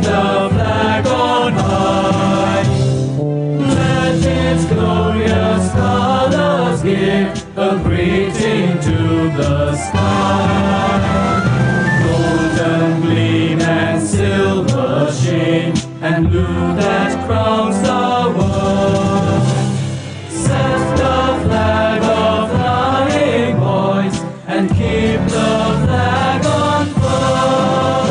the flag on high. Let its glorious colors give a greeting to the sky. Golden gleam and silver sheen, and blue that crowns the world. Set the flag of flying boys, and keep the flag unfurled.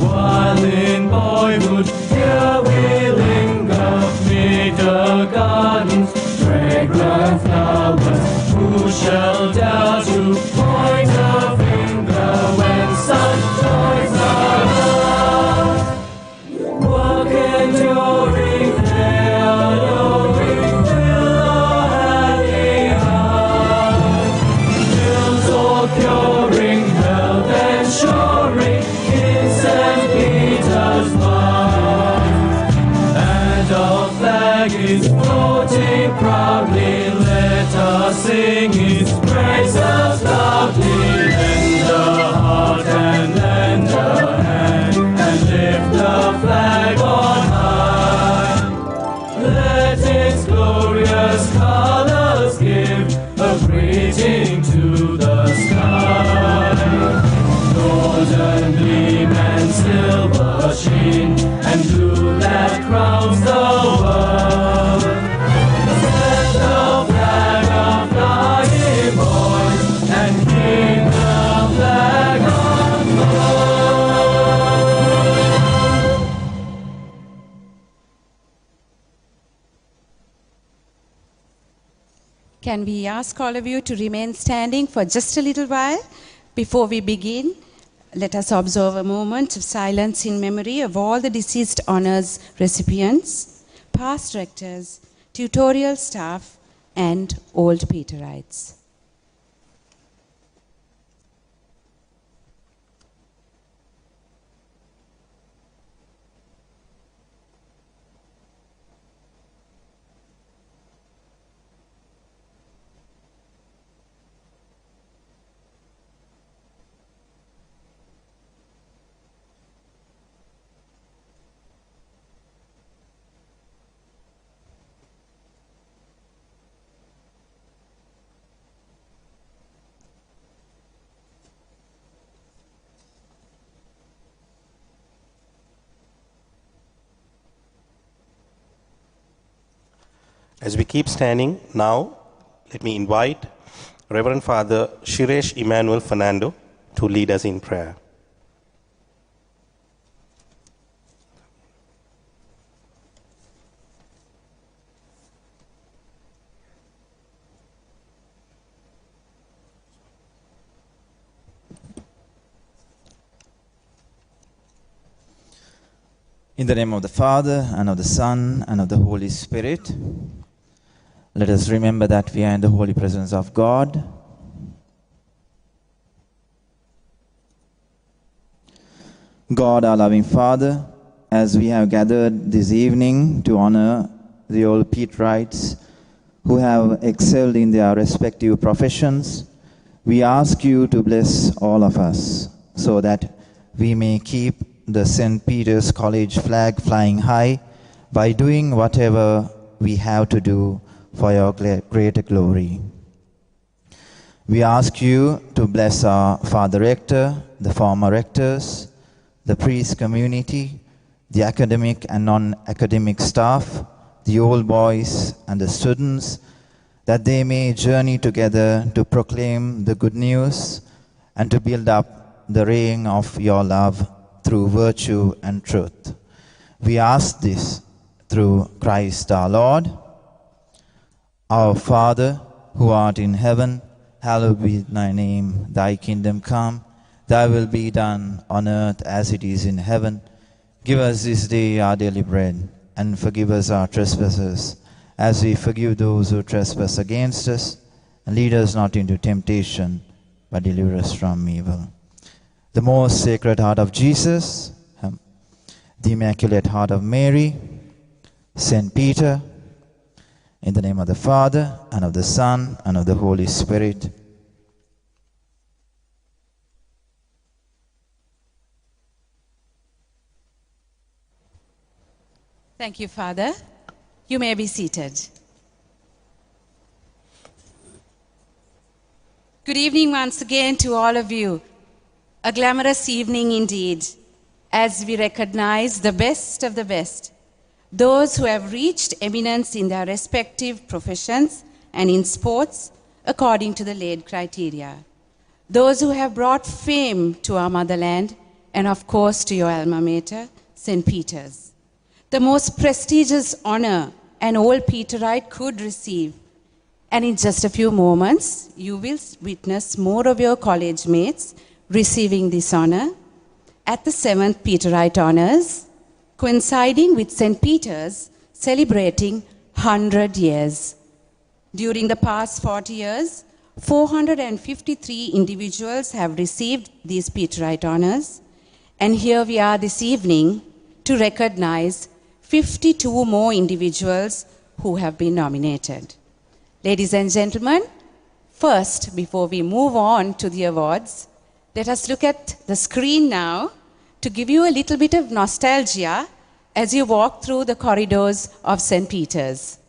While in boyhood here we linger, mid the gardens, fragrant flowers. Who shall dare to point a finger when such toys are heard? Work enduring, play adoring, fill our happy heart. Ills all curing, health ensuring, in St. Peter's heart. And our flag is floating proudly, let us sing His praises loudly. Lend a heart and lend a hand, and lift the flag on high. Let its glorious colors give a greeting to the sky. Golden gleam and silver sheen, and blue that crowns the world. Set the flag of flying boys, and keep the flag unfurled. Can we ask all of you to remain standing for just a little while before we begin? Let us observe a moment of silence in memory of all the deceased honors recipients, past rectors, tutorial staff, and old Peterites. As we keep standing now, let me invite Reverend Father Shiresh Emmanuel Fernando to lead us in prayer. In the name of the Father, and of the Son, and of the Holy Spirit, let us remember that we are in the holy presence of God. God, our loving Father, as we have gathered this evening to honor the old Peterites who have excelled in their respective professions, we ask you to bless all of us so that we may keep the St. Peter's College flag flying high by doing whatever we have to do for your greater glory. We ask you to bless our Father Rector, the former rectors, the priest community, the academic and non-academic staff, the old boys and the students, that they may journey together to proclaim the good news and to build up the reign of your love through virtue and truth. We ask this through Christ our Lord. Our Father, who art in heaven, hallowed be thy name. Thy kingdom come, thy will be done on earth as it is in heaven. Give us this day our daily bread, and forgive us our trespasses, as we forgive those who trespass against us. And lead us not into temptation, but deliver us from evil. The most sacred heart of Jesus, the Immaculate Heart of Mary, Saint Peter, in the name of the Father, and of the Son, and of the Holy Spirit. Thank you, Father. You may be seated. Good evening once again to all of you. A glamorous evening indeed, as we recognize the best of the best, those who have reached eminence in their respective professions and in sports according to the laid criteria, those who have brought fame to our motherland and of course to your alma mater, St. Peter's. The most prestigious honor an old Peterite could receive. And in just a few moments, you will witness more of your college mates receiving this honor at the 7th Peterite Honors, coinciding with St. Peter's celebrating 100 years. During the past 40 years, 453 individuals have received these Peterite honors, and here we are this evening to recognize 52 more individuals who have been nominated. Ladies and gentlemen, first, before we move on to the awards, let us look at the screen now to give you a little bit of nostalgia as you walk through the corridors of St. Peter's.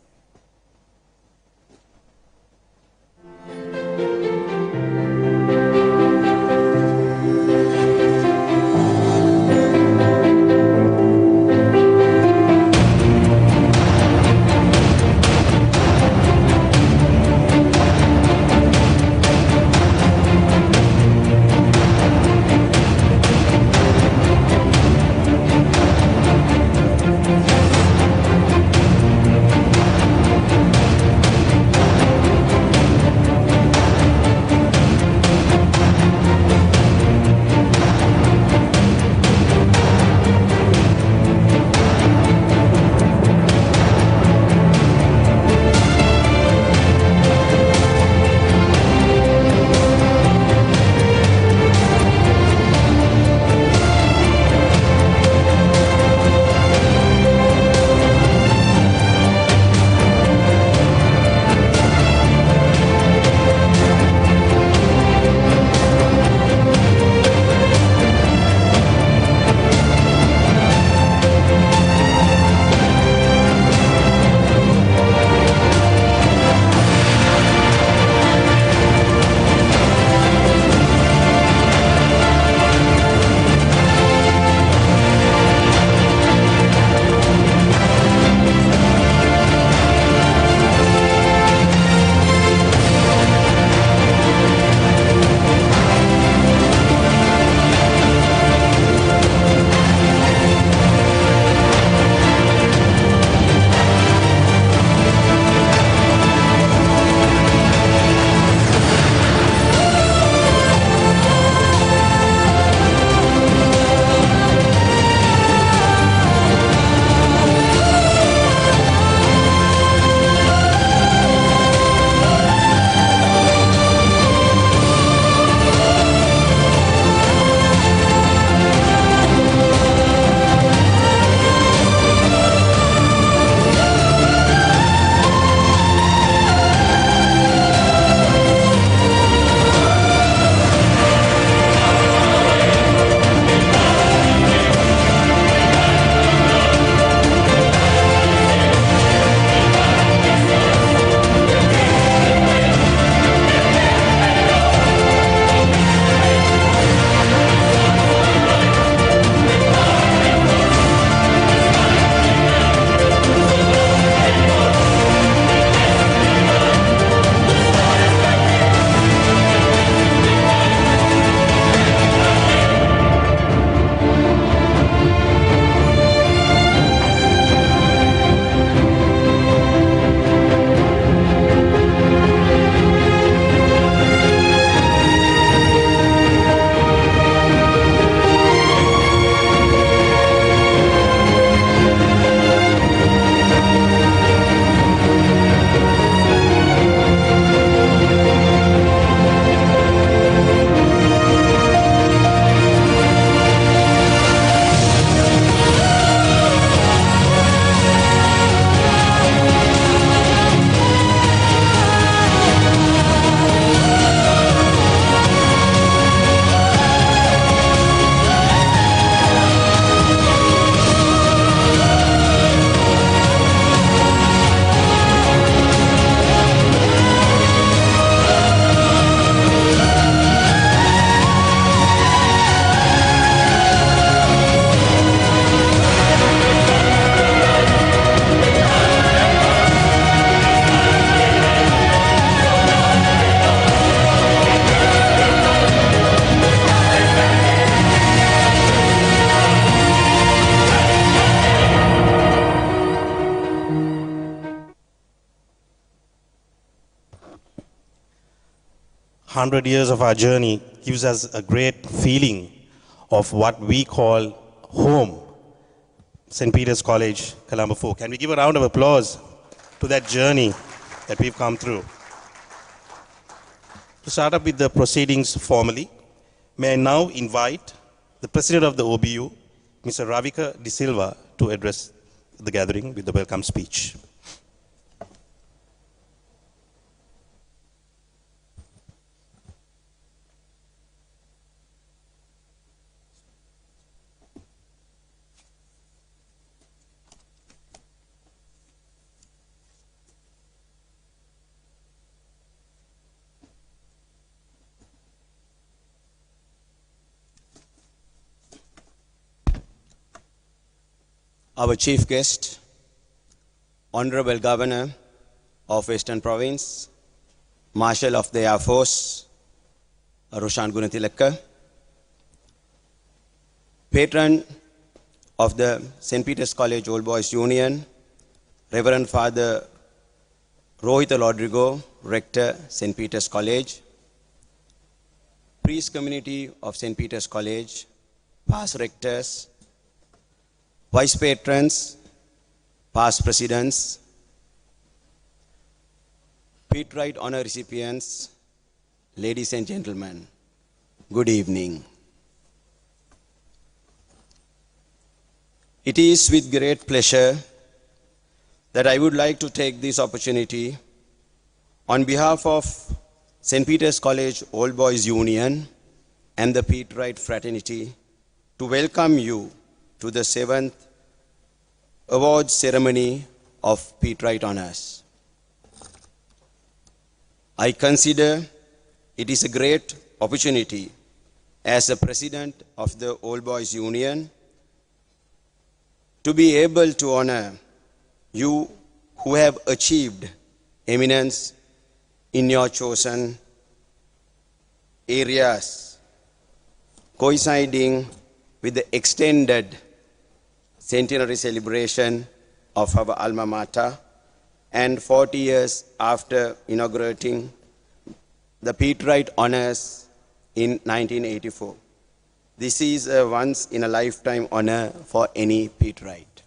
100 years of our journey gives us a great feeling of what we call home. St. Peter's College, Colombo 4. Can we give a round of applause to that journey that we've come through? To start up with the proceedings formally, may I now invite the President of the OBU, Mr. Ravika De Silva, to address the gathering with the welcome speech. Our chief guest, Honorable Governor of Western Province, Marshal of the Air Force, Roshan Gunatilaka, Patron of the St. Peter's College Old Boys Union, Reverend Father Rohita Rodrigo, Rector, St. Peter's College, Priest Community of St. Peter's College, past rectors, Vice Patrons, past Presidents, Peterite honor recipients, ladies and gentlemen, good evening. It is with great pleasure that I would like to take this opportunity on behalf of St. Peter's College Old Boys Union and the Peterite fraternity to welcome you to the 7th awards ceremony of Peterite honors. I consider it is a great opportunity as the President of the Old Boys Union to be able to honor you who have achieved eminence in your chosen areas, coinciding with the extended centenary celebration of our alma mater and 40 years after inaugurating the Peterite honors in 1984. This is a once-in-a-lifetime honor for any Peterite.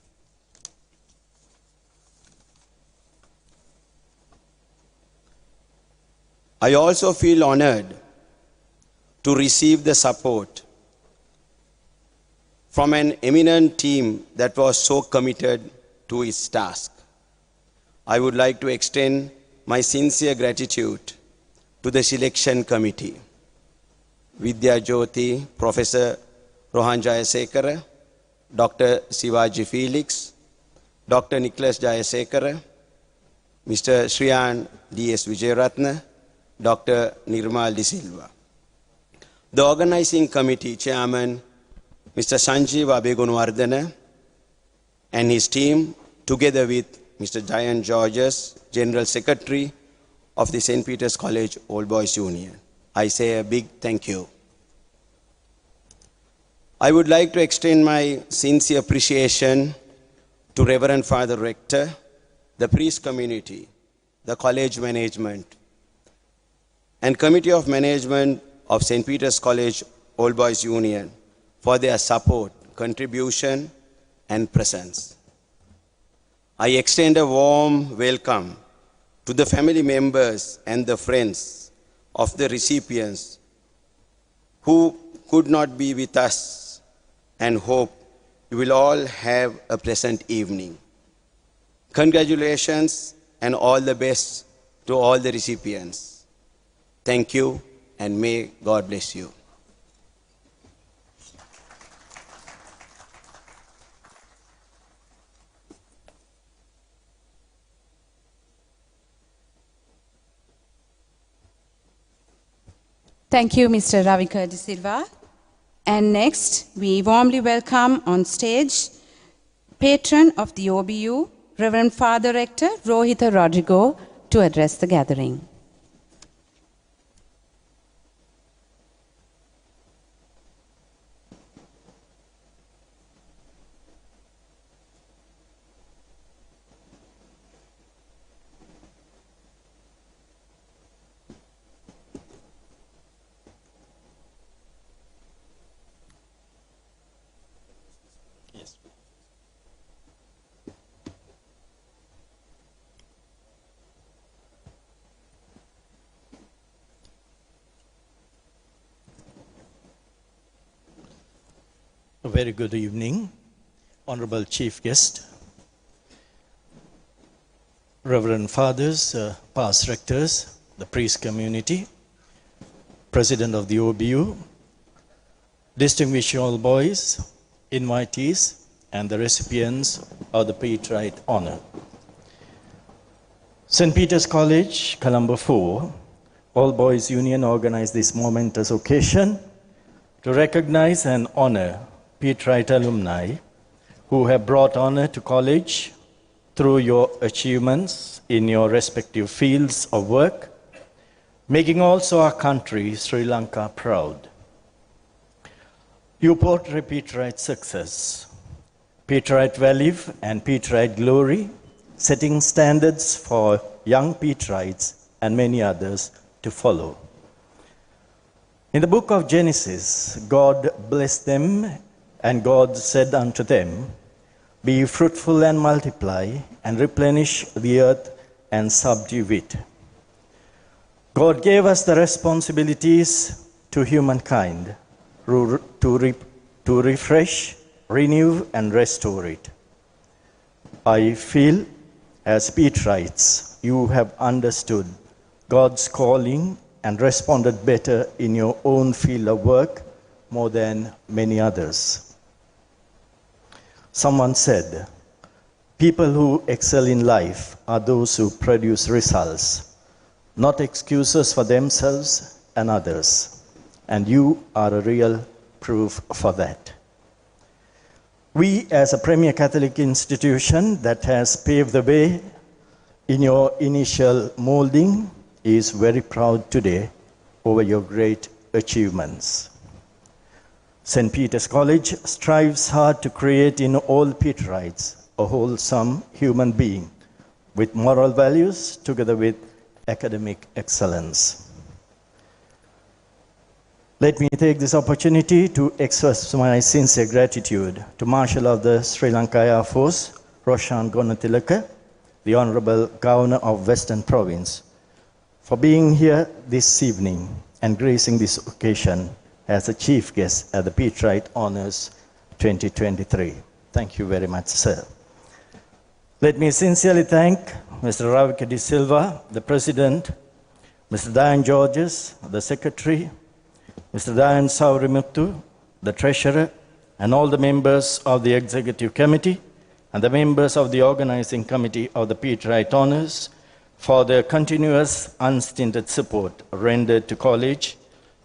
I also feel honored to receive the support from an eminent team that was so committed to its task. I would like to extend my sincere gratitude to the selection committee, Vidya Jyoti, Professor Rohan Jayasekara, Dr. Sivaji Felix, Dr. Nicholas Jayasekara, Mr. Shriyan D.S. Vijayaratna, Dr. Nirmal De Silva. The organizing committee chairman, Mr. Sanjeev Abegunwardana, and his team, together with Mr. Jayan Georges, General Secretary of the St. Peter's College Old Boys Union. I say a big thank you. I would like to extend my sincere appreciation to Reverend Father Rector, the priest community, the college management, and Committee of Management of St. Peter's College Old Boys Union for their support, contribution, and presence. I extend a warm welcome to the family members and the friends of the recipients who could not be with us, and hope you will all have a pleasant evening. Congratulations and all the best to all the recipients. Thank you, and may God bless you. Thank you, Mr. Ravika De Silva. And next, we warmly welcome on stage Patron of the OBU, Reverend Father Rector Rohita Rodrigo, to address the gathering. very good evening, Honorable Chief Guest, Reverend Fathers, past rectors, the priest community, President of the OBU, distinguished all boys, invitees, and the recipients of the Peterite honor. St. Peter's College, Colombo 4, All Boys Union organized this momentous occasion to recognize and honor Peterite alumni who have brought honor to college through your achievements in your respective fields of work, making also our country, Sri Lanka, proud. You portray Peterite success, Peterite value, and Peterite glory, setting standards for young Peterites and many others to follow. In the book of Genesis, God blessed them, and God said unto them, Be fruitful and multiply, and replenish the earth and subdue it. God gave us the responsibilities to humankind to refresh, renew, and restore it. I feel, as Peterites, you have understood God's calling and responded better in your own field of work more than many others. Someone said, people who excel in life are those who produce results, not excuses for themselves and others. And you are a real proof for that. We, as a premier Catholic institution that has paved the way in your initial molding, is very proud today over your great achievements. St. Peter's College strives hard to create in all Peterites a wholesome human being with moral values together with academic excellence. Let me take this opportunity to express my sincere gratitude to Marshal of the Sri Lanka Air Force, Roshan Gunatilaka, the Honorable Governor of Western Province, for being here this evening and gracing this occasion as a chief guest at the Peterite Honors 2023. Thank you very much, sir. Let me sincerely thank Mr. Ravika De Silva, the President, Mr. Diane Georges, the Secretary, Mr. Diane Saurimuttu, the Treasurer, and all the members of the Executive Committee and the members of the Organizing Committee of the Peterite Honors for their continuous, unstinted support rendered to college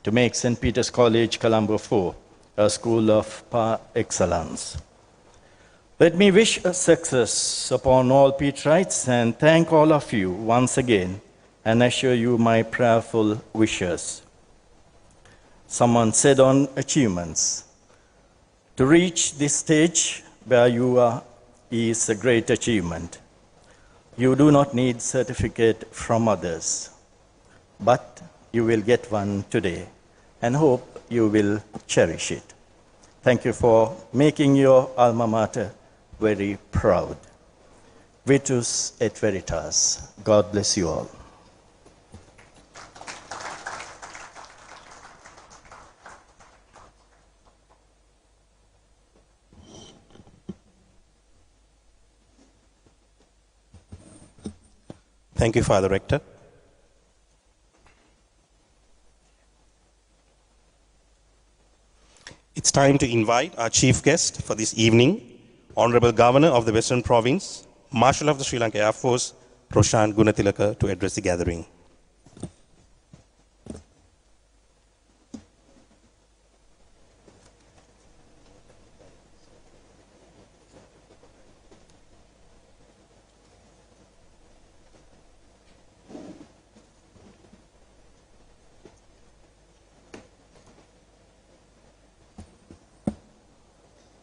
to make St. Peter's College, Colombo 4, a school of par excellence. Let me wish success upon all Peterites and thank all of you once again and assure you my prayerful wishes. Someone said on achievements, to reach this stage where you are is a great achievement. You do not need certificate from others, but you will get one today and hope you will cherish it. Thank you for making your alma mater very proud. Vitus et Veritas. God bless you all. Thank you, Father Rector. It's time to invite our chief guest for this evening, Honorable Governor of the Western Province, Marshal of the Sri Lanka Air Force, Roshan Gunatilaka, to address the gathering.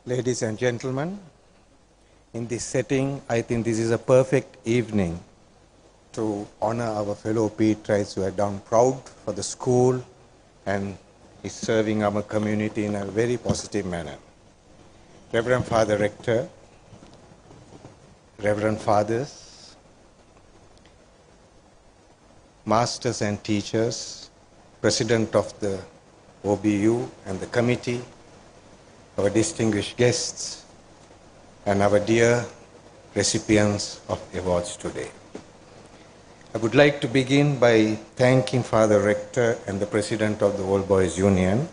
Ladies and gentlemen, in this setting, I think this is a perfect evening to honor our fellow Peterites who have done proud for the school and is serving our community in a very positive manner. Reverend Father Rector, Reverend Fathers, Masters and Teachers, President of the OBU and the committee, our distinguished guests, and our dear recipients of awards today. I would like to begin by thanking Father Rector and the President of the Old Boys Union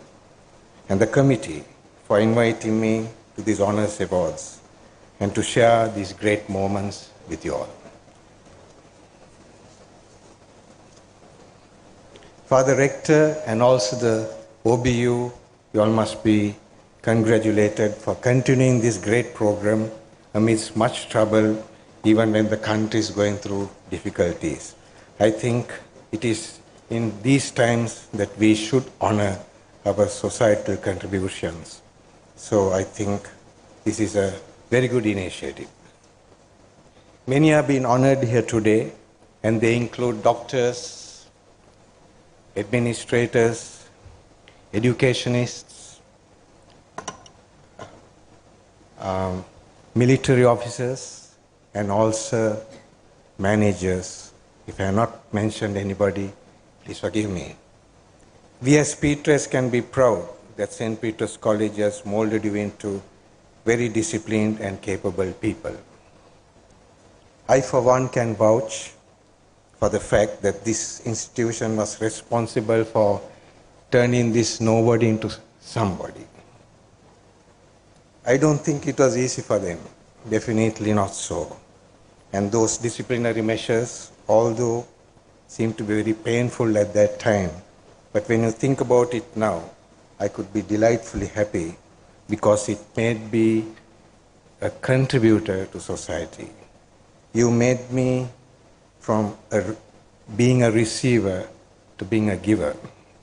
and the committee for inviting me to these honors awards and to share these great moments with you all. Father Rector and also the OBU, you all must be congratulated for continuing this great program amidst much trouble, even when the country is going through difficulties. I think it is in these times that we should honor our societal contributions. So I think this is a very good initiative. Many have been honored here today, and they include doctors, administrators, educationists, military officers, and also managers. If I have not mentioned anybody, please forgive me. We as Peterites can be proud that St. Peter's College has molded you into very disciplined and capable people. I, for one, can vouch for the fact that this institution was responsible for turning this nobody into somebody. I don't think it was easy for them, definitely not so. And those disciplinary measures, although seemed to be very painful at that time, but when you think about it now, I could be delightfully happy because it made me a contributor to society. You made me from being a receiver to being a giver.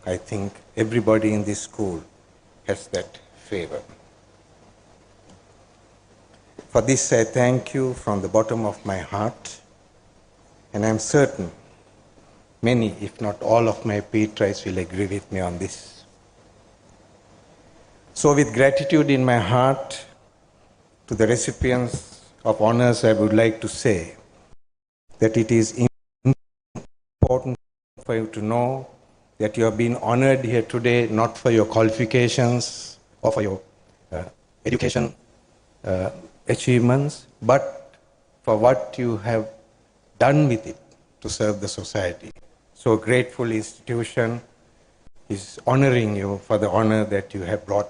I think everybody in this school has that favor. For this, I thank you from the bottom of my heart, and I'm certain many, if not all of my Peterites will agree with me on this. So with gratitude in my heart to the recipients of honors, I would like to say that it is important for you to know that you have been honored here today not for your qualifications or for your education achievements, but for what you have done with it to serve the society. So a grateful institution is honoring you for the honor that you have brought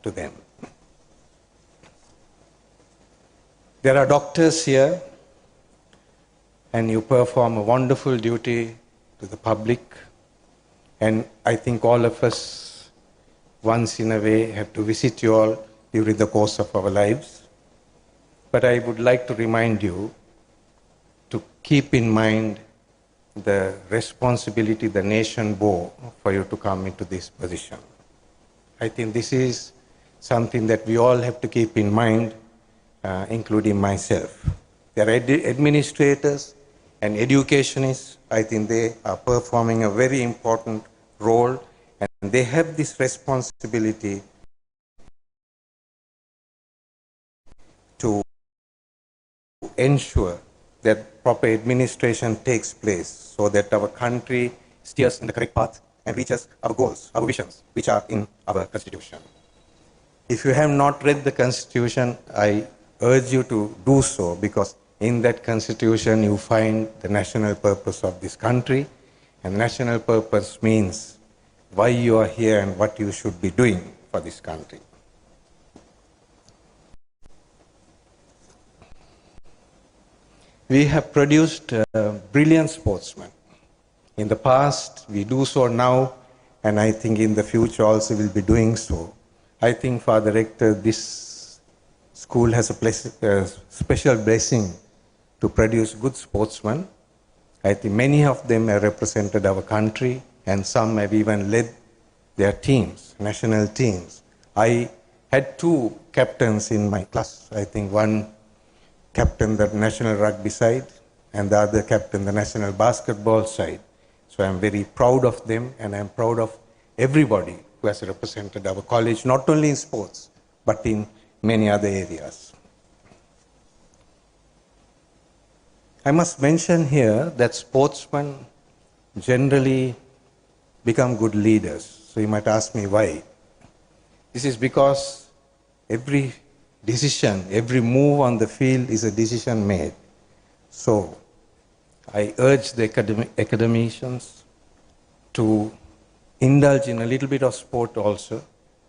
to them. There are doctors here, and you perform a wonderful duty to the public, and I think all of us once in a way have to visit you all during the course of our lives. But I would like to remind you to keep in mind the responsibility the nation bore for you to come into this position. I think this is something that we all have to keep in mind, including myself. There are administrators and educationists. I think they are performing a very important role, and they have this responsibility to ensure that proper administration takes place so that our country steers in the correct path and reaches our goals, our visions, which are in our Constitution. If you have not read the Constitution, I urge you to do so, because in that Constitution you find the national purpose of this country, and national purpose means why you are here and what you should be doing for this country. We have produced brilliant sportsmen. In the past, we do so now, and I think in the future also we'll be doing so. I think, Father Rector, this school has a special blessing to produce good sportsmen. I think many of them have represented our country, and some have even led their teams, national teams. I had two captains in my class. I think one captain the national rugby side, and the other captain the national basketball side. So I'm very proud of them, and I'm proud of everybody who has represented our college, not only in sports, but in many other areas. I must mention here that sportsmen generally become good leaders. So you might ask me why. This is because every decision, every move on the field is a decision made. So I urge the academicians to indulge in a little bit of sport also,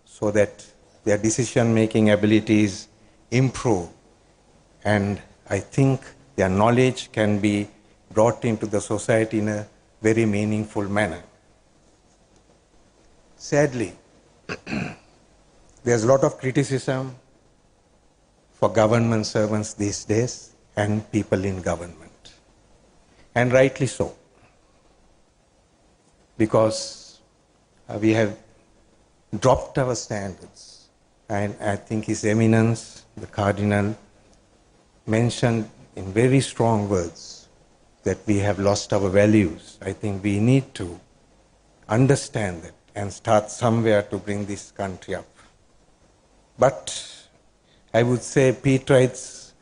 so that their decision-making abilities improve. And I think their knowledge can be brought into the society in a very meaningful manner. Sadly, there's a lot of criticism for government servants these days and people in government. And rightly so. Because we have dropped our standards. And I think His Eminence, the Cardinal, mentioned in very strong words that we have lost our values. I think we need to understand that and start somewhere to bring this country up. But I would say Peterites,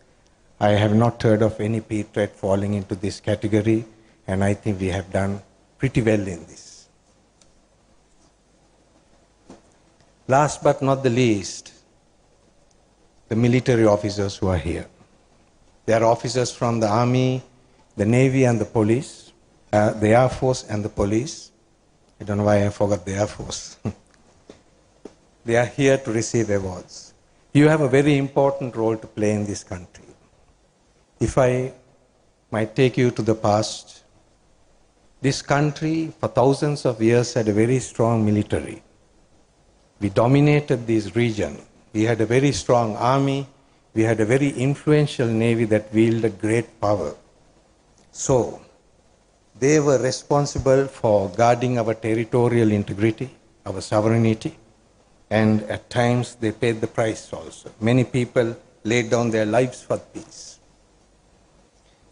I have not heard of any Peterite falling into this category, and I think we have done pretty well in this. Last but not the least, the military officers who are here. They are officers from the Army, the Navy and the Police, the Air Force and the Police. I don't know why I forgot the Air Force. They are here to receive awards. You have a very important role to play in this country. If I might take you to the past, this country for thousands of years had a very strong military. We dominated this region. We had a very strong army. We had a very influential navy that wielded great power. So, they were responsible for guarding our territorial integrity, our sovereignty, and at times they paid the price also. Many people laid down their lives for peace.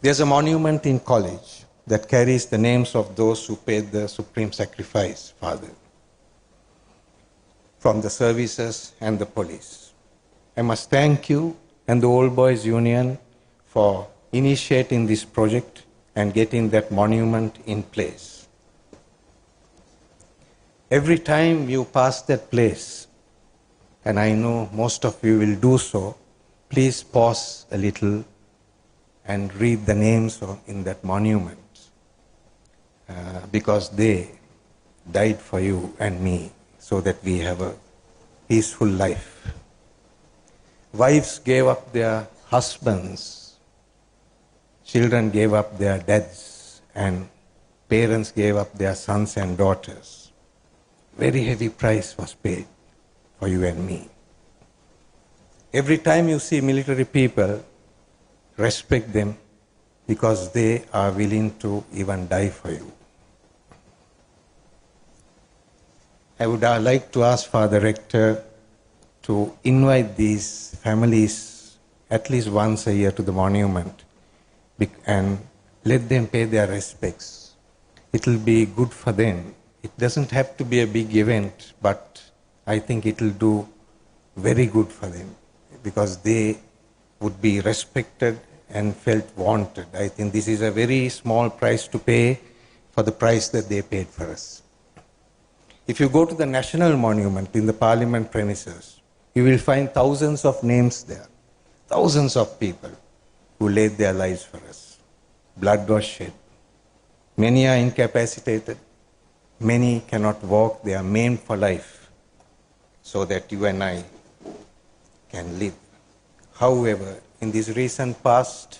There's a monument in college that carries the names of those who paid the supreme sacrifice, Father, from the services and the police. I must thank you and the Old Boys Union for initiating this project and getting that monument in place. Every time you pass that place, and I know most of you will do so, please pause a little and read the names in that monument, because they died for you and me so that we have a peaceful life. Wives gave up their husbands, children gave up their dads, and parents gave up their sons and daughters. Very heavy price was paid for you and me. Every time you see military people, respect them because they are willing to even die for you. I would like to ask Father Rector to invite these families at least once a year to the monument and let them pay their respects. It will be good for them. It doesn't have to be a big event, but I think it will do very good for them because they would be respected and felt wanted. I think this is a very small price to pay for the price that they paid for us. If you go to the National Monument in the Parliament premises, you will find thousands of names there, thousands of people who laid their lives for us. Blood was shed. Many are incapacitated. Many cannot walk. They are maimed for life so that you and I can live. However, in this recent past,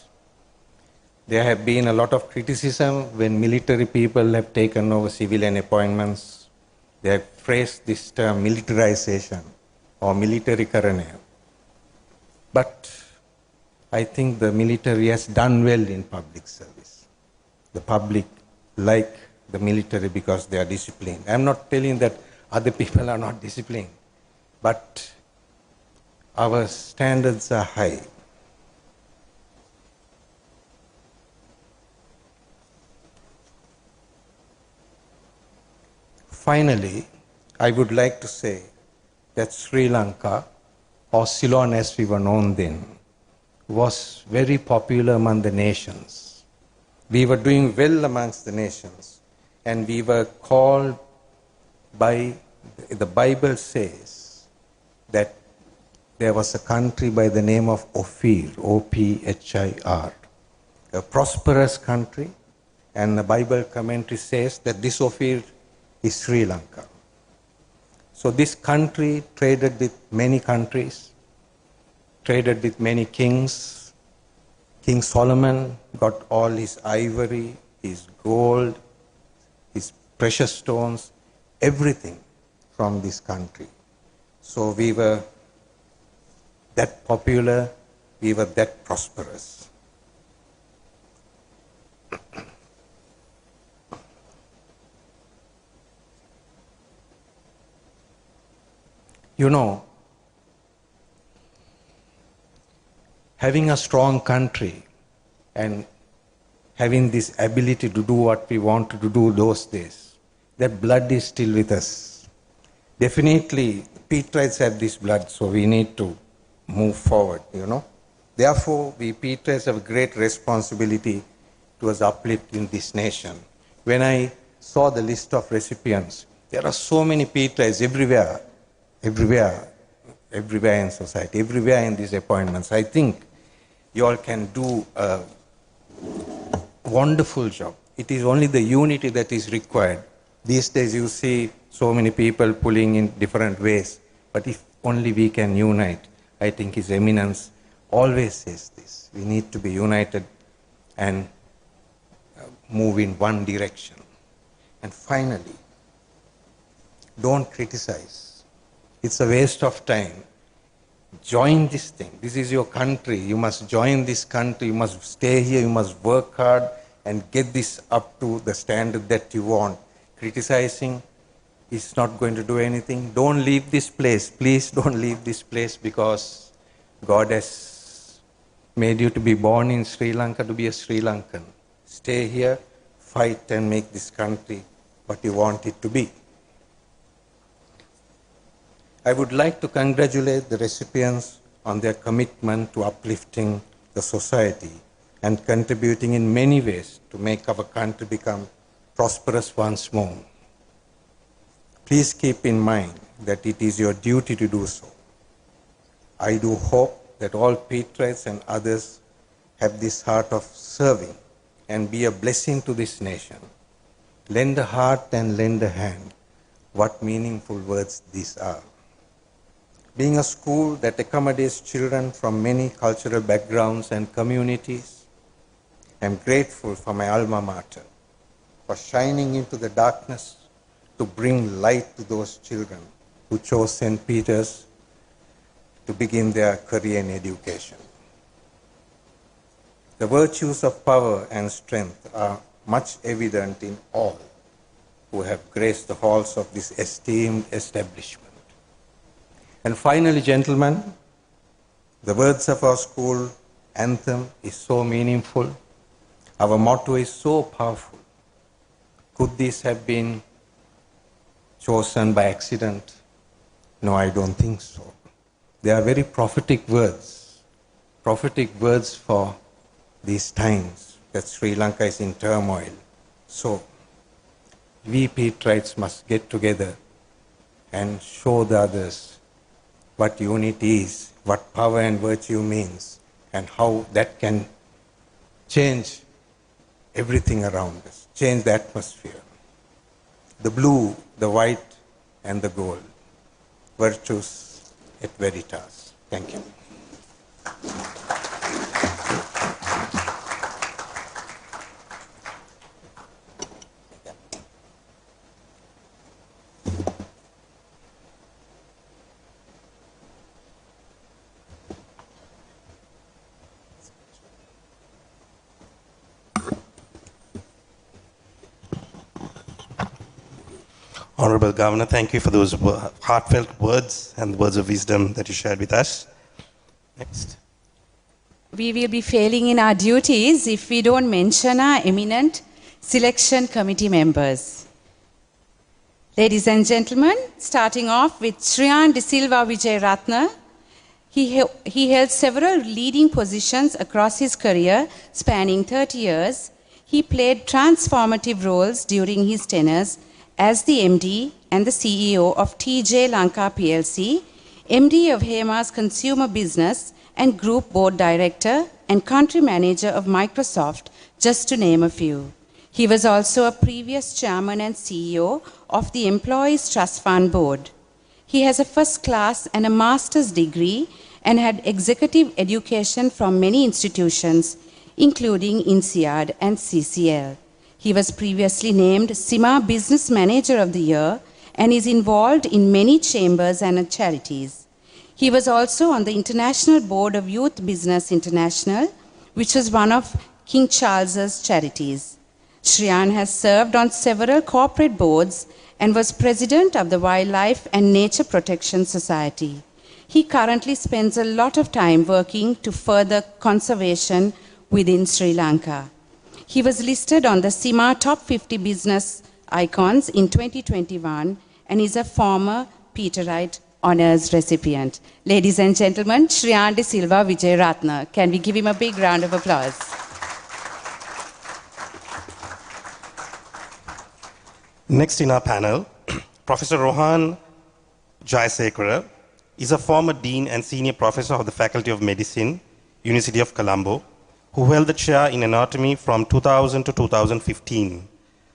there have been a lot of criticism when military people have taken over civilian appointments. They have phrased this term militarization or military-karana. But I think the military has done well in public service. The public like the military because they are disciplined. I am not telling that other people are not disciplined, but our standards are high. Finally, I would like to say that Sri Lanka, or Ceylon as we were known then, was very popular among the nations. We were doing well amongst the nations, and we were called by, the Bible says that there was a country by the name of Ophir, O-P-H-I-R, a prosperous country, and the Bible commentary says that this Ophir is Sri Lanka. So this country traded with many countries, traded with many kings. King Solomon got all his ivory, his gold, his precious stones, everything from this country. So we were that popular, we were that prosperous. You know, having a strong country and having this ability to do what we wanted to do those days, that blood is still with us. Definitely, Peterites have this blood, so we need to move forward, you know. Therefore, we Peterites have a great responsibility towards uplifting this nation. When I saw the list of recipients, there are so many Peterites everywhere in society, everywhere in these appointments. I think you all can do a wonderful job. It is only the unity that is required. These days you see so many people pulling in different ways, but if only we can unite, I think His Eminence always says this. We need to be united and move in one direction. And finally, don't criticize. It's a waste of time. Join this thing. This is your country. You must join this country. You must stay here. You must work hard and get this up to the standard that you want. Criticizing is not going to do anything. Don't leave this place. Please don't leave this place, because God has made you to be born in Sri Lanka to be a Sri Lankan. Stay here, fight and make this country what you want it to be. I would like to congratulate the recipients on their commitment to uplifting the society and contributing in many ways to make our country become prosperous once more. Please keep in mind that it is your duty to do so. I do hope that all Peterites and others have this heart of serving and be a blessing to this nation. Lend a heart and lend a hand. What meaningful words these are. Being a school that accommodates children from many cultural backgrounds and communities, I am grateful for my alma mater for shining into the darkness to bring light to those children who chose St. Peter's to begin their career in education. The virtues of power and strength are much evident in all who have graced the halls of this esteemed establishment. And finally, gentlemen, the words of our school anthem is so meaningful. Our motto is so powerful. Could this have been chosen by accident? No, I don't think so. They are very prophetic words for these times that Sri Lanka is in turmoil. So, we Peterites must get together and show the others what unity is, what power and virtue means, and how that can change everything around us, change the atmosphere. The blue, the white, and the gold. Virtus et veritas. Thank you. Honorable Governor, thank you for those heartfelt words and words of wisdom that you shared with us. Next. We will be failing in our duties if we don't mention our eminent selection committee members. Ladies and gentlemen, starting off with Shriyan De Silva Vijay Ratna. He held several leading positions across his career, spanning 30 years. He played transformative roles during his tenures as the MD and the CEO of TJ Lanka PLC, MD of Hema's Consumer Business and Group Board Director and Country Manager of Microsoft, just to name a few. He was also a previous Chairman and CEO of the Employees Trust Fund Board. He has a first class and a master's degree and had executive education from many institutions, including INSEAD and CCL. He was previously named CIMA Business Manager of the Year and is involved in many chambers and charities. He was also on the International Board of Youth Business International, which was one of King Charles's charities. Shriyan has served on several corporate boards and was president of the Wildlife and Nature Protection Society. He currently spends a lot of time working to further conservation within Sri Lanka. He was listed on the CIMA Top 50 Business Icons in 2021 and is a former Peterite Honours recipient. Ladies and gentlemen, Shriyan De Silva Wijeratna. Can we give him a big round of applause? Next in our panel, Professor Rohan Jayasekara is a former Dean and Senior Professor of the Faculty of Medicine, University of Colombo, who held the chair in anatomy from 2000 to 2015.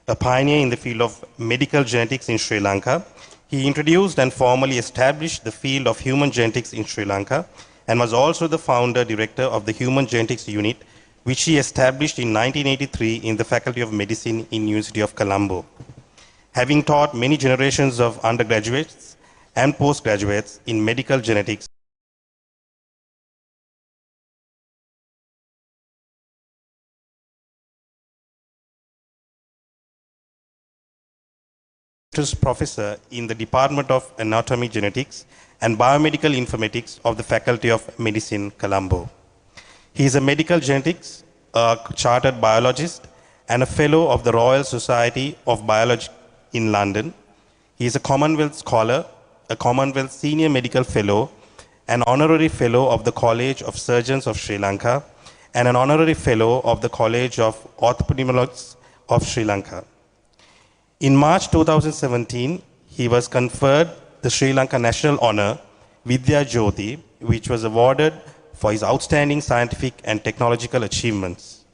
A pioneer in the field of medical genetics in Sri Lanka, he introduced and formally established the field of human genetics in Sri Lanka and was also the founder director of the Human Genetics Unit, which he established in 1983 in the Faculty of Medicine in University of Colombo. Having taught many generations of undergraduates and postgraduates in medical genetics, professor in the Department of Anatomy Genetics and Biomedical Informatics of the Faculty of Medicine, Colombo. He is a medical genetics, a chartered biologist, and a fellow of the Royal Society of Biology in London. He is a Commonwealth Scholar, a Commonwealth Senior Medical Fellow, an Honorary Fellow of the College of Surgeons of Sri Lanka, and an Honorary Fellow of the College of Ophthalmologists of Sri Lanka. In March 2017, he was conferred the Sri Lanka National Honour Vidya Jyoti, which was awarded for his outstanding scientific and technological achievements.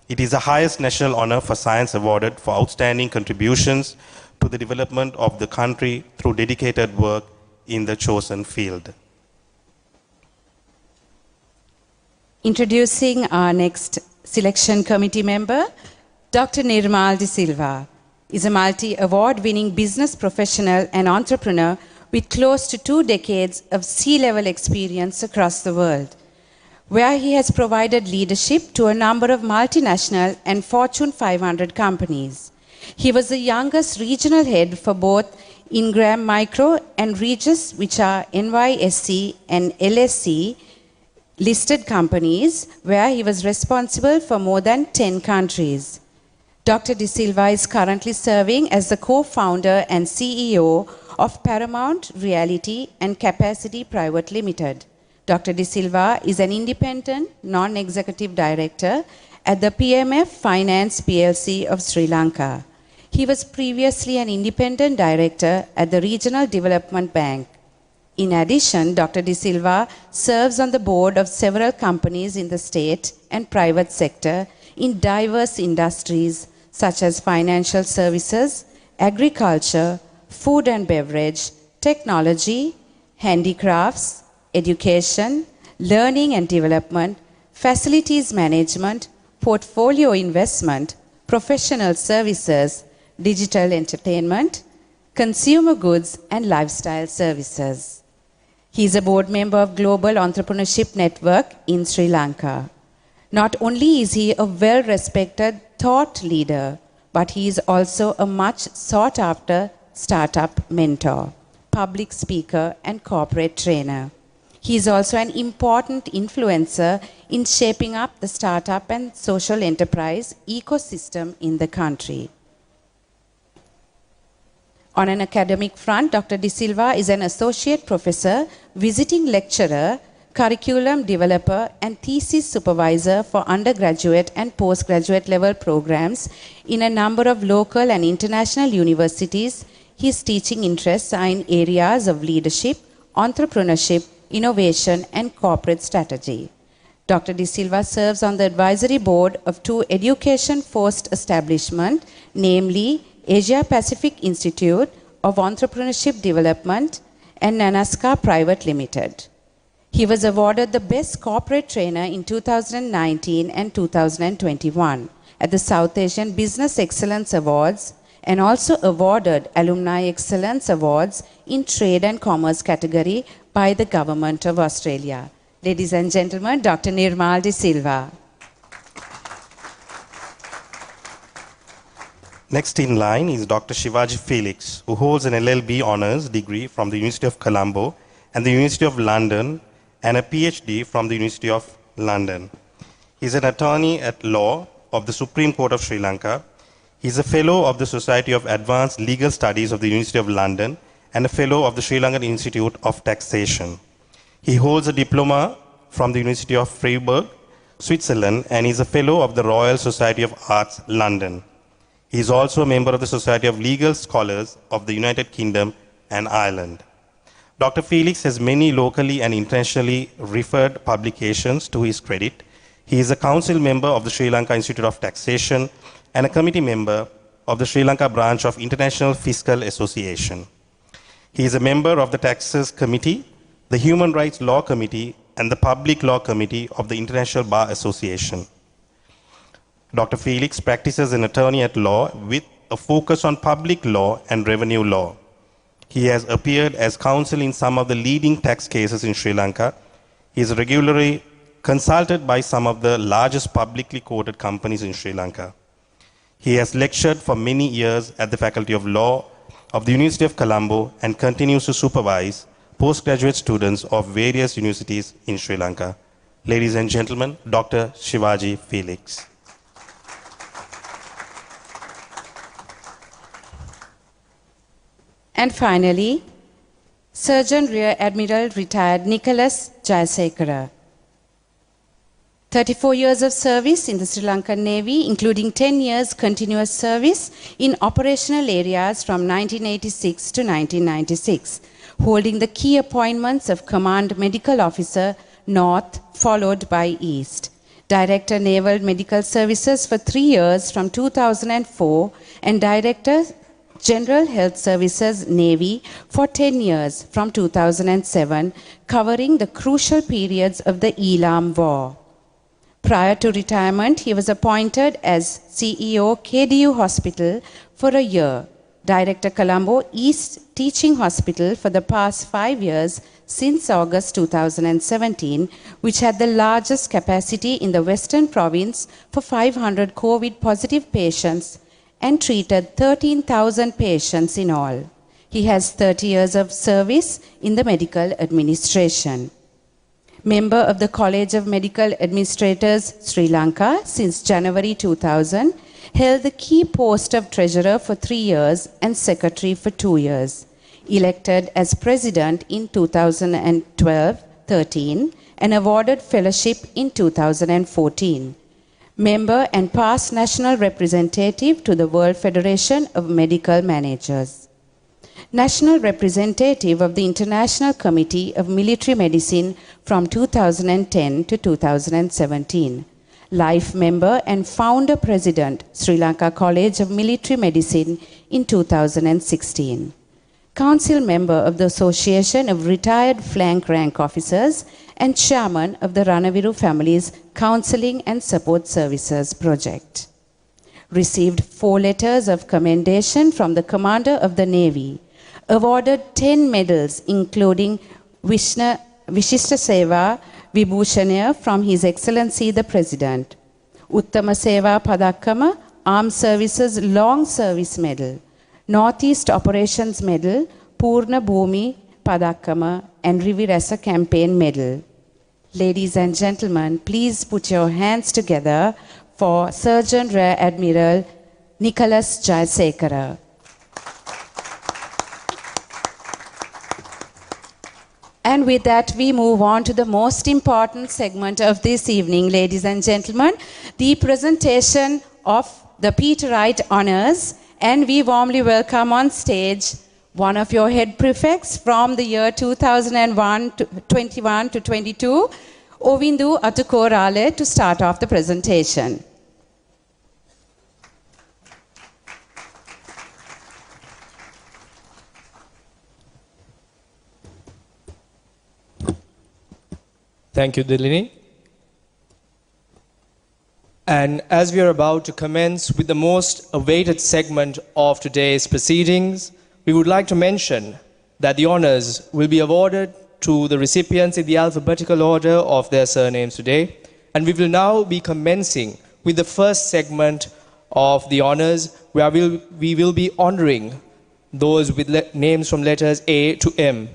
It is the highest national honour for science awarded for outstanding contributions to the development of the country through dedicated work in the chosen field. Introducing our next selection committee member, Dr. Nirmal De Silva is a multi-award winning business professional and entrepreneur with close to 2 decades of C-level experience across the world, where he has provided leadership to a number of multinational and Fortune 500 companies. He was the youngest regional head for both Ingram Micro and Regis, which are NYSE and LSE listed companies, where he was responsible for more than 10 countries. Dr. De Silva is currently serving as the co-founder and CEO of Paramount Reality and Capacity Private Limited. Dr. De Silva is an independent, non-executive director at the PMF Finance PLC of Sri Lanka. He was previously an independent director at the Regional Development Bank. In addition, Dr. De Silva serves on the board of several companies in the state and private sector in diverse industries such as financial services, agriculture, food and beverage, technology, handicrafts, education, learning and development, facilities management, portfolio investment, professional services, digital entertainment, consumer goods and lifestyle services. He is a board member of Global Entrepreneurship Network in Sri Lanka. Not only is he a well-respected thought leader, but he is also a much sought-after startup mentor, public speaker, and corporate trainer. He is also an important influencer in shaping up the startup and social enterprise ecosystem in the country. On an academic front, Dr. De Silva is an associate professor, visiting lecturer, curriculum developer, and thesis supervisor for undergraduate and postgraduate level programs in a number of local and international universities. His teaching interests are in areas of leadership, entrepreneurship, innovation, and corporate strategy. Dr. De Silva serves on the advisory board of two education-forced establishments, namely Asia Pacific Institute of Entrepreneurship Development and Nanaska Private Limited. He was awarded the Best Corporate Trainer in 2019 and 2021 at the South Asian Business Excellence Awards and also awarded Alumni Excellence Awards in Trade and Commerce category by the Government of Australia. Ladies and gentlemen, Dr. Nirmal De Silva. Next in line is Dr. Shivaji Felix, who holds an LLB honours degree from the University of Colombo and the University of London and a PhD from the University of London. He is an attorney at law of the Supreme Court of Sri Lanka. He is a fellow of the Society of Advanced Legal Studies of the University of London and a fellow of the Sri Lankan Institute of Taxation. He holds a diploma from the University of Freiburg, Switzerland, and is a fellow of the Royal Society of Arts, London. He is also a member of the Society of Legal Scholars of the United Kingdom and Ireland. Dr. Felix has many locally and internationally referred publications to his credit. He is a council member of the Sri Lanka Institute of Taxation and a committee member of the Sri Lanka branch of International Fiscal Association. He is a member of the Taxes Committee, the Human Rights Law Committee, and the Public Law Committee of the International Bar Association. Dr. Felix practices an attorney at law with a focus on public law and revenue law. He has appeared as counsel in some of the leading tax cases in Sri Lanka. He is regularly consulted by some of the largest publicly quoted companies in Sri Lanka. He has lectured for many years at the Faculty of Law of the University of Colombo and continues to supervise postgraduate students of various universities in Sri Lanka. Ladies and gentlemen, Dr. Shivaji Felix. And finally, Surgeon Rear Admiral retired Nicholas Jayasekara. 34 years of service in the Sri Lankan Navy, including 10 years continuous service in operational areas from 1986 to 1996, holding the key appointments of Command Medical Officer North, followed by East. Director Naval Medical Services for 3 years from 2004 and Director General Health Services Navy for 10 years from 2007, covering the crucial periods of the Elam War. Prior to retirement, he was appointed as CEO KDU Hospital for a year, Director Colombo East Teaching Hospital for the past 5 years since August 2017, which had the largest capacity in the Western Province for 500 COVID-positive patients and treated 13,000 patients in all. He has 30 years of service in the medical administration. Member of the College of Medical Administrators, Sri Lanka since January 2000, held the key post of Treasurer for 3 years and Secretary for 2 years. Elected as President in 2012-13 and awarded Fellowship in 2014. Member and past National Representative to the World Federation of Medical Managers. National Representative of the International Committee of Military Medicine from 2010 to 2017. Life Member and Founder President, Sri Lanka College of Military Medicine in 2016. Council Member of the Association of Retired Flank Rank Officers and Chairman of the Ranaviru Families Counseling and Support Services Project. Received 4 letters of commendation from the Commander of the Navy. Awarded 10 medals, including Vishishta Seva Vibhushanaya from His Excellency the President. Uttama Seva Padakkama, Armed Services Long Service Medal. Northeast Operations Medal, Purna Bhumi Padakkama, and Rivirasa Campaign Medal. Ladies and gentlemen, please put your hands together for Surgeon Rear Admiral Nicholas Jayasekara. And with that, we move on to the most important segment of this evening, ladies and gentlemen, the presentation of the Peterite Honours. And we warmly welcome on stage one of your head prefects from the year 2001 to 21 to 22, Ovindu Atukorale, to start off the presentation. Thank you, Dilini. And as we are about to commence with the most awaited segment of today's proceedings, we would like to mention that the honors will be awarded to the recipients in the alphabetical order of their surnames today. And we will now be commencing with the first segment of the honors, where we will be honoring those with names from letters A to M.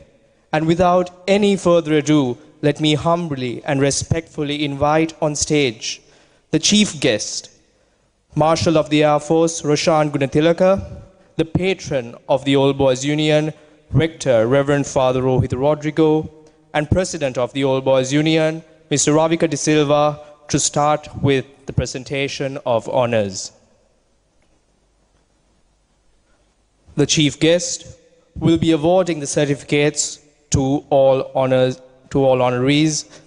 And without any further ado, let me humbly and respectfully invite on stage the chief guest, Marshal of the Air Force, Roshan Gunatilaka, the patron of the Old Boys Union, Rector, Reverend Father Rohit Rodrigo, and President of the Old Boys Union, Mr. Ravika De Silva, to start with the presentation of honors. The chief guest will be awarding the certificates to all honorees.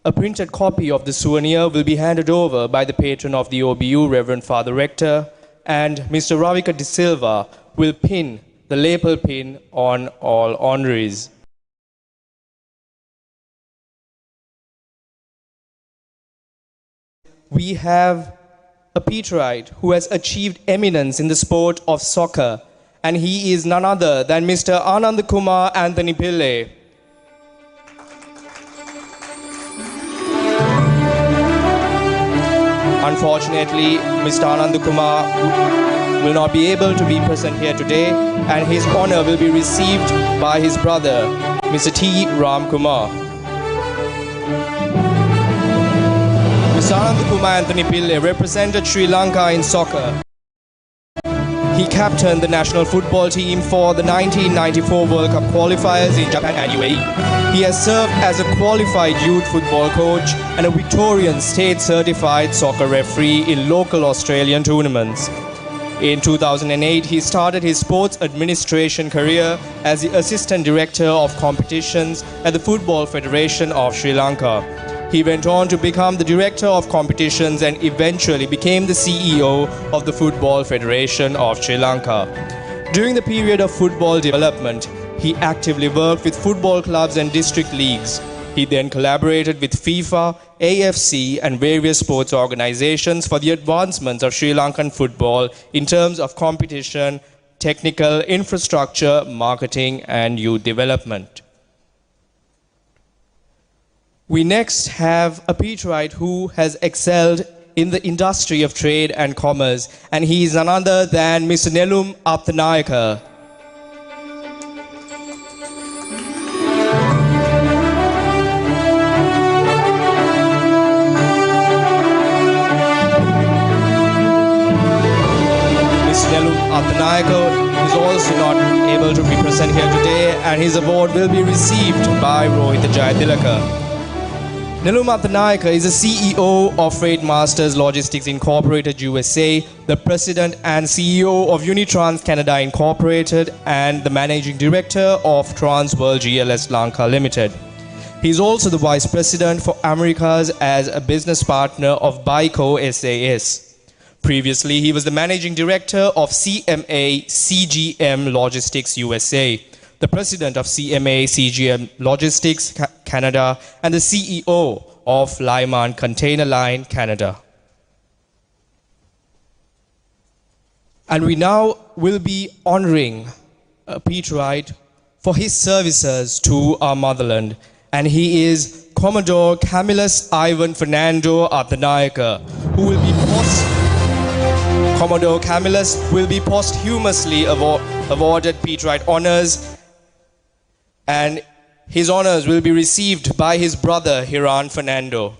A printed copy of the souvenir will be handed over by the patron of the OBU, Reverend Father Rector, and Mr. Ravika De Silva will pin the lapel pin on all honorees. We have a Peterite who has achieved eminence in the sport of soccer, and he is none other than Mr. Anand Kumar Anthony Pillai. Unfortunately, Mr. Anand Kumar will not be able to be present here today, and his honor will be received by his brother, Mr. T. Ram Kumar. Mr. Anand Kumar Anthony Pillai represented Sri Lanka in soccer. He captained the national football team for the 1994 World Cup qualifiers in Japan and UAE. He has served as a qualified youth football coach and a Victorian state-certified soccer referee in local Australian tournaments. In 2008, he started his sports administration career as the Assistant Director of Competitions at the Football Federation of Sri Lanka. He went on to become the Director of Competitions and eventually became the CEO of the Football Federation of Sri Lanka. During the period of football development, he actively worked with football clubs and district leagues. He then collaborated with FIFA, AFC and various sports organizations for the advancement of Sri Lankan football in terms of competition, technical infrastructure, marketing and youth development. We next have a Peterite who has excelled in the industry of trade and commerce, and he is none other than Mr. Nelum Apthanayaka. Mr. Nelum Apthanayaka is also not able to be present here today, and his award will be received by Rohit Jayatilaka. Nelum Apthanayaka is the CEO of Freight Masters Logistics Incorporated USA, the President and CEO of Unitrans Canada Incorporated, and the Managing Director of Transworld GLS Lanka Limited. He is also the Vice President for Americas as a business partner of BICO SAS. Previously, he was the Managing Director of CMA CGM Logistics USA, the President of CMA CGM Logistics Canada, and the CEO of Lyman Container Line Canada. And we now will be honoring Peterite for his services to our motherland, and he is Commodore Camillus Ivan Fernando Apthanayaka, who will be Commodore Camillus will be posthumously awarded Peterite honors, and his honors will be received by his brother Hiran Fernando.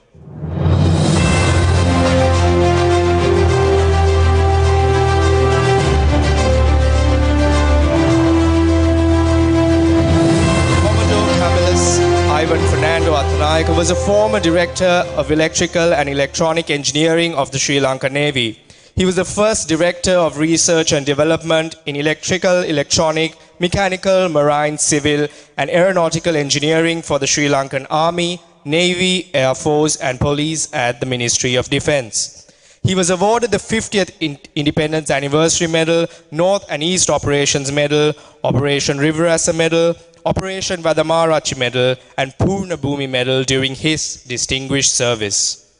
Commodore Camillus Ivan Fernando Apthanayaka was a former director of electrical and electronic engineering of the Sri Lanka Navy. He was the first director of research and development in electrical, electronic mechanical, marine, civil, and aeronautical engineering for the Sri Lankan Army, Navy, Air Force, and Police at the Ministry of Defence. He was awarded the 50th Independence Anniversary Medal, North and East Operations Medal, Operation Riverasa Medal, Operation Vadamarachi Medal, and Purna Bhumi Medal during his distinguished service.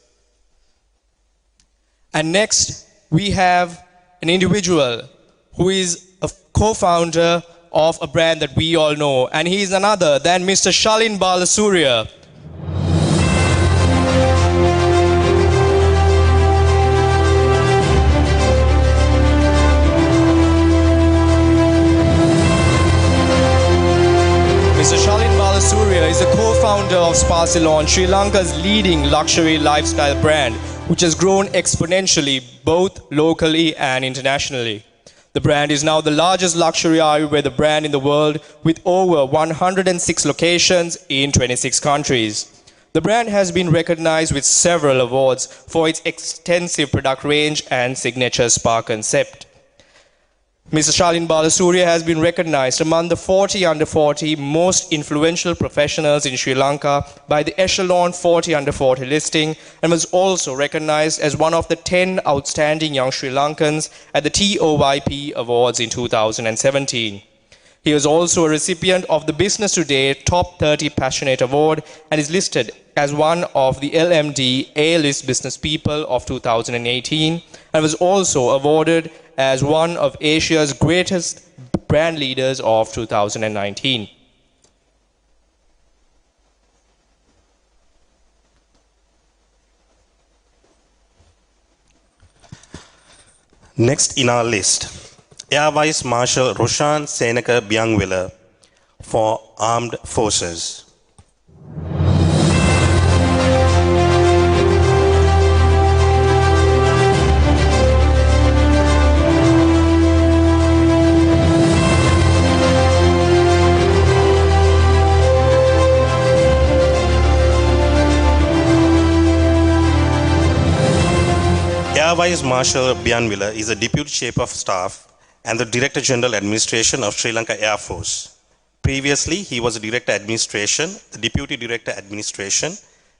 And next, we have an individual who is a co-founder of a brand that we all know, and he is none other than Mr. Shalin Balasurya. Mr. Shalin Balasurya is the co-founder of Sparsilon, Sri Lanka's leading luxury lifestyle brand, which has grown exponentially both locally and internationally. The brand is now the largest luxury Ayurveda brand in the world with over 106 locations in 26 countries. The brand has been recognized with several awards for its extensive product range and signature spa concept. Mr. Shalin Balasurya has been recognized among the 40 under 40 most influential professionals in Sri Lanka by the Echelon 40 under 40 listing and was also recognized as one of the 10 outstanding young Sri Lankans at the TOYP Awards in 2017. He is also a recipient of the Business Today Top 30 Passionate Award and is listed as one of the LMD A-list business people of 2018 and was also awarded as one of Asia's greatest brand leaders of 2019. Next in our list, Air Vice Marshal Roshan Senaka Byangwila for Armed Forces. Air Vice Marshal Byangwila is the Deputy Chief of Staff and the Director General Administration of Sri Lanka Air Force. Previously, he was the Director Administration, the Deputy Director Administration,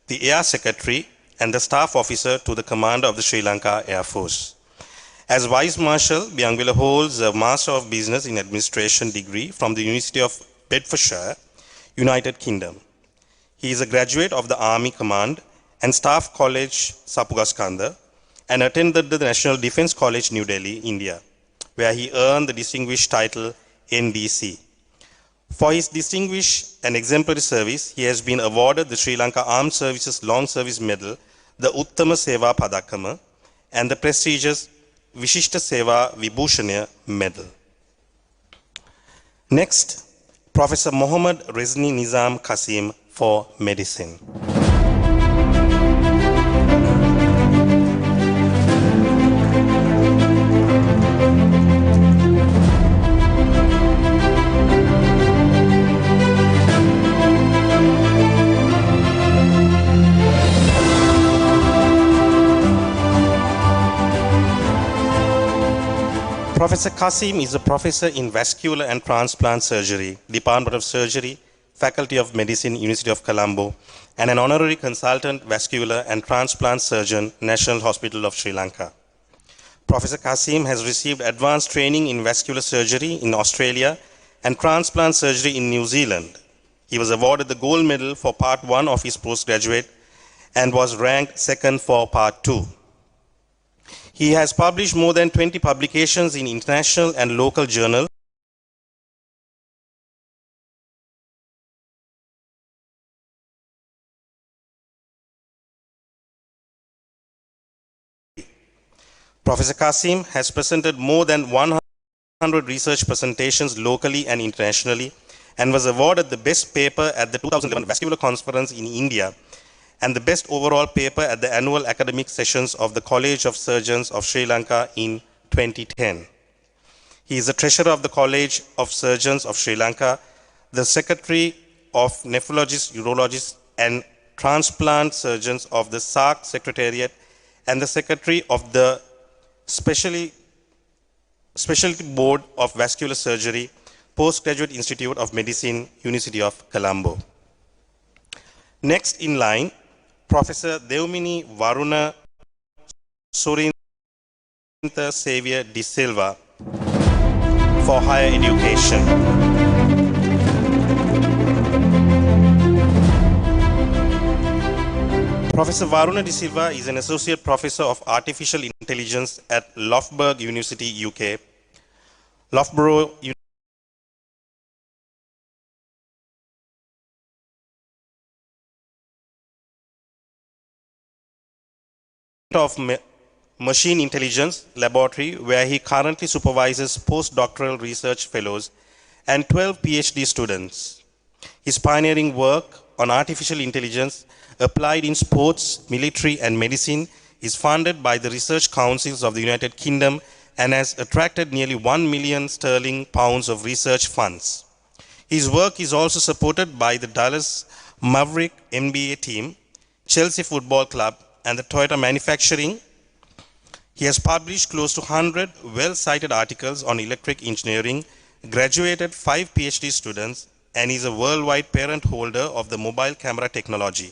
the Air Secretary, and the Staff Officer to the Commander of the Sri Lanka Air Force. As Vice Marshal, Byangwila holds a Master of Business in Administration degree from the University of Bedfordshire, United Kingdom. He is a graduate of the Army Command and Staff College, Sapugaskanda, and attended the National Defence College, New Delhi, India, where he earned the distinguished title NDC. For his distinguished and exemplary service, he has been awarded the Sri Lanka Armed Services Long Service Medal, the Uttama Seva Padakama, and the prestigious Vishishta Seva Vibhushanya Medal. Next, Professor Mohammad Rezni Nizam Qasim for Medicine. Professor Qasim is a professor in vascular and transplant surgery, Department of Surgery, Faculty of Medicine, University of Colombo, and an honorary consultant vascular and transplant surgeon, National Hospital of Sri Lanka. Professor Qasim has received advanced training in vascular surgery in Australia and transplant surgery in New Zealand. He was awarded the gold medal for part 1 of his postgraduate and was ranked second for part 2. He has published more than 20 publications in international and local journals. Professor Qasim has presented more than 100 research presentations locally and internationally and was awarded the best paper at the 2011 Vascular Conference in India and the best overall paper at the annual academic sessions of the College of Surgeons of Sri Lanka in 2010. He is the treasurer of the College of Surgeons of Sri Lanka, the secretary of nephrologists, urologists, and transplant surgeons of the SARC Secretariat, and the secretary of the Specialty Board of Vascular Surgery Postgraduate Institute of Medicine, University of Colombo. Next in line, Professor Deumini Varuna Surintha Xavier de Silva for higher education. Professor Varuna de Silva is an Associate Professor of Artificial Intelligence at Loughborough University, UK. Loughborough of Machine Intelligence Laboratory, where he currently supervises postdoctoral research fellows and 12 PhD students. His pioneering work on artificial intelligence applied in sports, military, and medicine is funded by the research councils of the United Kingdom and has attracted nearly £1 million of research funds. His work is also supported by the Dallas Maverick NBA team, Chelsea Football Club, and the Toyota Manufacturing. He has published close to 100 well-cited articles on electric engineering, graduated 5 PhD students, and is a worldwide parent holder of the mobile camera technology.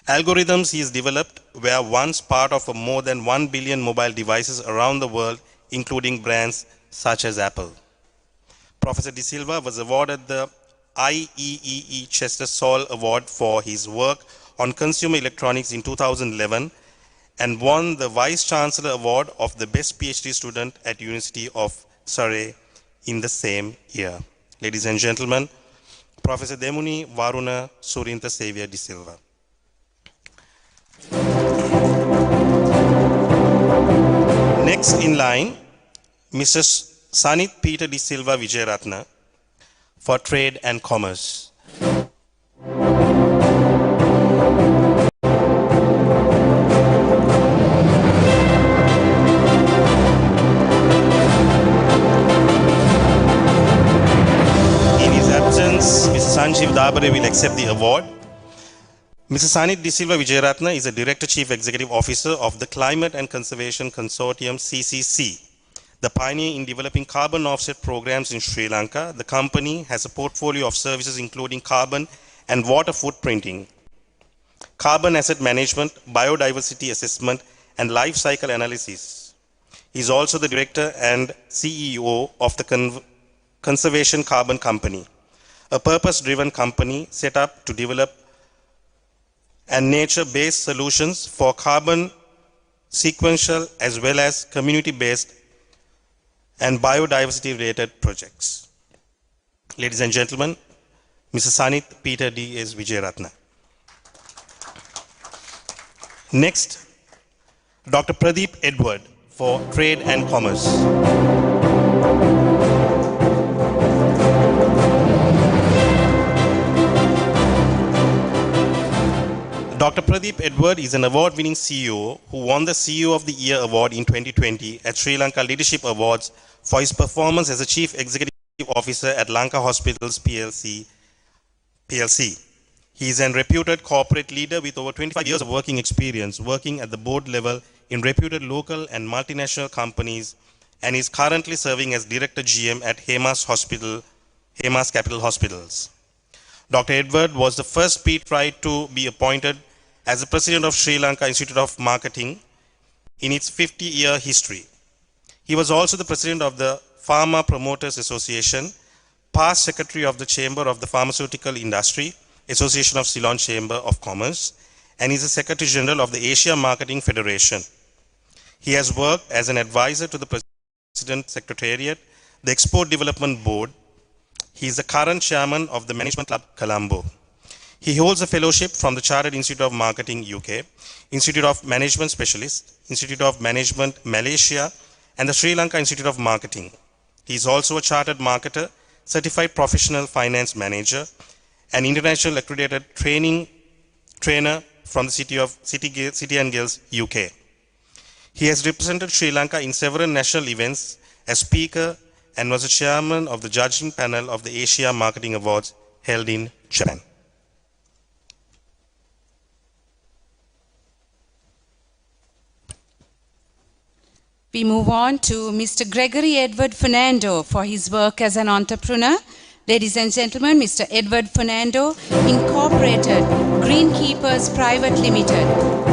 Algorithms he has developed were once part of more than 1 billion mobile devices around the world, including brands such as Apple. Professor De Silva was awarded the IEEE Chester Saul Award for his work on consumer electronics in 2011 and won the Vice Chancellor Award of the Best PhD Student at University of Surrey in the same year. Ladies and gentlemen, Professor Deumini Varuna Surintha Xavier de Silva. Next in line, Mr. Sanit Peter de Silva Vijayaratna for Trade and Commerce. Mr. Sanjeev Dabare will accept the award. Mr. Sanit De Silva Vijayaratna is a Director Chief Executive Officer of the Climate and Conservation Consortium CCC, the pioneer in developing carbon offset programs in Sri Lanka. The company has a portfolio of services including carbon and water footprinting, carbon asset management, biodiversity assessment, and life cycle analysis. He is also the Director and CEO of the Conservation Carbon Company, a purpose-driven company set up to develop and nature-based solutions for carbon sequential as well as community-based and biodiversity-related projects. Ladies and gentlemen, Mr. Sanit Peter D. S. Vijayaratna. Next, Dr. Pradeep Edward for Trade and Commerce. Dr. Pradeep Edward is an award-winning CEO who won the CEO of the Year award in 2020 at Sri Lanka Leadership Awards for his performance as a Chief Executive Officer at Lanka Hospitals PLC. He is a reputed corporate leader with over 25 years of working experience, working at the board level in reputed local and multinational companies, and is currently serving as Director GM at Hemas Capital Hospitals. Dr. Edward was the first Peterite to be appointed as the President of Sri Lanka Institute of Marketing in its 50-year history. He was also the President of the Pharma Promoters Association, past Secretary of the Chamber of the Pharmaceutical Industry, Association of Ceylon Chamber of Commerce, and is the Secretary General of the Asia Marketing Federation. He has worked as an advisor to the President Secretariat, the Export Development Board. He is the current Chairman of the Management Club Colombo. He holds a fellowship from the Chartered Institute of Marketing UK, Institute of Management Specialist, Institute of Management Malaysia, and the Sri Lanka Institute of Marketing. He is also a Chartered Marketer, Certified Professional Finance Manager, and International Accredited Trainer from the City and Guilds UK. He has represented Sri Lanka in several national events as speaker and was a chairman of the judging panel of the Asia Marketing Awards held in Japan. We move on to Mr. Gregory Edward Fernando for his work as an entrepreneur. Ladies and gentlemen, Mr. Edward Fernando incorporated Greenkeepers Private Limited,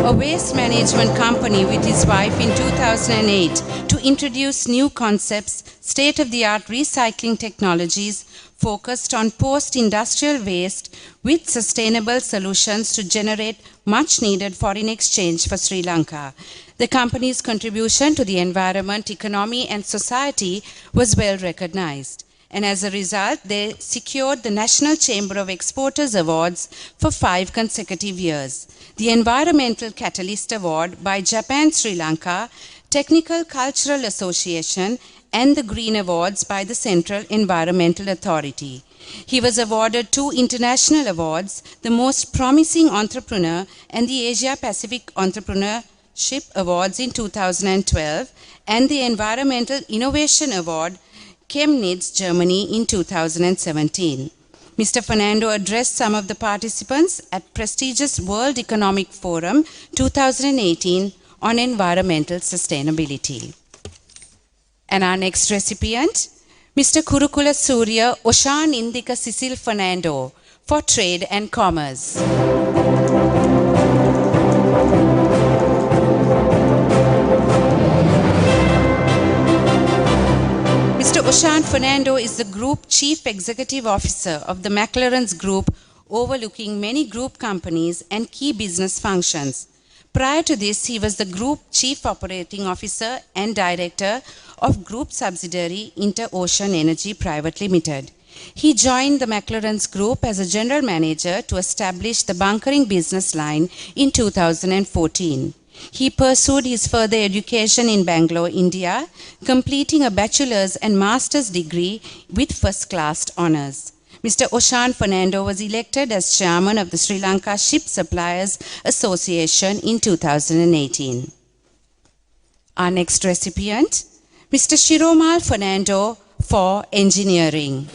a waste management company with his wife in 2008 to introduce new concepts, state-of-the-art recycling technologies focused on post-industrial waste with sustainable solutions to generate much-needed foreign exchange for Sri Lanka. The company's contribution to the environment, economy, and society was well recognized. And as a result, they secured the National Chamber of Exporters Awards for 5 consecutive years, the Environmental Catalyst Award by Japan Sri Lanka, Technical Cultural Association, and the Green Awards by the Central Environmental Authority. He was awarded 2 international awards, the Most Promising Entrepreneur and the Asia Pacific Entrepreneurship Awards in 2012, and the Environmental Innovation Award, Chemnitz, Germany in 2017. Mr. Fernando addressed some of the participants at prestigious World Economic Forum 2018 on environmental sustainability. And our next recipient, Mr. Kurukula Surya Oshan Indika Cecil Fernando for Trade and Commerce. Mr. Oshan Fernando is the Group Chief Executive Officer of the McLaren's Group, overlooking many group companies and key business functions. Prior to this, he was the Group Chief Operating Officer and Director of Group Subsidiary Inter-Ocean Energy Private Limited. He joined the McLaren's Group as a General Manager to establish the bunkering business line in 2014. He pursued his further education in Bangalore, India, completing a bachelor's and master's degree with first-class honors. Mr. Oshan Fernando was elected as chairman of the Sri Lanka Ship Suppliers Association in 2018. Our next recipient, Mr. Shiromal Fernando for engineering.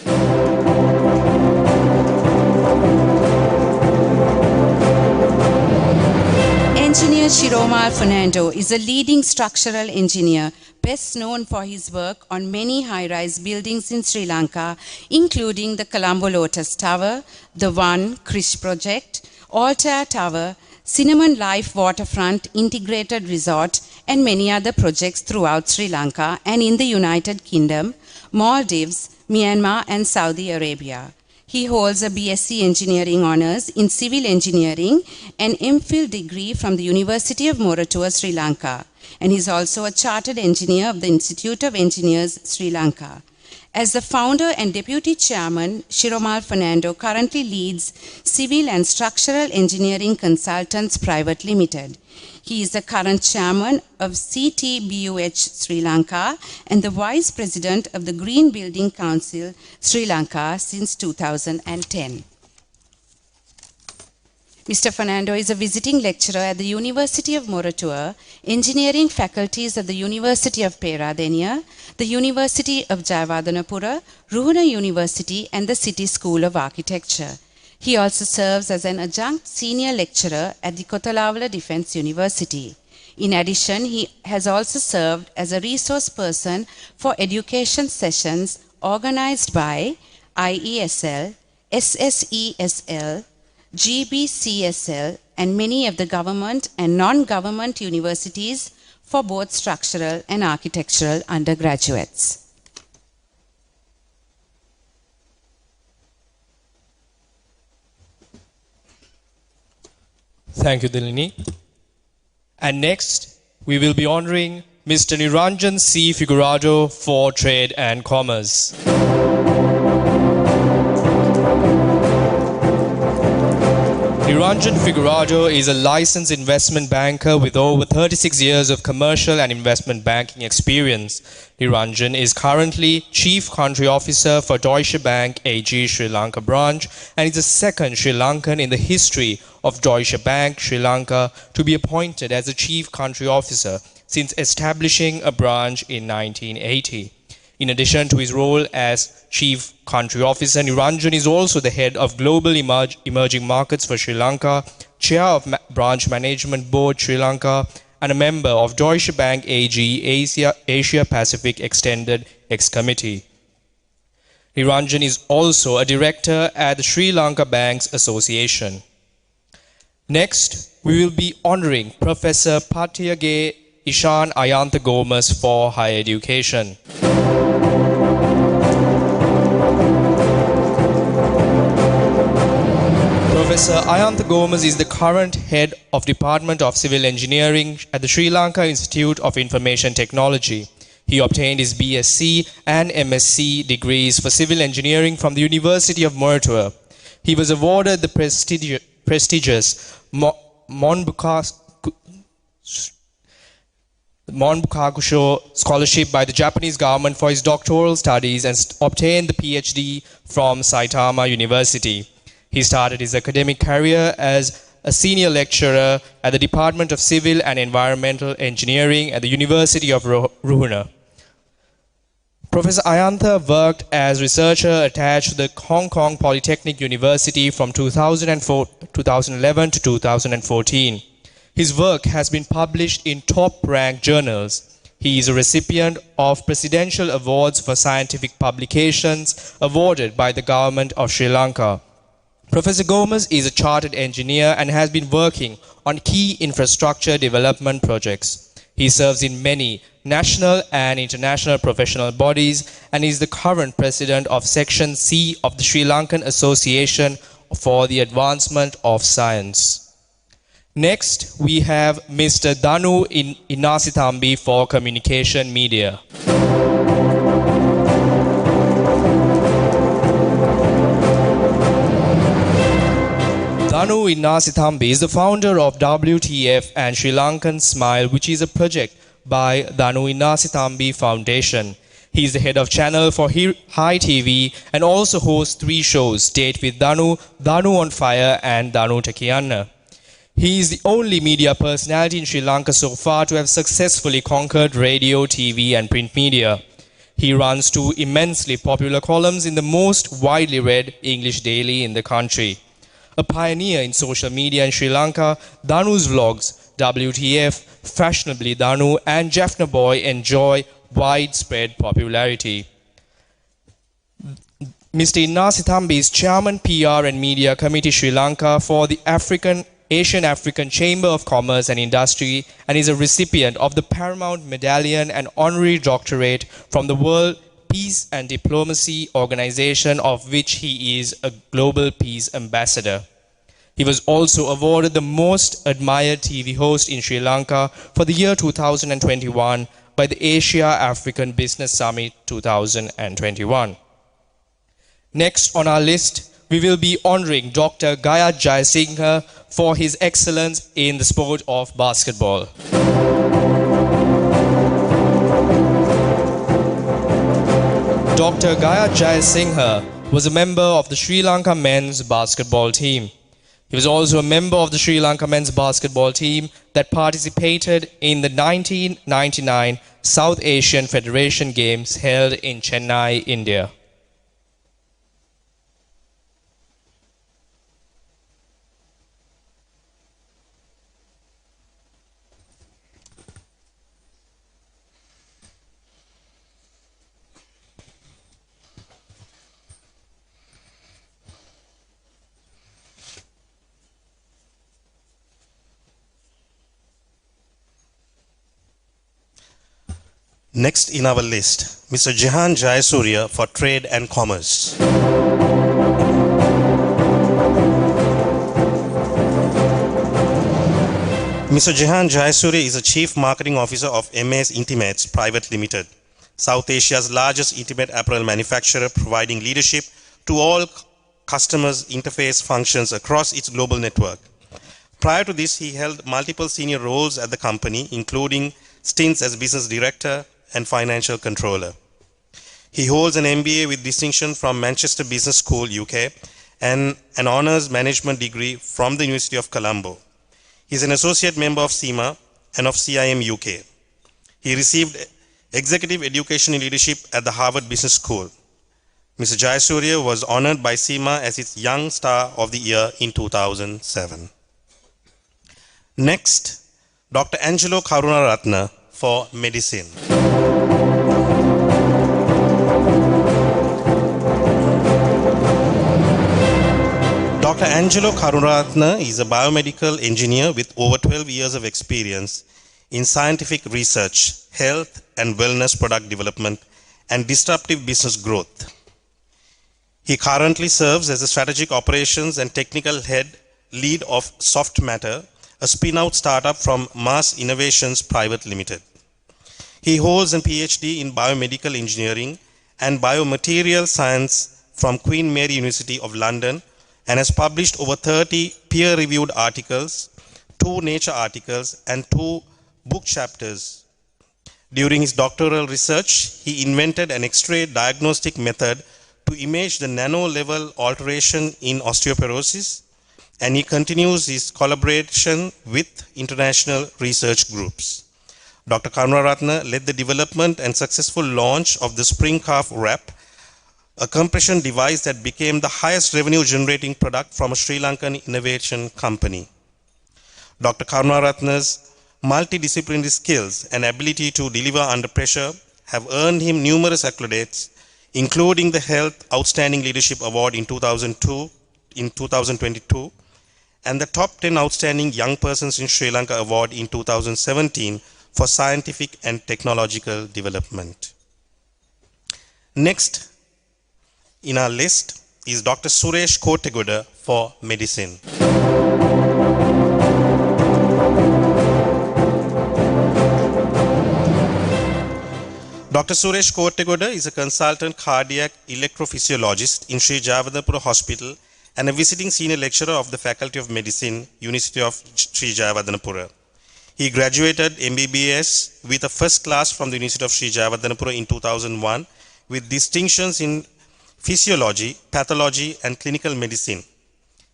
Engineer Shiromal Fernando is a leading structural engineer, best known for his work on many high-rise buildings in Sri Lanka, including the Colombo Lotus Tower, the One Krish Project, Altair Tower, Cinnamon Life Waterfront Integrated Resort, and many other projects throughout Sri Lanka and in the United Kingdom, Maldives, Myanmar, and Saudi Arabia. He holds a BSc Engineering Honours in Civil Engineering and MPhil degree from the University of Moratuwa, Sri Lanka. And he is also a Chartered Engineer of the Institute of Engineers, Sri Lanka. As the founder and deputy chairman, Shiromal Fernando currently leads Civil and Structural Engineering Consultants Private Limited. He is the current chairman of CTBUH Sri Lanka and the vice president of the Green Building Council Sri Lanka since 2010. Mr. Fernando is a visiting lecturer at the University of Moratuwa, engineering faculties of the University of Peradeniya, the University of Jayawardenepura, Ruhuna University, and the City School of Architecture. He also serves as an adjunct senior lecturer at the Kotalawala Defence University. In addition, he has also served as a resource person for education sessions organized by IESL, SSESL, GBCSL, and many of the government and non-government universities for both structural and architectural undergraduates. Thank you, Dilini. And next, we will be honoring Mr. Niranjan C. Figurado for Trade and Commerce. Niranjan Figurado is a licensed investment banker with over 36 years of commercial and investment banking experience. Niranjan is currently Chief Country Officer for Deutsche Bank AG Sri Lanka branch and is the second Sri Lankan in the history of Deutsche Bank Sri Lanka to be appointed as a Chief Country Officer since establishing a branch in 1980. In addition to his role as Chief Country Officer, Niranjan is also the head of Global Emerging Markets for Sri Lanka, Chair of Branch Management Board Sri Lanka, and a member of Deutsche Bank AG Asia Pacific Extended Ex-Committee. Niranjan is also a director at the Sri Lanka Banks Association. Next, we will be honoring Professor Patyage Ishan Ayantha Gomes for higher education. Professor Ayantha Gomes is the current head of Department of Civil Engineering at the Sri Lanka Institute of Information Technology. He obtained his BSc and MSc degrees for civil engineering from the University of Murtua. He was awarded the prestigious Monbukakusho Scholarship by the Japanese government for his doctoral studies and obtained the PhD from Saitama University. He started his academic career as a senior lecturer at the Department of Civil and Environmental Engineering at the University of Ruhuna. Professor Ayantha worked as researcher attached to the Hong Kong Polytechnic University from 2011 to 2014. His work has been published in top-ranked journals. He is a recipient of Presidential Awards for Scientific Publications awarded by the Government of Sri Lanka. Professor Gomes is a chartered engineer and has been working on key infrastructure development projects. He serves in many national and international professional bodies and is the current president of Section C of the Sri Lankan Association for the Advancement of Science. Next, we have Mr. Danu Inasithambi for Communication Media. Danu Inasithambi is the founder of WTF and Sri Lankan Smile, which is a project by Danu Inasithambi Foundation. He is the head of channel for Hi TV and also hosts 3 shows, Date with Danu, Danu on Fire and Danu Takiyanna. He is the only media personality in Sri Lanka so far to have successfully conquered radio, TV and print media. He runs 2 immensely popular columns in the most widely read English daily in the country. A pioneer in social media in Sri Lanka, Danu's vlogs, WTF, Fashionably Danu and Jaffna Boy enjoy widespread popularity. Mr. Inasithambi is Chairman PR and Media Committee Sri Lanka for the Asian African Chamber of Commerce and Industry and is a recipient of the Paramount Medallion and Honorary Doctorate from the World Peace and Diplomacy Organization, of which he is a Global Peace Ambassador. He was also awarded the Most Admired TV Host in Sri Lanka for the year 2021 by the Asia African Business Summit 2021. Next on our list, we will be honoring Dr. Gaya Jayasinghe for his excellence in the sport of basketball. Dr. Gaya Jayasinghe was a member of the Sri Lanka men's basketball team. He was also a member of the Sri Lanka men's basketball team that participated in the 1999 South Asian Federation Games held in Chennai, India. Next in our list, Mr. Jehan Jayasuriya for Trade and Commerce. Mr. Jehan Jayasuriya is a Chief Marketing Officer of MAS Intimates Private Limited, South Asia's largest intimate apparel manufacturer, providing leadership to all customers' interface functions across its global network. Prior to this, he held multiple senior roles at the company, including stints as business director and financial controller. He holds an MBA with distinction from Manchester Business School, UK, and an honours management degree from the University of Colombo. He is an associate member of CIMA and of CIM UK. He received executive education in leadership at the Harvard Business School. Mr. Jayasuriya was honoured by CIMA as its Young Star of the Year in 2007. Next, Dr. Angelo Karunaratne for medicine. Dr. Angelo Karunaratne is a biomedical engineer with over 12 years of experience in scientific research, health and wellness product development, and disruptive business growth. He currently serves as the strategic operations and technical lead of Soft Matter, a spin-out startup from Mass Innovations Private Limited. He holds a PhD in biomedical engineering and biomaterial science from Queen Mary University of London and has published over 30 peer-reviewed articles, 2 Nature articles, and 2 book chapters. During his doctoral research, he invented an X-ray diagnostic method to image the nano-level alteration in osteoporosis, and he continues his collaboration with international research groups. Dr. Karunaratne led the development and successful launch of the Spring Calf Wrap, a compression device that became the highest revenue-generating product from a Sri Lankan innovation company. Dr. Karunaratne's multidisciplinary skills and ability to deliver under pressure have earned him numerous accolades, including the Health Outstanding Leadership Award in 2022, and the Top 10 Outstanding Young Persons in Sri Lanka Award in 2017 for scientific and technological development. Next in our list is Dr. Suresh Kottegoda for medicine. Dr. Suresh Kottegoda is a consultant cardiac electrophysiologist in Sri Jayawardenepura Hospital and a visiting senior lecturer of the Faculty of Medicine, University of Sri Jayawardenepura. He graduated MBBS with a first class from the University of Sri Jayawardenepura in 2001 with distinctions in physiology, pathology, and clinical medicine.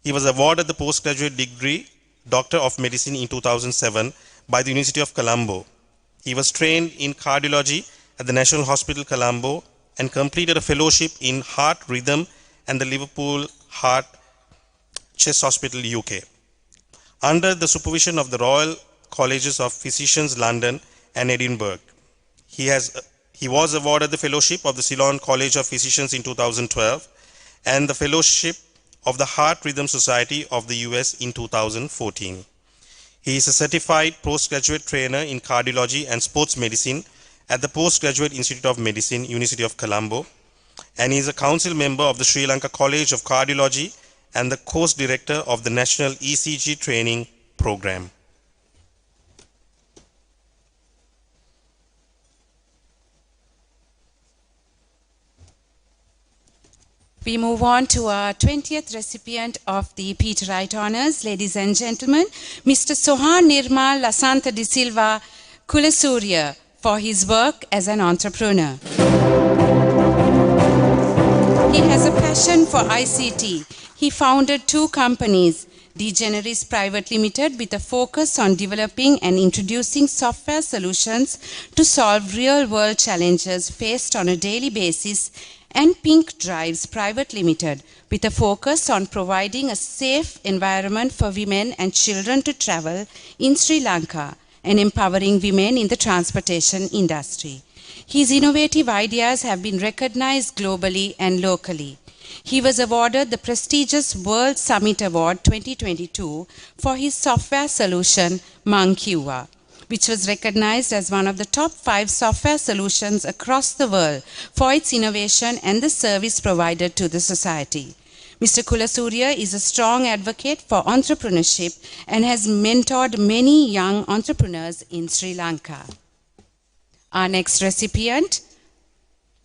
He was awarded the postgraduate degree Doctor of Medicine in 2007 by the University of Colombo. He was trained in cardiology at the National Hospital Colombo and completed a fellowship in heart rhythm and the Liverpool Heart Chest Hospital, UK, under the supervision of the Royal Colleges of Physicians, London and Edinburgh. He was awarded the fellowship of the Ceylon College of Physicians in 2012 and the fellowship of the Heart Rhythm Society of the US in 2014. He is a certified postgraduate trainer in cardiology and sports medicine at the Postgraduate Institute of Medicine, University of Colombo, and he is a council member of the Sri Lanka College of Cardiology and the course director of the National ECG Training Program. We move on to our 20th recipient of the Peterite Honours, ladies and gentlemen, Mr. Sohan Nirmal Lasantha De Silva Kulasurya, for his work as an entrepreneur. He has a passion for ICT. He founded 2 companies, DeGeneres Private Limited, with a focus on developing and introducing software solutions to solve real-world challenges faced on a daily basis, and Pink Drives Private Limited, with a focus on providing a safe environment for women and children to travel in Sri Lanka and empowering women in the transportation industry. His innovative ideas have been recognized globally and locally. He was awarded the prestigious World Summit Award 2022 for his software solution, Mankiwa, which was recognized as one of the top 5 software solutions across the world for its innovation and the service provided to the society. Mr. Kulasurya is a strong advocate for entrepreneurship and has mentored many young entrepreneurs in Sri Lanka. Our next recipient,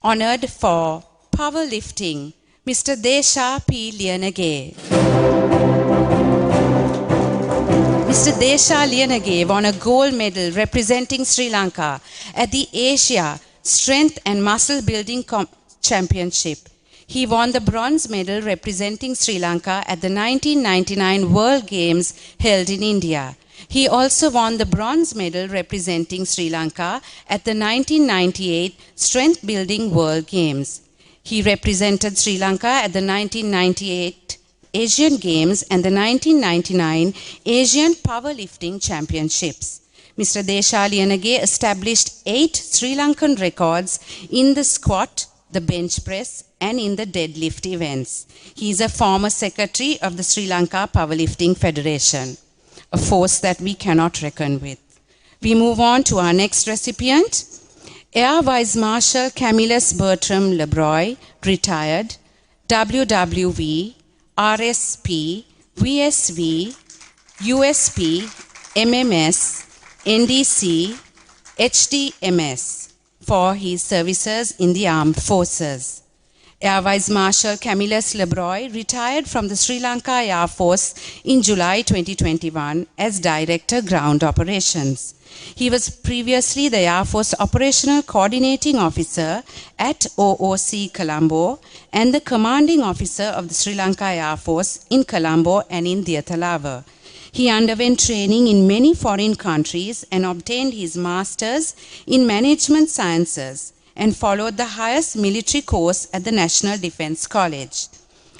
honored for powerlifting, Mr. Desha P. Lianage. Mr. Desha Lianage won a gold medal representing Sri Lanka at the Asia Strength and Muscle Building Championship. He won the bronze medal representing Sri Lanka at the 1999 World Games held in India. He also won the bronze medal representing Sri Lanka at the 1998 Strength Building World Games. He represented Sri Lanka at the 1998 Asian Games and the 1999 Asian Powerlifting Championships. Mr. Desha Liyanage established 8 Sri Lankan records in the squat, the bench press, and in the deadlift events. He is a former secretary of the Sri Lanka Powerlifting Federation, a force that we cannot reckon with. We move on to our next recipient, Air Vice Marshal Camillus Bertram Lebroy, retired, WWV, RSP, VSV, USP, MMS, NDC, HDMS for his services in the armed forces. Air Vice Marshal Camillus Lebroy retired from the Sri Lanka Air Force in July 2021 as Director Ground Operations. He was previously the Air Force Operational Coordinating Officer at OOC Colombo and the Commanding Officer of the Sri Lanka Air Force in Colombo and in Diatalava. He underwent training in many foreign countries and obtained his master's in management sciences and followed the highest military course at the National Defence College.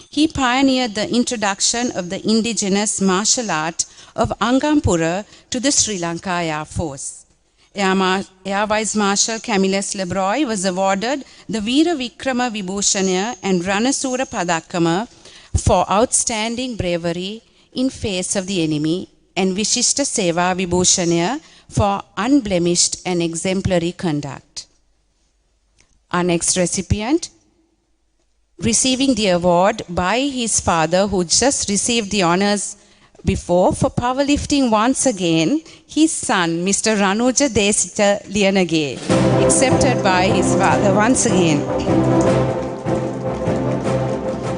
He pioneered the introduction of the indigenous martial art of Angampura to the Sri Lanka Air Force. Air Vice Marshal Camillus Lebroy was awarded the Veera Vikrama Vibhushanya and Ranasura Padakama for outstanding bravery in face of the enemy and Vishishta Seva Vibhushanya for unblemished and exemplary conduct. Our next recipient, receiving the award by his father who just received the honors before for powerlifting once again, his son, Mr. Ranuja Desita Liyanage, accepted by his father once again.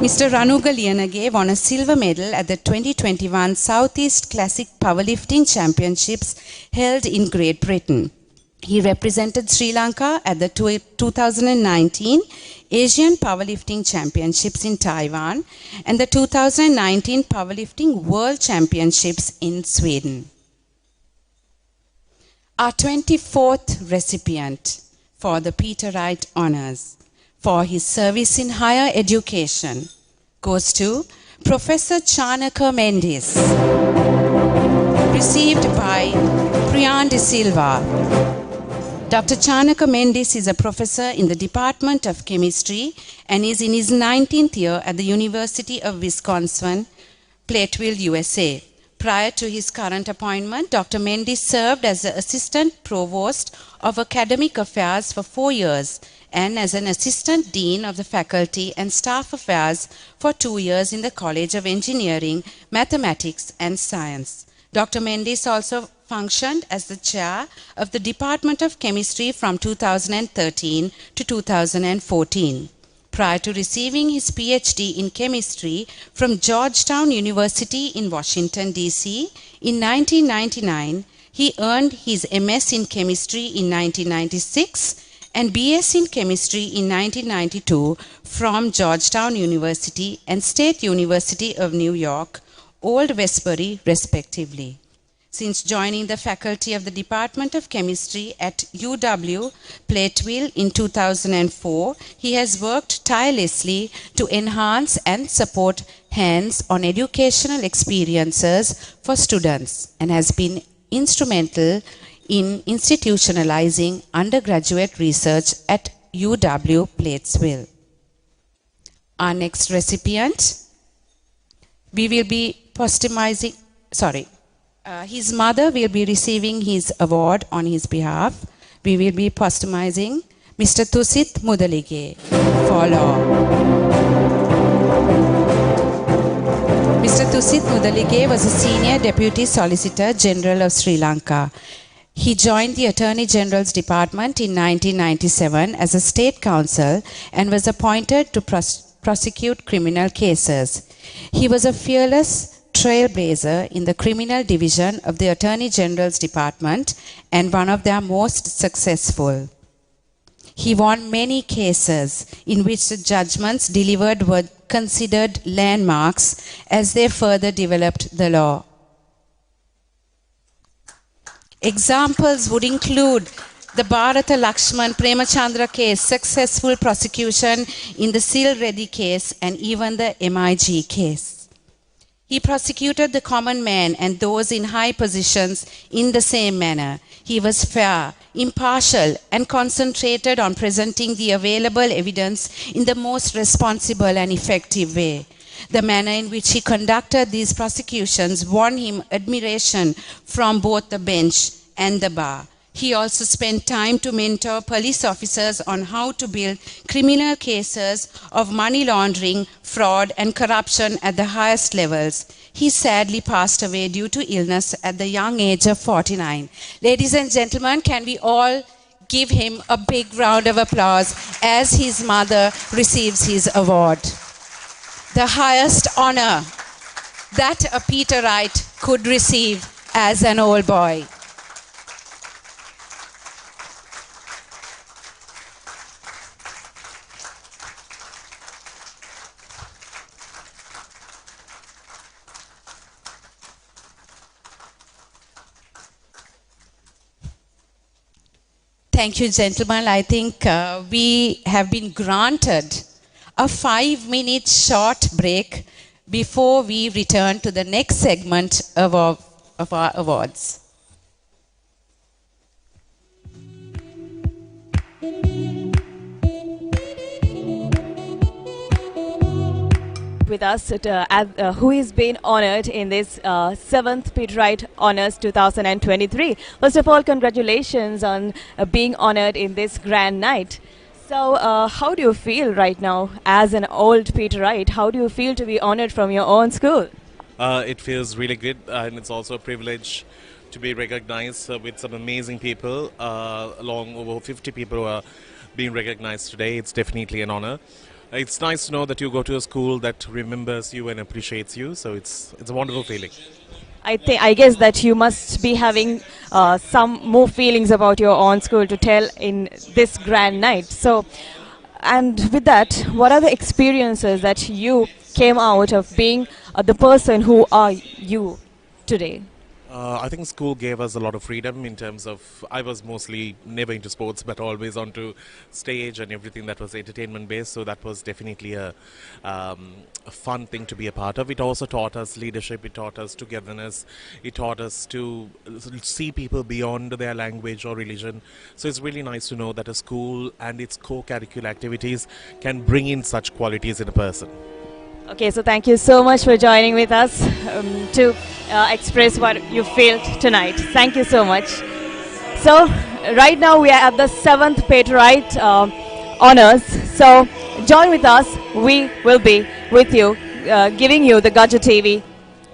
Mr. Ranuga Liyanage won a silver medal at the 2021 Southeast Classic Powerlifting Championships held in Great Britain. He represented Sri Lanka at the 2019 Asian Powerlifting Championships in Taiwan and the 2019 Powerlifting World Championships in Sweden. Our 24th recipient for the Peterite Honours for his service in higher education goes to Professor Chanaka Mendis, received by Priyan De Silva. Dr. Chanaka Mendis is a professor in the Department of Chemistry and is in his 19th year at the University of Wisconsin, Platteville, USA. Prior to his current appointment, Dr. Mendis served as the Assistant Provost of Academic Affairs for 4 years and as an Assistant Dean of the Faculty and Staff Affairs for 2 years in the College of Engineering, Mathematics and Science. Dr. Mendis also functioned as the chair of the Department of Chemistry from 2013 to 2014. Prior to receiving his PhD in chemistry from Georgetown University in Washington, D.C. in 1999, he earned his MS in chemistry in 1996 and BS in chemistry in 1992 from Georgetown University and State University of New York, Old Westbury, respectively. Since joining the faculty of the Department of Chemistry at UW Platteville in 2004, he has worked tirelessly to enhance and support hands-on educational experiences for students and has been instrumental in institutionalizing undergraduate research at UW Platteville. Our next recipient, we will be posthumizing, his mother will be receiving his award on his behalf. We will be posthumizing Mr. Thusit Mudalige for law. Mr. Thusit Mudalige was a senior Deputy Solicitor General of Sri Lanka. He joined the Attorney General's Department in 1997 as a State Counsel and was appointed to prosecute criminal cases. He was a fearless trailblazer in the criminal division of the Attorney General's Department and one of their most successful. He won many cases in which the judgments delivered were considered landmarks as they further developed the law. Examples would include the Bharata Lakshman Premachandra case, successful prosecution in the Sil Reddy case, and even the MIG case. He prosecuted the common man and those in high positions in the same manner. He was fair, impartial, and concentrated on presenting the available evidence in the most responsible and effective way. The manner in which he conducted these prosecutions won him admiration from both the bench and the bar. He also spent time to mentor police officers on how to build criminal cases of money laundering, fraud, and corruption at the highest levels. He sadly passed away due to illness at the young age of 49. Ladies and gentlemen, can we all give him a big round of applause as his mother receives his award? The highest honor that a Peterite could receive as an old boy. Thank you, gentlemen. I think we have been granted a 5-minute short break before we return to the next segment of our awards. With us, who is being honored in this 7th Peterite Honors 2023. First of all, congratulations on being honored in this grand night. So, how do you feel right now as an old Peterite? How do you feel to be honored from your own school? It feels really good, and it's also a privilege to be recognized with some amazing people, along over 50 people who are being recognized today. It's definitely an honor. It's nice to know that you go to a school that remembers you and appreciates you, so it's a wonderful feeling. I guess that you must be having some more feelings about your own school to tell in this grand night. So, and with that, what are the experiences that you came out of being the person who are you today? I think school gave us a lot of freedom in terms of, I was mostly never into sports but always onto stage and everything that was entertainment based, so that was definitely a fun thing to be a part of. It also taught us leadership, it taught us togetherness, it taught us to see people beyond their language or religion. So it's really nice to know that a school and its co-curricular activities can bring in such qualities in a person. Okay, so thank you so much for joining with us to express what you feel tonight. Thank you so much. So, right now we are at the 7th Peterite Honors. So, join with us. We will be with you, giving you the Gadget TV,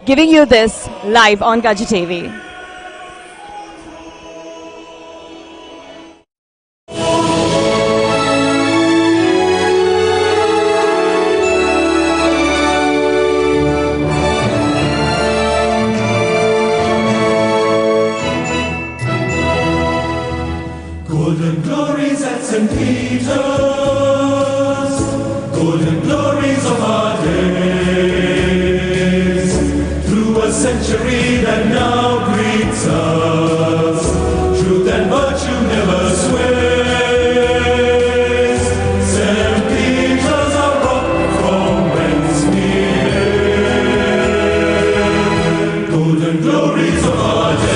giving you this live on Gadget TV. Golden glories at St. Peter's, golden glories of our days, through a century that now greets us, truth and virtue never sways. St. Peter's, our rock from whence we hail, golden glories of our days.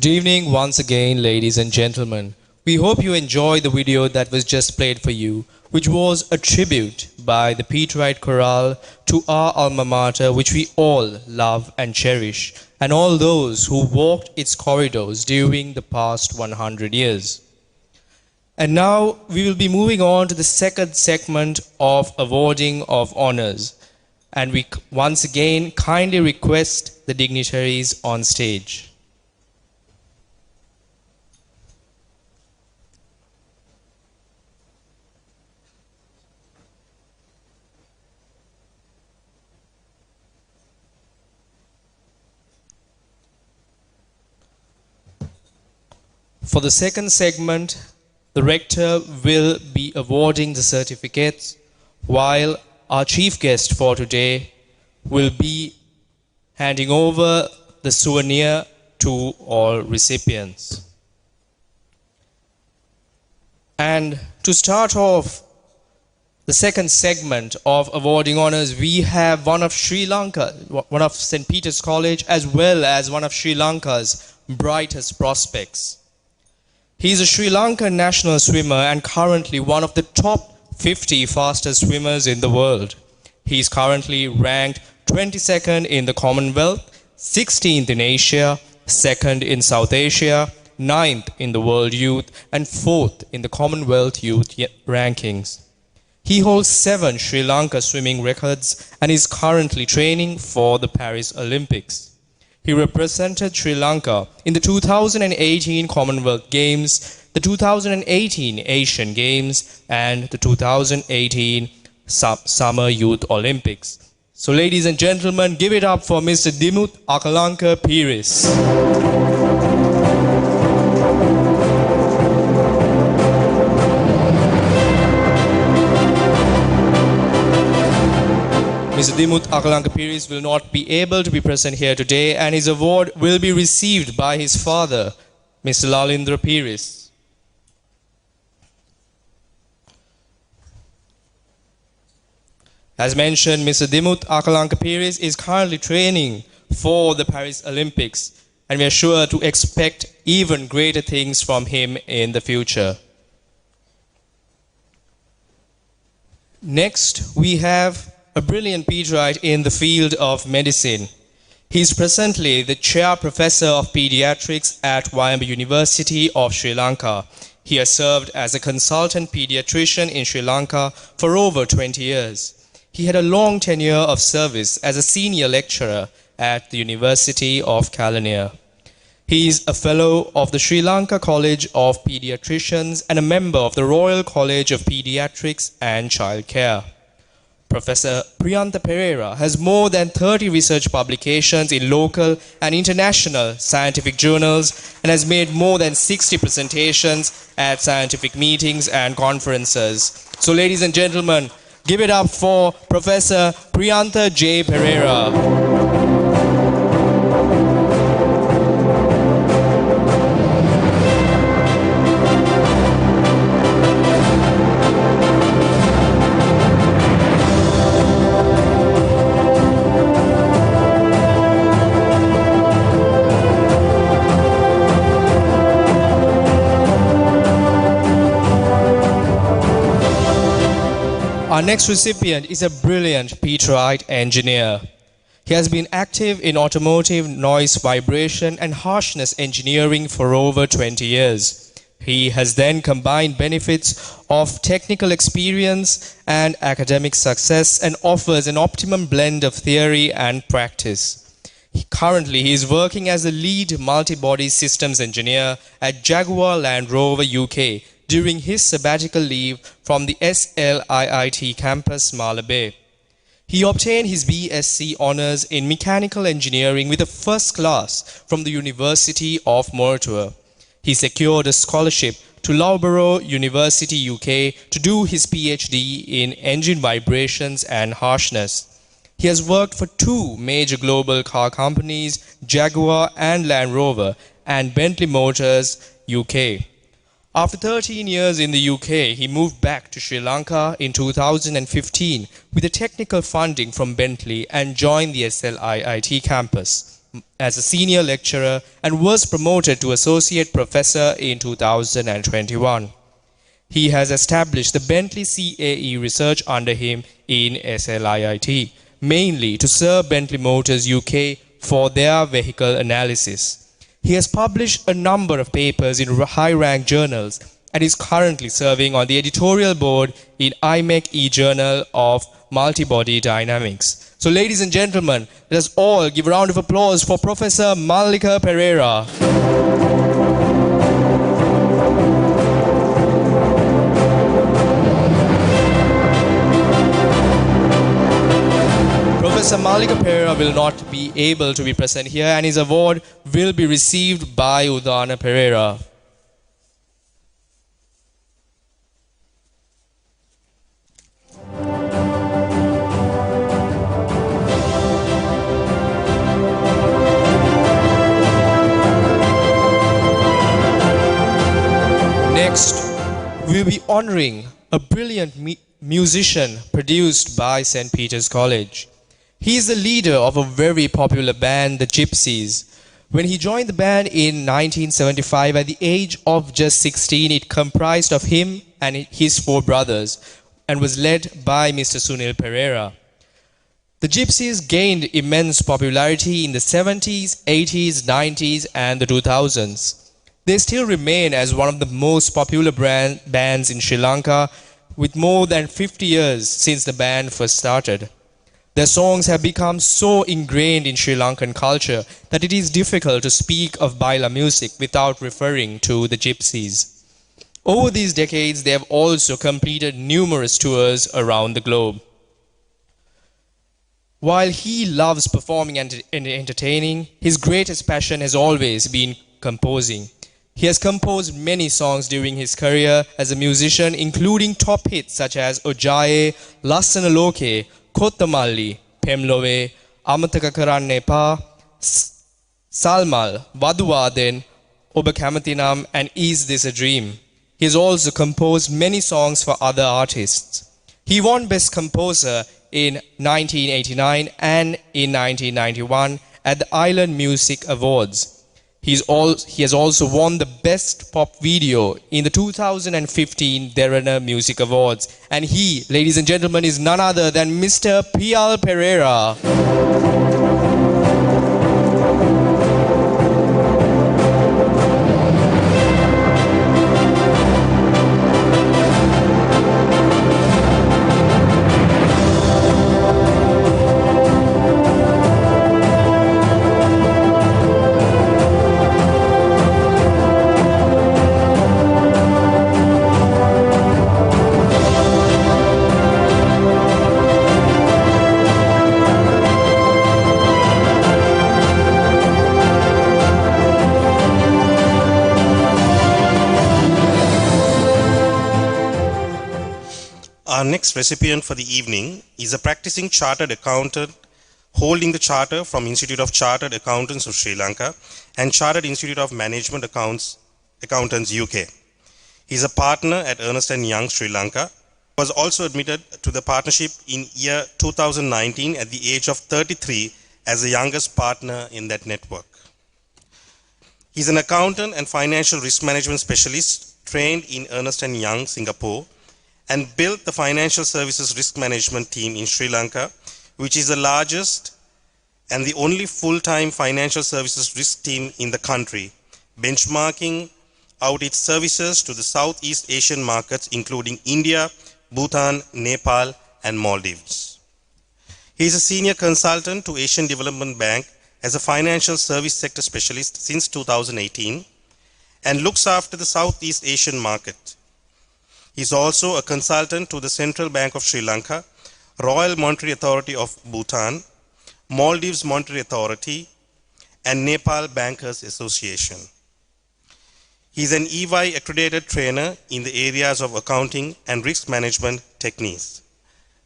Good evening once again, ladies and gentlemen. We hope you enjoyed the video that was just played for you, which was a tribute by the Peterite Chorale to our alma mater, which we all love and cherish, and all those who walked its corridors during the past 100 years. And now we will be moving on to the second segment of awarding of honors. And we once again kindly request the dignitaries on stage. For the second segment, the rector will be awarding the certificates, while our chief guest for today will be handing over the souvenir to all recipients. And to start off the second segment of awarding honors, we have one of Sri Lanka, one of St. Peter's College, as well as one of Sri Lanka's brightest prospects. He is a Sri Lankan national swimmer and currently one of the top 50 fastest swimmers in the world. He is currently ranked 22nd in the Commonwealth, 16th in Asia, 2nd in South Asia, 9th in the World Youth, and 4th in the Commonwealth Youth rankings. He holds 7 Sri Lanka swimming records and is currently training for the Paris Olympics. He represented Sri Lanka in the 2018 Commonwealth Games, the 2018 Asian Games, and the 2018 Summer Youth Olympics. So ladies and gentlemen, give it up for Mr. Dimut Akalanka Piris. Mr. Dimut Akalanka Piris will not be able to be present here today, and his award will be received by his father, Mr. Lalindra Piris. As mentioned, Mr. Dimut Akalanka Piris is currently training for the Paris Olympics, and we are sure to expect even greater things from him in the future. Next, we have a brilliant Peterite in the field of medicine. He is presently the Chair Professor of Pediatrics at Wayamba University of Sri Lanka. He has served as a consultant pediatrician in Sri Lanka for over 20 years. He had a long tenure of service as a senior lecturer at the University of Kelaniya. He is a fellow of the Sri Lanka College of Pediatricians and a member of the Royal College of Pediatrics and Childcare. Professor Priyantha Pereira has more than 30 research publications in local and international scientific journals and has made more than 60 presentations at scientific meetings and conferences. So ladies and gentlemen, give it up for Professor Priyantha J. Pereira. Our next recipient is a brilliant Peterite engineer. He has been active in automotive noise, vibration, and harshness engineering for over 20 years. He has then combined benefits of technical experience and academic success and offers an optimum blend of theory and practice. Currently, he is working as the lead multi-body systems engineer at Jaguar Land Rover UK during his sabbatical leave from the SLIIT campus, Mala Bay. He obtained his BSc honours in mechanical engineering with a first class from the University of Mortua. He secured a scholarship to Loughborough University, UK to do his PhD in engine vibrations and harshness. He has worked for 2 major global car companies, Jaguar and Land Rover, and Bentley Motors, UK. After 13 years in the UK, he moved back to Sri Lanka in 2015 with the technical funding from Bentley and joined the SLIIT campus. as a senior lecturer and was promoted to associate professor in 2021. He has established the Bentley CAE research under him in SLIIT, mainly to serve Bentley Motors UK for their vehicle analysis. He has published a number of papers in high-ranked journals and is currently serving on the editorial board in IMEC e-Journal of Multibody Dynamics. So ladies and gentlemen, let us all give a round of applause for Professor Mallika Pereira. Professor Mallika Pereira will not be able to be present here, and his award will be received by Udana Pereira. Next, we will be honoring a brilliant musician produced by St. Peter's College. He is the leader of a very popular band, the Gypsies. When he joined the band in 1975, at the age of just 16, it comprised of him and his 4 brothers and was led by Mr. Sunil Pereira. The Gypsies gained immense popularity in the 70s, 80s, 90s and the 2000s. They still remain as one of the most popular bands in Sri Lanka, with more than 50 years since the band first started. Their songs have become so ingrained in Sri Lankan culture that it is difficult to speak of Baila music without referring to the Gypsies. Over these decades, they have also completed numerous tours around the globe. While he loves performing and entertaining, his greatest passion has always been composing. He has composed many songs during his career as a musician, including top hits such as Ojaye, Lassana Loke, Kottamalli, Pemlove, Amataka Karanne Epa, Salmal, Vaduwaden, Oba Kamatinam, and Is This a Dream? He has also composed many songs for other artists. He won Best Composer in 1989 and in 1991 at the Island Music Awards. He has also won the Best Pop Video in the 2015 Derana Music Awards. And he, ladies and gentlemen, is none other than Mr. P.L. Pereira. Our next recipient for the evening is a practicing chartered accountant holding the charter from Institute of Chartered Accountants of Sri Lanka and Chartered Institute of Management Accountants UK. He is a partner at Ernst & Young Sri Lanka. Was also admitted to the partnership in year 2019 at the age of 33 as the youngest partner in that network. He is an accountant and financial risk management specialist trained in Ernst & Young, Singapore, and built the financial services risk management team in Sri Lanka, which is the largest and the only full-time financial services risk team in the country, benchmarking out its services to the Southeast Asian markets, including India, Bhutan, Nepal, and Maldives. He is a senior consultant to Asian Development Bank as a financial service sector specialist since 2018 and looks after the Southeast Asian market. He is also a consultant to the Central Bank of Sri Lanka, Royal Monetary Authority of Bhutan, Maldives Monetary Authority, and Nepal Bankers Association. He is an EY accredited trainer in the areas of accounting and risk management techniques.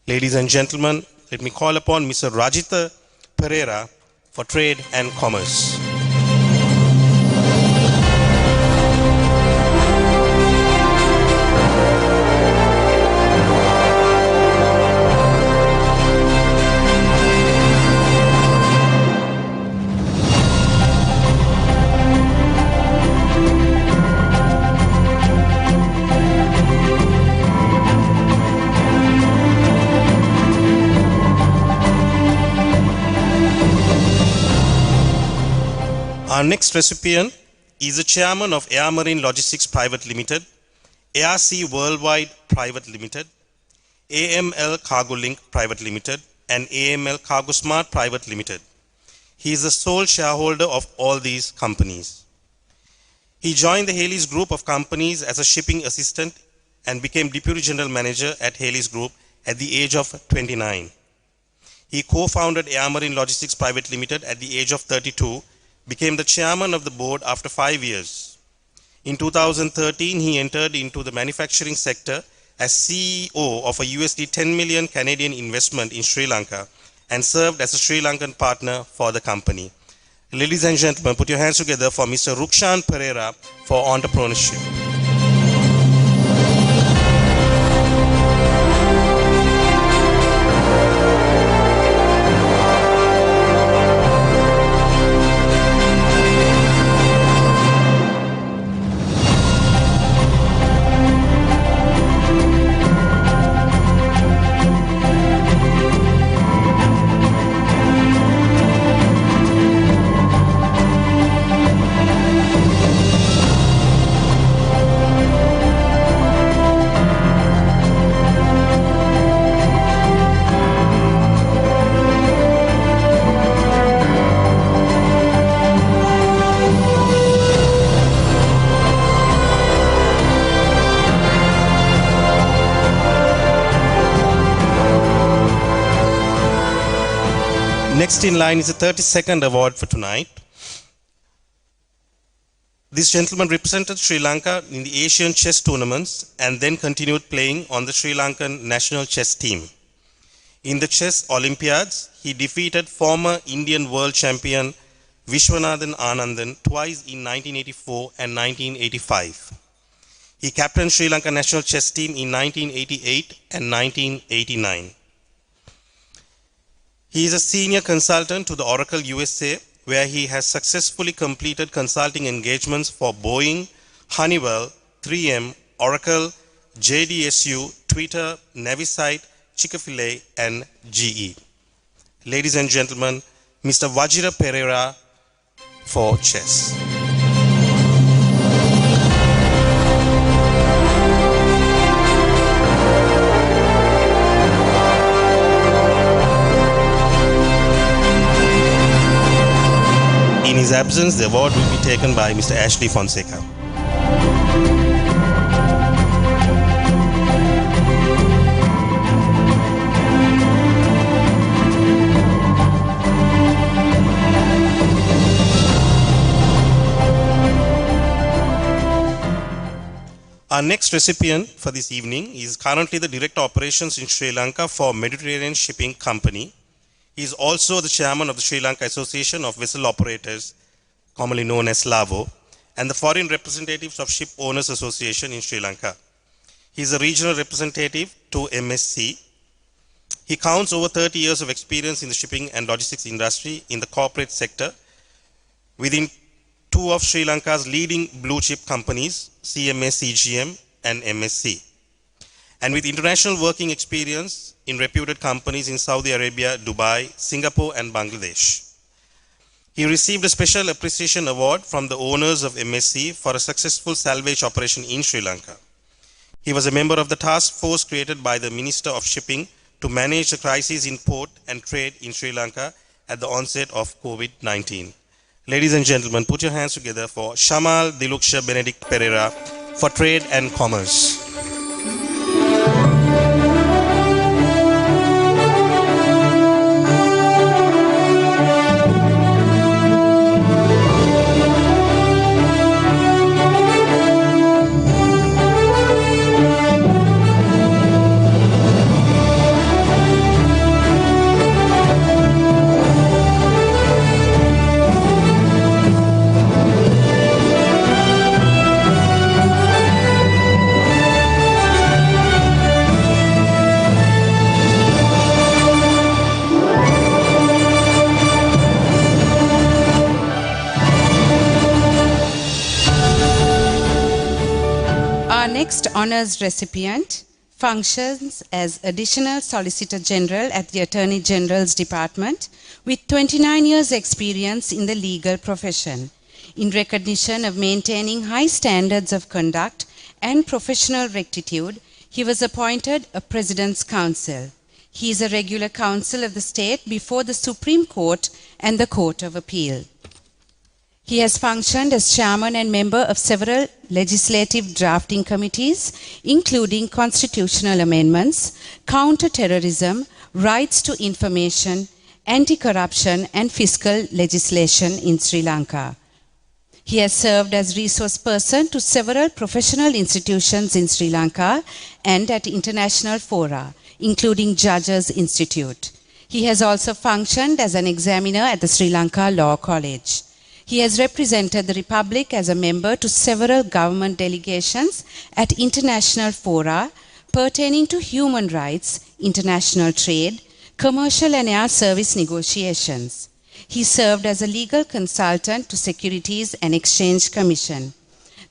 Ladies and gentlemen, let me call upon Mr. Rajitha Pereira for Trade and Commerce. next recipient is the chairman of Air Marine Logistics Private Limited, ARC Worldwide Private Limited, AML Cargo Link Private Limited, and AML Cargo Smart Private Limited. He is the sole shareholder of all these companies. He joined the Haley's Group of companies as a shipping assistant and became Deputy General Manager at Haley's Group at the age of 29. He co-founded Air Marine Logistics Private Limited at the age of 32, became the chairman of the board after 5 years. In 2013, he entered into the manufacturing sector as CEO of a USD 10 million Canadian investment in Sri Lanka and served as a Sri Lankan partner for the company. Ladies and gentlemen, put your hands together for Mr. Rukshan Pereira for entrepreneurship. Next in line is the 32nd award for tonight. This gentleman represented Sri Lanka in the Asian chess tournaments and then continued playing on the Sri Lankan national chess team. In the chess Olympiads, he defeated former Indian world champion Vishwanathan Anandan twice in 1984 and 1985. He captained Sri Lanka national chess team in 1988 and 1989. He is a senior consultant to the Oracle USA, where he has successfully completed consulting engagements for Boeing, Honeywell, 3M, Oracle, JDSU, Twitter, Navisite, Chick-fil-A, and GE. Ladies and gentlemen, Mr. Vajira Pereira for chess. In his absence, the award will be taken by Mr. Ashley Fonseca. Our next recipient for this evening is currently the Director of Operations in Sri Lanka for Mediterranean Shipping Company. He is also the chairman of the Sri Lanka Association of Vessel Operators, commonly known as SLAVO, and the Foreign Representatives of Ship Owners Association in Sri Lanka. He is a regional representative to MSC. He counts over 30 years of experience in the shipping and logistics industry in the corporate sector within two of Sri Lanka's leading blue chip companies, CMA CGM and MSC, and with international working experience in reputed companies in Saudi Arabia, Dubai, Singapore, and Bangladesh. He received a special appreciation award from the owners of MSC for a successful salvage operation in Sri Lanka. He was a member of the task force created by the Minister of Shipping to manage the crisis in port and trade in Sri Lanka at the onset of COVID-19. Ladies and gentlemen, put your hands together for Shamal Diluksha Benedict Pereira for Trade and Commerce. Next honours recipient functions as Additional Solicitor General at the Attorney General's Department with 29 years experience in the legal profession. In recognition of maintaining high standards of conduct and professional rectitude, he was appointed a President's Counsel. He is a regular counsel of the state before the Supreme Court and the Court of Appeal. He has functioned as chairman and member of several legislative drafting committees, including constitutional amendments, counter-terrorism, rights to information, anti-corruption and fiscal legislation in Sri Lanka. He has served as resource person to several professional institutions in Sri Lanka and at international fora, including Judges Institute. He has also functioned as an examiner at the Sri Lanka Law College. He has represented the Republic as a member to several government delegations at international fora pertaining to human rights, international trade, commercial and air service negotiations. He served as a legal consultant to Securities and Exchange Commission,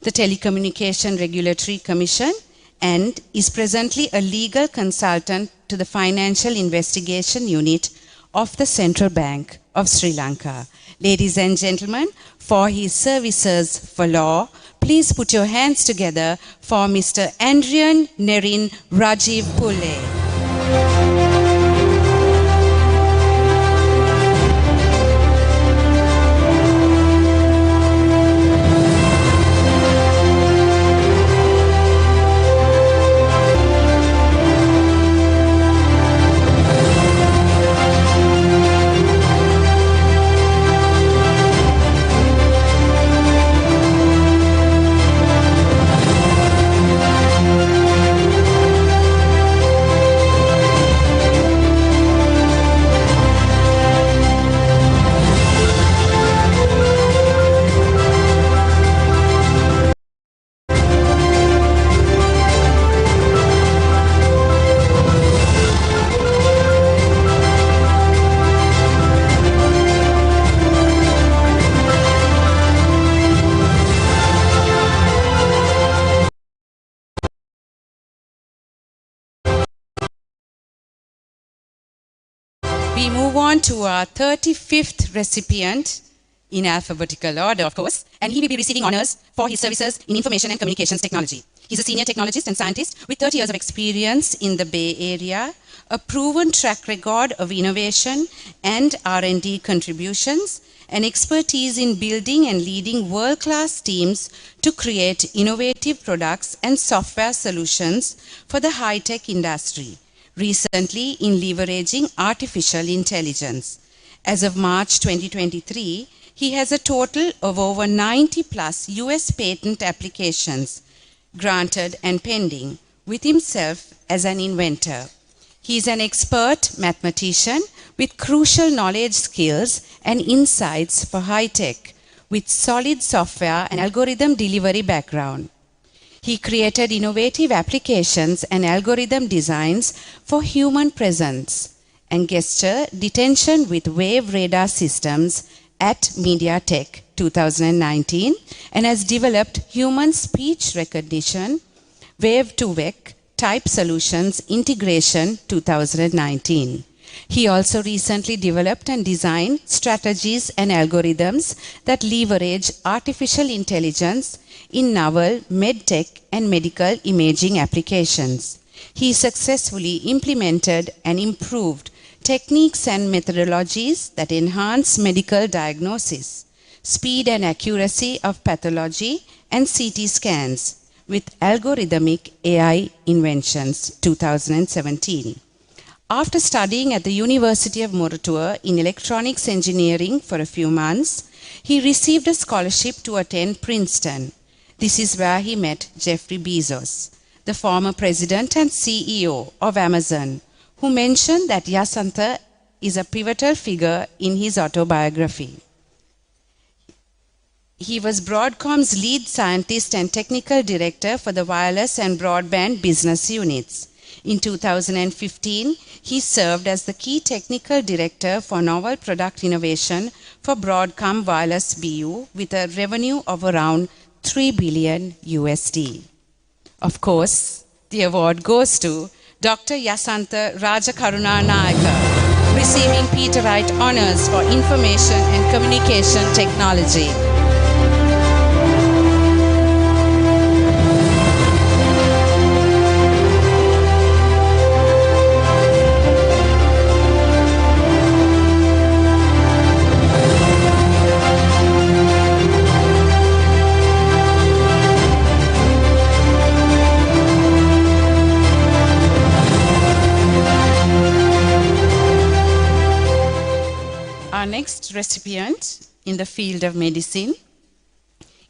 the Telecommunication Regulatory Commission, and is presently a legal consultant to the Financial Investigation Unit of the Central Bank of Sri Lanka. Ladies and gentlemen, for his services for law, please put your hands together for Mr. Andrian Nerin Rajiv Pulle. We move on to our 35th recipient in alphabetical order, of course, and he will be receiving honors for his services in information and communications technology. He's a senior technologist and scientist with 30 years of experience in the Bay Area, a proven track record of innovation and R&D contributions, and expertise in building and leading world-class teams to create innovative products and software solutions for the high-tech industry. Recently in leveraging artificial intelligence. As of March 2023, he has a total of over 90 plus US patent applications granted and pending, with himself as an inventor. He is an expert mathematician with crucial knowledge, skills and insights for high tech, with solid software and algorithm delivery background. He created innovative applications and algorithm designs for human presence and gesture detection with wave radar systems at MediaTek 2019 and has developed human speech recognition, wave-to-vec type solutions integration 2019. He also recently developed and designed strategies and algorithms that leverage artificial intelligence in novel medtech and medical imaging applications. He successfully implemented and improved techniques and methodologies that enhance medical diagnosis, speed and accuracy of pathology and CT scans with algorithmic AI inventions 2017. After studying at the University of Moratuwa in electronics engineering for a few months, he received a scholarship to attend Princeton. This is where he met Jeffrey Bezos, the former president and CEO of Amazon, who mentioned that Yasantha is a pivotal figure in his autobiography. He was Broadcom's lead scientist and technical director for the wireless and broadband business units. In 2015, he served as the key technical director for novel product innovation for Broadcom Wireless BU with a revenue of around $3 billion USD. Of course, the award goes to Dr. Yasantha Rajakaruna Nayaka, receiving Peterite honors for information and communication technology. next recipient in the field of medicine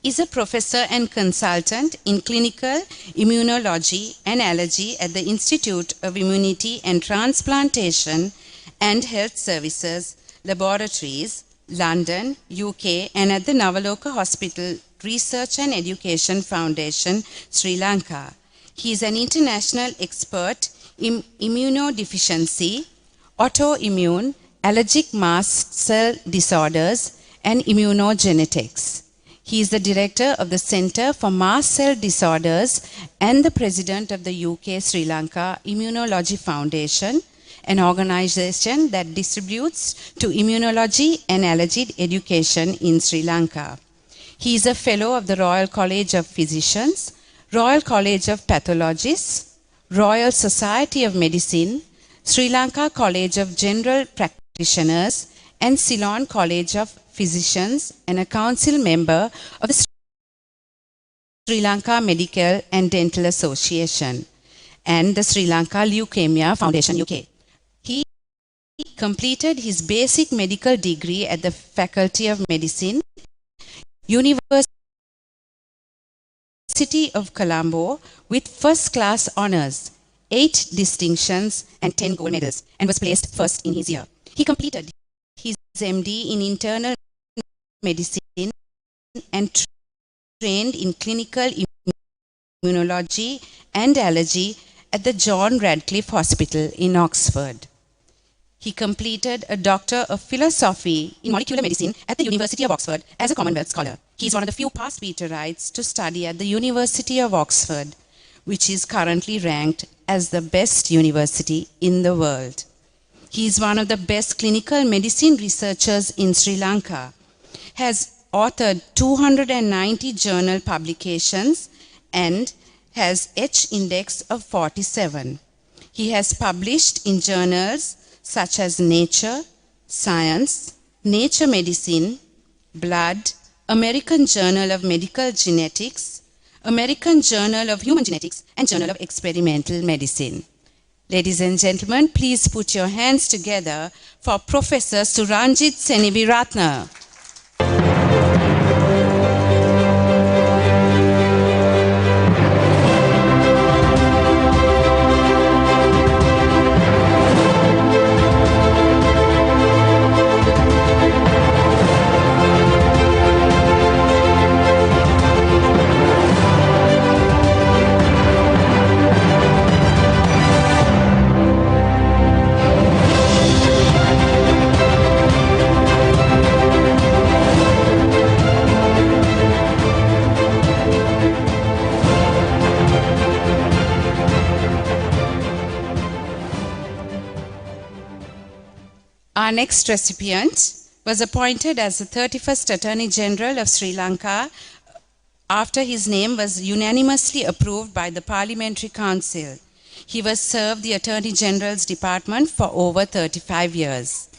is a professor and consultant in clinical immunology and allergy at the Institute of Immunity and Transplantation and Health Services Laboratories, London, UK, and at the Navaloka Hospital Research and Education Foundation, Sri Lanka. He is an international expert in immunodeficiency, autoimmune, allergic mast cell disorders, and immunogenetics. He is the director of the Center for Mast Cell Disorders and the president of the UK Sri Lanka Immunology Foundation, an organization that distributes to immunology and allergy education in Sri Lanka. He is a fellow of the Royal College of Physicians, Royal College of Pathologists, Royal Society of Medicine, Sri Lanka College of General Practitioners, and Ceylon College of Physicians, and a council member of the Sri Lanka Medical and Dental Association and the Sri Lanka Leukemia Foundation UK. He completed his basic medical degree at the Faculty of Medicine, University of Colombo, with first-class honors, 8 distinctions and 10 gold medals, and was placed first in his year. He completed his MD in internal medicine and trained in clinical immunology and allergy at the John Radcliffe Hospital in Oxford. He completed a Doctor of Philosophy in Molecular Medicine at the University of Oxford as a Commonwealth Scholar. He is one of the few past Peterites to study at the University of Oxford, which is currently ranked as the best university in the world. He is one of the best clinical medicine researchers in Sri Lanka, has authored 290 journal publications and has H index of 47. He has published in journals such as Nature, Science, Nature Medicine, Blood, American Journal of Medical Genetics, American Journal of Human Genetics, and Journal of Experimental Medicine. Ladies and gentlemen, please put your hands together for Professor Suranjit Seniviratna. Our next recipient was appointed as the 31st Attorney General of Sri Lanka after his name was unanimously approved by the Parliamentary Council. He was served the Attorney General's Department for over 35 years.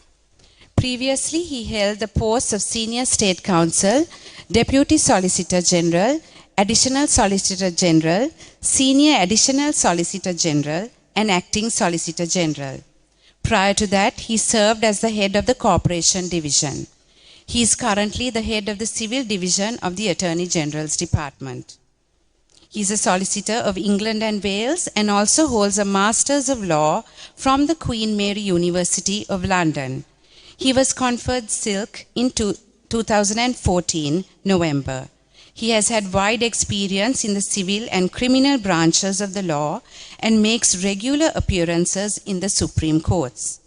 Previously, he held the posts of Senior State Counsel, Deputy Solicitor General, Additional Solicitor General, Senior Additional Solicitor General, and Acting Solicitor General. Prior to that, he served as the head of the Corporation Division. He is currently the head of the Civil Division of the Attorney General's Department. He is a solicitor of England and Wales and also holds a Masters of Law from the Queen Mary University of London. He was conferred Silk in 2014, November. He has had wide experience in the civil and criminal branches of the law and makes regular appearances in the Supreme Courts.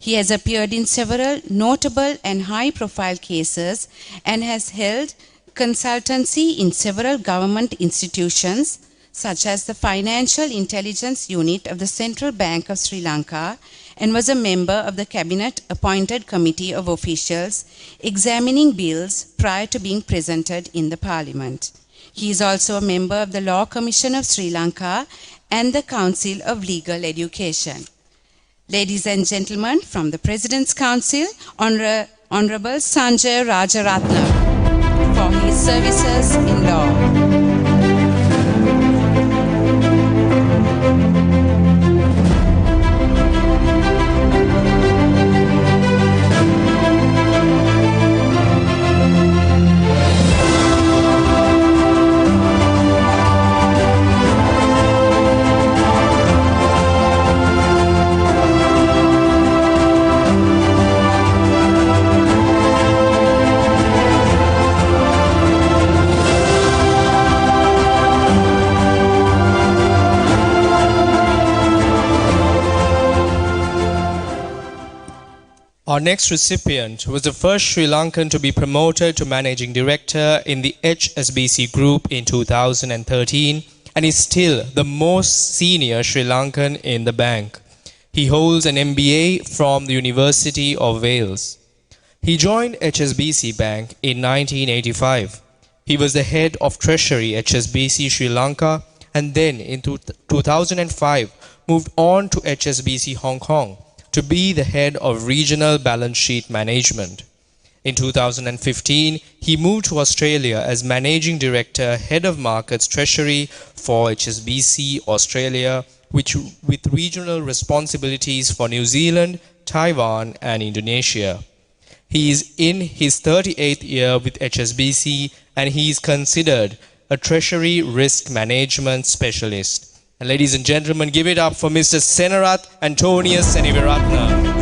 He has appeared in several notable and high-profile cases and has held consultancy in several government institutions such as the Financial Intelligence Unit of the Central Bank of Sri Lanka, and was a member of the Cabinet-appointed committee of officials examining bills prior to being presented in the Parliament. He is also a member of the Law Commission of Sri Lanka and the Council of Legal Education. Ladies and gentlemen, from the President's Council, Honorable Sanjay Rajaratnam, for his services in law. Our next recipient was the first Sri Lankan to be promoted to Managing Director in the HSBC Group in 2013 and is still the most senior Sri Lankan in the bank. He holds an MBA from the University of Wales. He joined HSBC Bank in 1985. He was the head of Treasury HSBC Sri Lanka and then in 2005 moved on to HSBC Hong Kong to be the head of Regional Balance Sheet Management. In 2015, he moved to Australia as Managing Director, Head of Markets Treasury for HSBC Australia, with regional responsibilities for New Zealand, Taiwan and Indonesia. He is in his 38th year with HSBC and he is considered a Treasury Risk Management Specialist. And ladies and gentlemen, give it up for Mr. Senarath Antonius Seniviratna.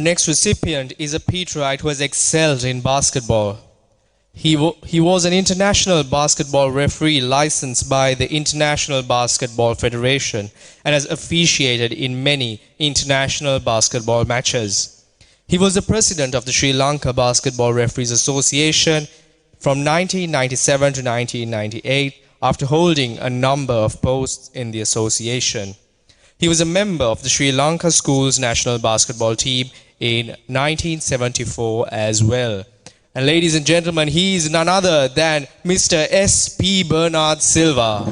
Our next recipient is a Peterite who has excelled in basketball. He was an international basketball referee licensed by the International Basketball Federation and has officiated in many international basketball matches. He was the president of the Sri Lanka Basketball Referees Association from 1997 to 1998 after holding a number of posts in the association. He was a member of the Sri Lanka Schools national basketball team in 1974 as well. And ladies and gentlemen, he is none other than Mr. S.P. Bernard Silva.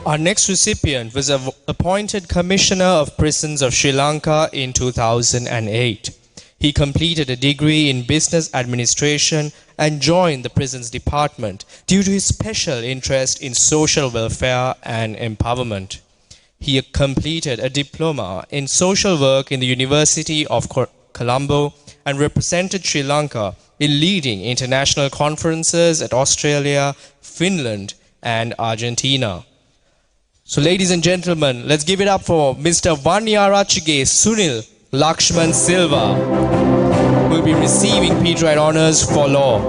Our next recipient was appointed Commissioner of Prisons of Sri Lanka in 2008. He completed a degree in Business Administration and joined the Prisons Department due to his special interest in social welfare and empowerment. He completed a diploma in social work in the University of Colombo and represented Sri Lanka in leading international conferences at Australia, Finland and Argentina. So ladies and gentlemen, let's give it up for Mr. Vanyarachige Sunil Lakshman Silva, who will be receiving Peterite Honours for Law.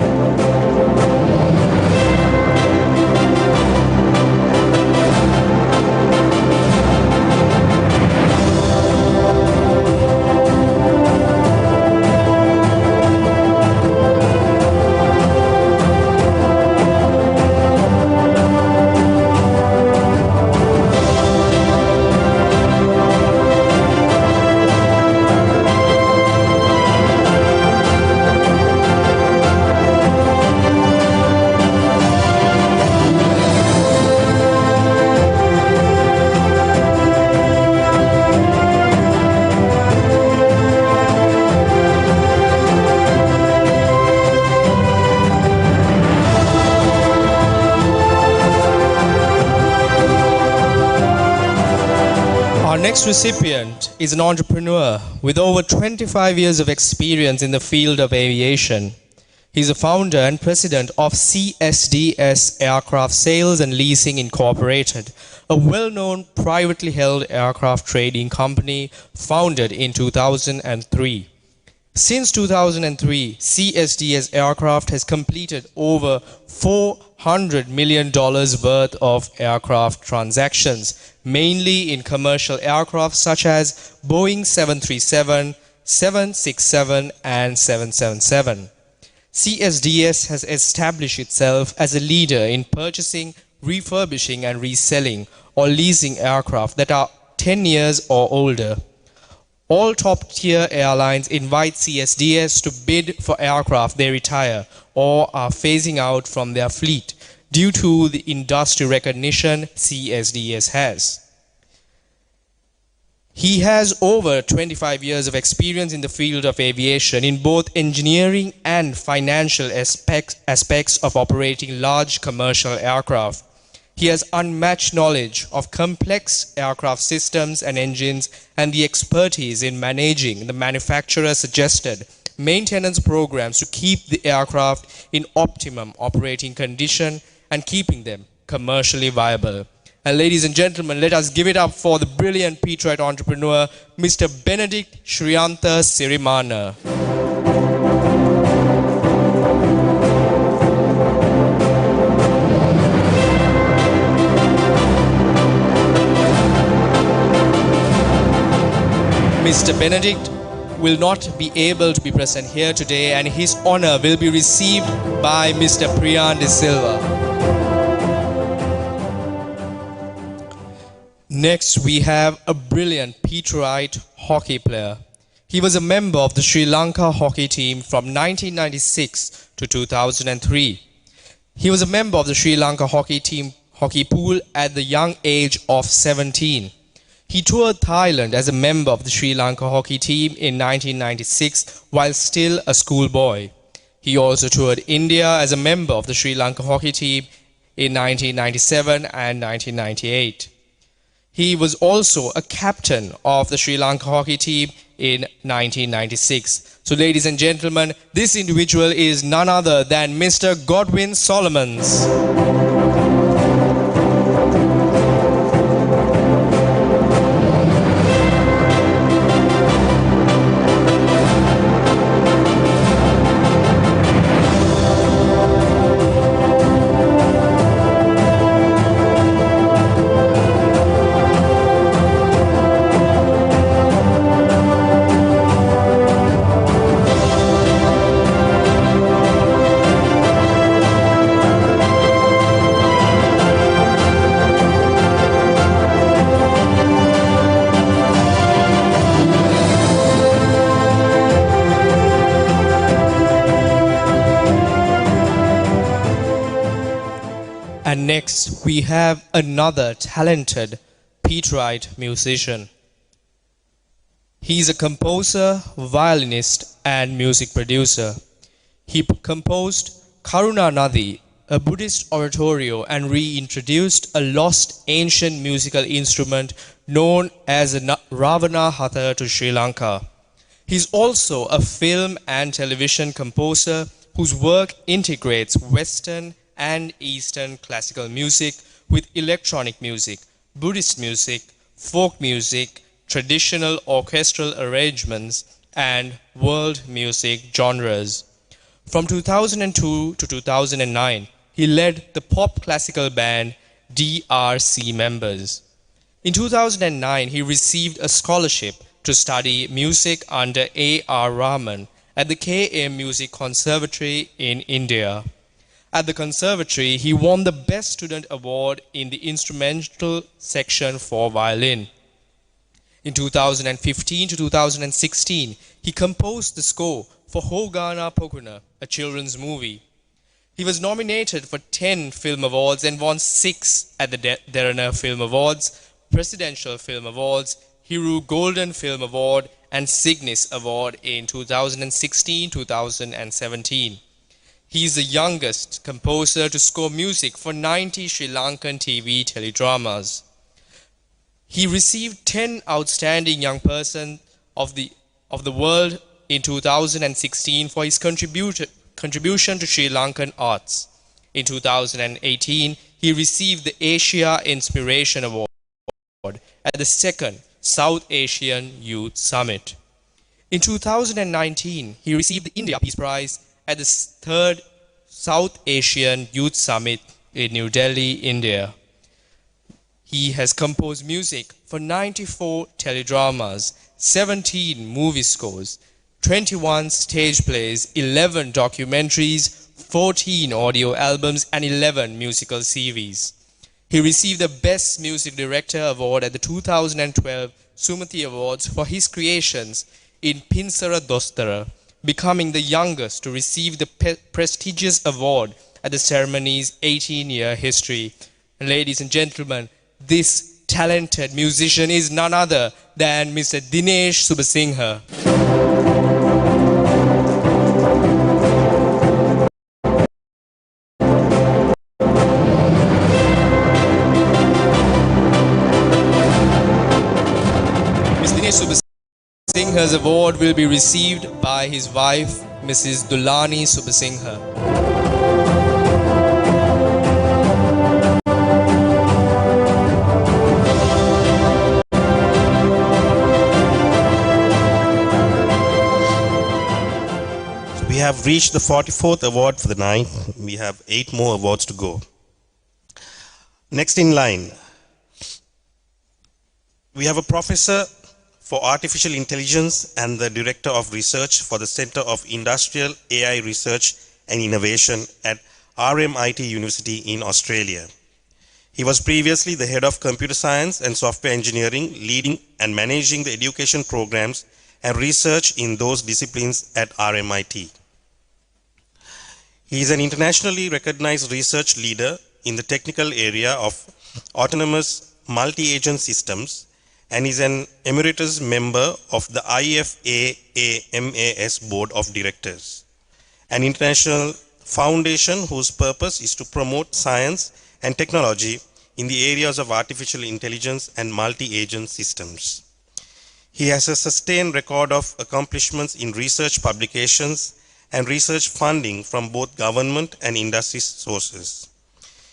Our next recipient is an entrepreneur with over 25 years of experience in the field of aviation. He is the founder and president of CSDS Aircraft Sales and Leasing Incorporated, a well-known privately held aircraft trading company founded in 2003. Since 2003, CSDS aircraft has completed over $400 million worth of aircraft transactions, mainly in commercial aircraft such as Boeing 737, 767 and 777. CSDS has established itself as a leader in purchasing, refurbishing and reselling or leasing aircraft that are 10 years or older. All top-tier airlines invite CSDS to bid for aircraft they retire or are phasing out from their fleet due to the industry recognition CSDS has. He has over 25 years of experience in the field of aviation in both engineering and financial aspects of operating large commercial aircraft. He has unmatched knowledge of complex aircraft systems and engines and the expertise in managing the manufacturer-suggested maintenance programs to keep the aircraft in optimum operating condition and keeping them commercially viable. And ladies and gentlemen, let us give it up for the brilliant Peterite entrepreneur, Mr. Benedict Shriyantha Sirimana. Mr. Benedict will not be able to be present here today, and his honor will be received by Mr. Priyan De Silva. Next, we have a brilliant Peterite hockey player. He was a member of the Sri Lanka hockey team from 1996 to 2003. He was a member of the Sri Lanka hockey team hockey pool at the young age of 17. He toured Thailand as a member of the Sri Lanka hockey team in 1996 while still a schoolboy. He also toured India as a member of the Sri Lanka hockey team in 1997 and 1998. He was also a captain of the Sri Lanka hockey team in 1996. So ladies and gentlemen, this individual is none other than Mr. Godwin Solomons. And next, we have another talented Peterite musician. He is a composer, violinist, and music producer. He composed Karuna Nadi, a Buddhist oratorio, and reintroduced a lost ancient musical instrument known as a Ravana Hatha to Sri Lanka. He is also a film and television composer whose work integrates Western and Eastern classical music with electronic music, Buddhist music, folk music, traditional orchestral arrangements, and world music genres. From 2002 to 2009, he led the pop classical band DRC Members. In 2009, he received a scholarship to study music under A.R. Rahman at the K.M. Music Conservatory in India. At the conservatory, he won the Best Student Award in the instrumental section for violin. In 2015 to 2016, he composed the score for Hogana Pokuna, a children's movie. He was nominated for 10 film awards and won 6 at the Derana Film Awards, Presidential Film Awards, Hiru Golden Film Award, and Cygnus Award in 2016-2017. He is the youngest composer to score music for 90 Sri Lankan TV teledramas. He received 10 Outstanding Young Person of the World in 2016 for his contribution to Sri Lankan arts. In 2018, he received the Asia Inspiration Award at the 2nd South Asian Youth Summit. In 2019, he received the India Peace Prize at the 3rd South Asian Youth Summit in New Delhi, India. He has composed music for 94 teledramas, 17 movie scores, 21 stage plays, 11 documentaries, 14 audio albums, and 11 musical series. He received the Best Music Director Award at the 2012 Sumati Awards for his creations in Pinsara Dostara, becoming the youngest to receive the prestigious award at the ceremony's 18-year history. Ladies and gentlemen, this talented musician is none other than Mr. Dinesh Subasinghe. Mr. Dinesh Subasinghe's award will be received by his wife, Mrs. Dulani Subasinghe. We have reached the 44th award for the night. We have 8 more awards to go. Next in line, we have a professor for artificial intelligence and the director of research for the Center of Industrial AI Research and Innovation at RMIT University in Australia. He was previously the head of computer science and software engineering, leading and managing the education programs and research in those disciplines at RMIT. He is an internationally recognized research leader in the technical area of autonomous multi-agent systems and is an emeritus member of the IFAAMAS Board of Directors, an international foundation whose purpose is to promote science and technology in the areas of artificial intelligence and multi-agent systems. He has a sustained record of accomplishments in research publications and research funding from both government and industry sources.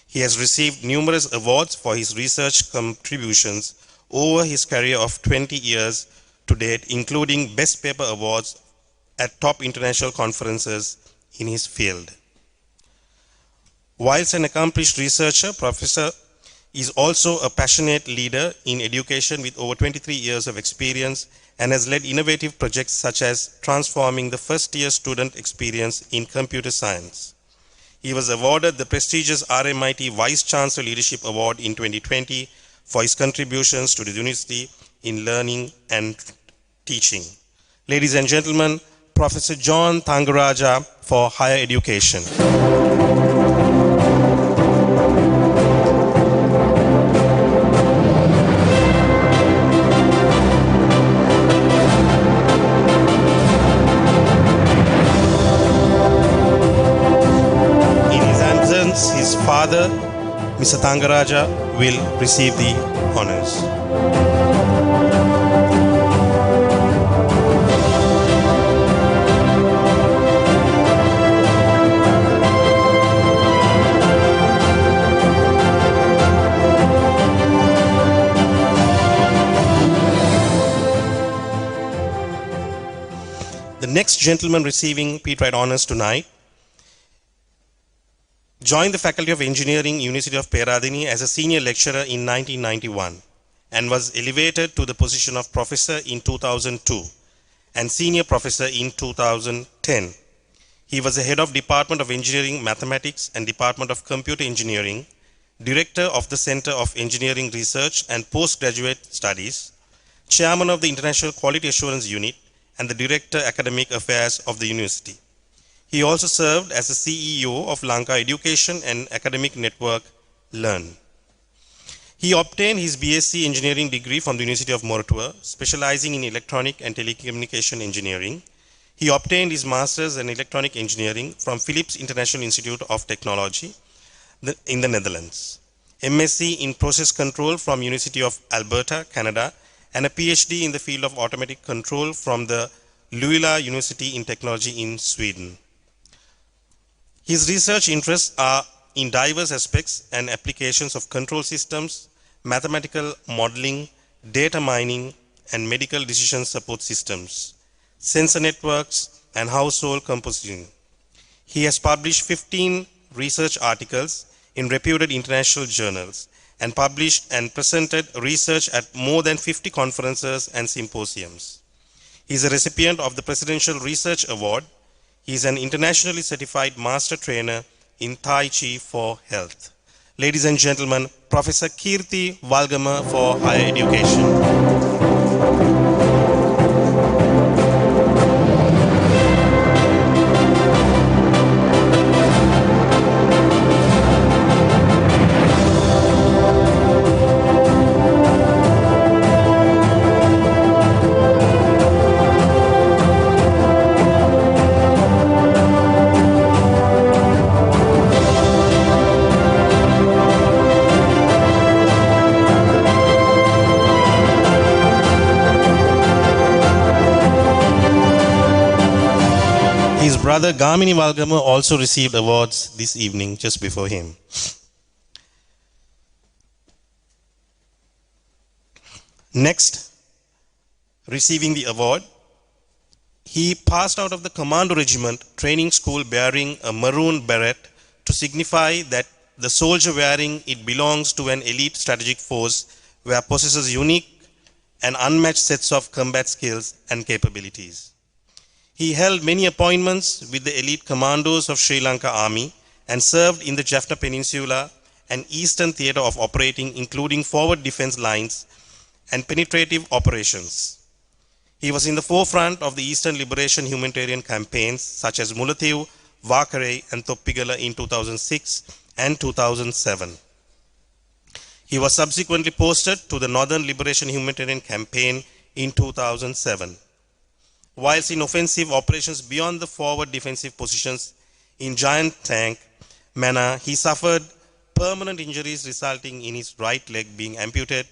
He has received numerous awards for his research contributions over his career of 20 years to date, including Best Paper Awards at top international conferences in his field. Whilst an accomplished researcher, Professor is also a passionate leader in education with over 23 years of experience and has led innovative projects such as transforming the first-year student experience in computer science. He was awarded the prestigious RMIT Vice Chancellor Leadership Award in 2020 for his contributions to the university in learning and teaching. Ladies and gentlemen, Professor John Thangaraja for Higher Education. His father, Mr. Thangaraja, will receive the honors. The next gentleman receiving Peterite honors tonight joined the Faculty of Engineering, University of Peradeniya as a senior lecturer in 1991 and was elevated to the position of professor in 2002 and senior professor in 2010. He was the head of Department of Engineering Mathematics and Department of Computer Engineering, director of the Center of Engineering Research and Postgraduate Studies, chairman of the International Quality Assurance Unit, and the director academic affairs of the university. He also served as the CEO of Lanka Education and Academic Network, Learn. He obtained his BSc Engineering degree from the University of Moratuwa, specializing in Electronic and Telecommunication Engineering. He obtained his Master's in Electronic Engineering from Philips International Institute of Technology in the Netherlands, MSc in Process Control from University of Alberta, Canada, and a PhD in the field of automatic control from the Luleå University in Technology in Sweden. His research interests are in diverse aspects and applications of control systems, mathematical modeling, data mining, and medical decision support systems. sensor networks, and household composition. He has published 15 research articles in reputed international journals and published and presented research at more than 50 conferences and symposiums. He is a recipient of the Presidential Research Award. He is an internationally certified master trainer in Tai Chi for Health. Ladies and gentlemen, Professor Kirti Valgama for Higher Education. His brother Gamini Valgama also received awards this evening just before him. Next, receiving the award, he passed out of the Commando Regiment training school bearing a maroon beret to signify that the soldier wearing it belongs to an elite strategic force where possesses unique and unmatched sets of combat skills and capabilities. He held many appointments with the elite commandos of Sri Lanka Army and served in the Jaffna Peninsula and Eastern Theatre of Operating, including forward defense lines and penetrative operations. He was in the forefront of the Eastern Liberation humanitarian campaigns such as Mulathiv, Vakare and Toppigala in 2006 and 2007. He was subsequently posted to the Northern Liberation humanitarian campaign in 2007. Whilst in offensive operations beyond the forward defensive positions in Giant Tank, Mana, he suffered permanent injuries resulting in his right leg being amputated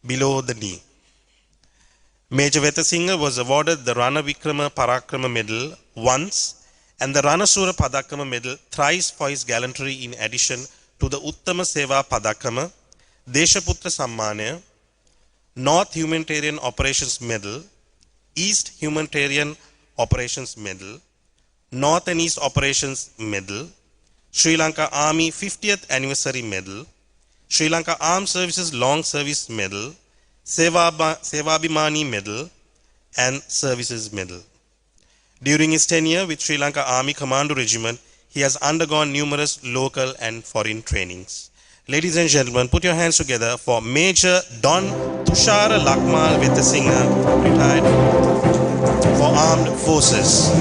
below the knee. Major Vetasinghe was awarded the Rana Vikrama Parakrama Medal once and the Ranasura Padakama Medal thrice for his gallantry in addition to the Uttama Seva Padakama, Deshaputra Sammana, North Humanitarian Operations Medal, East Humanitarian Operations Medal, North and East Operations Medal, Sri Lanka Army 50th Anniversary Medal, Sri Lanka Armed Services Long Service Medal, Sevabhimani Medal, and Services Medal. During his tenure with Sri Lanka Army Commando Regiment, he has undergone numerous local and foreign trainings. Ladies and gentlemen, put your hands together for Major Don Tushara Lakmal Vetasinghe, retired for Armed Forces.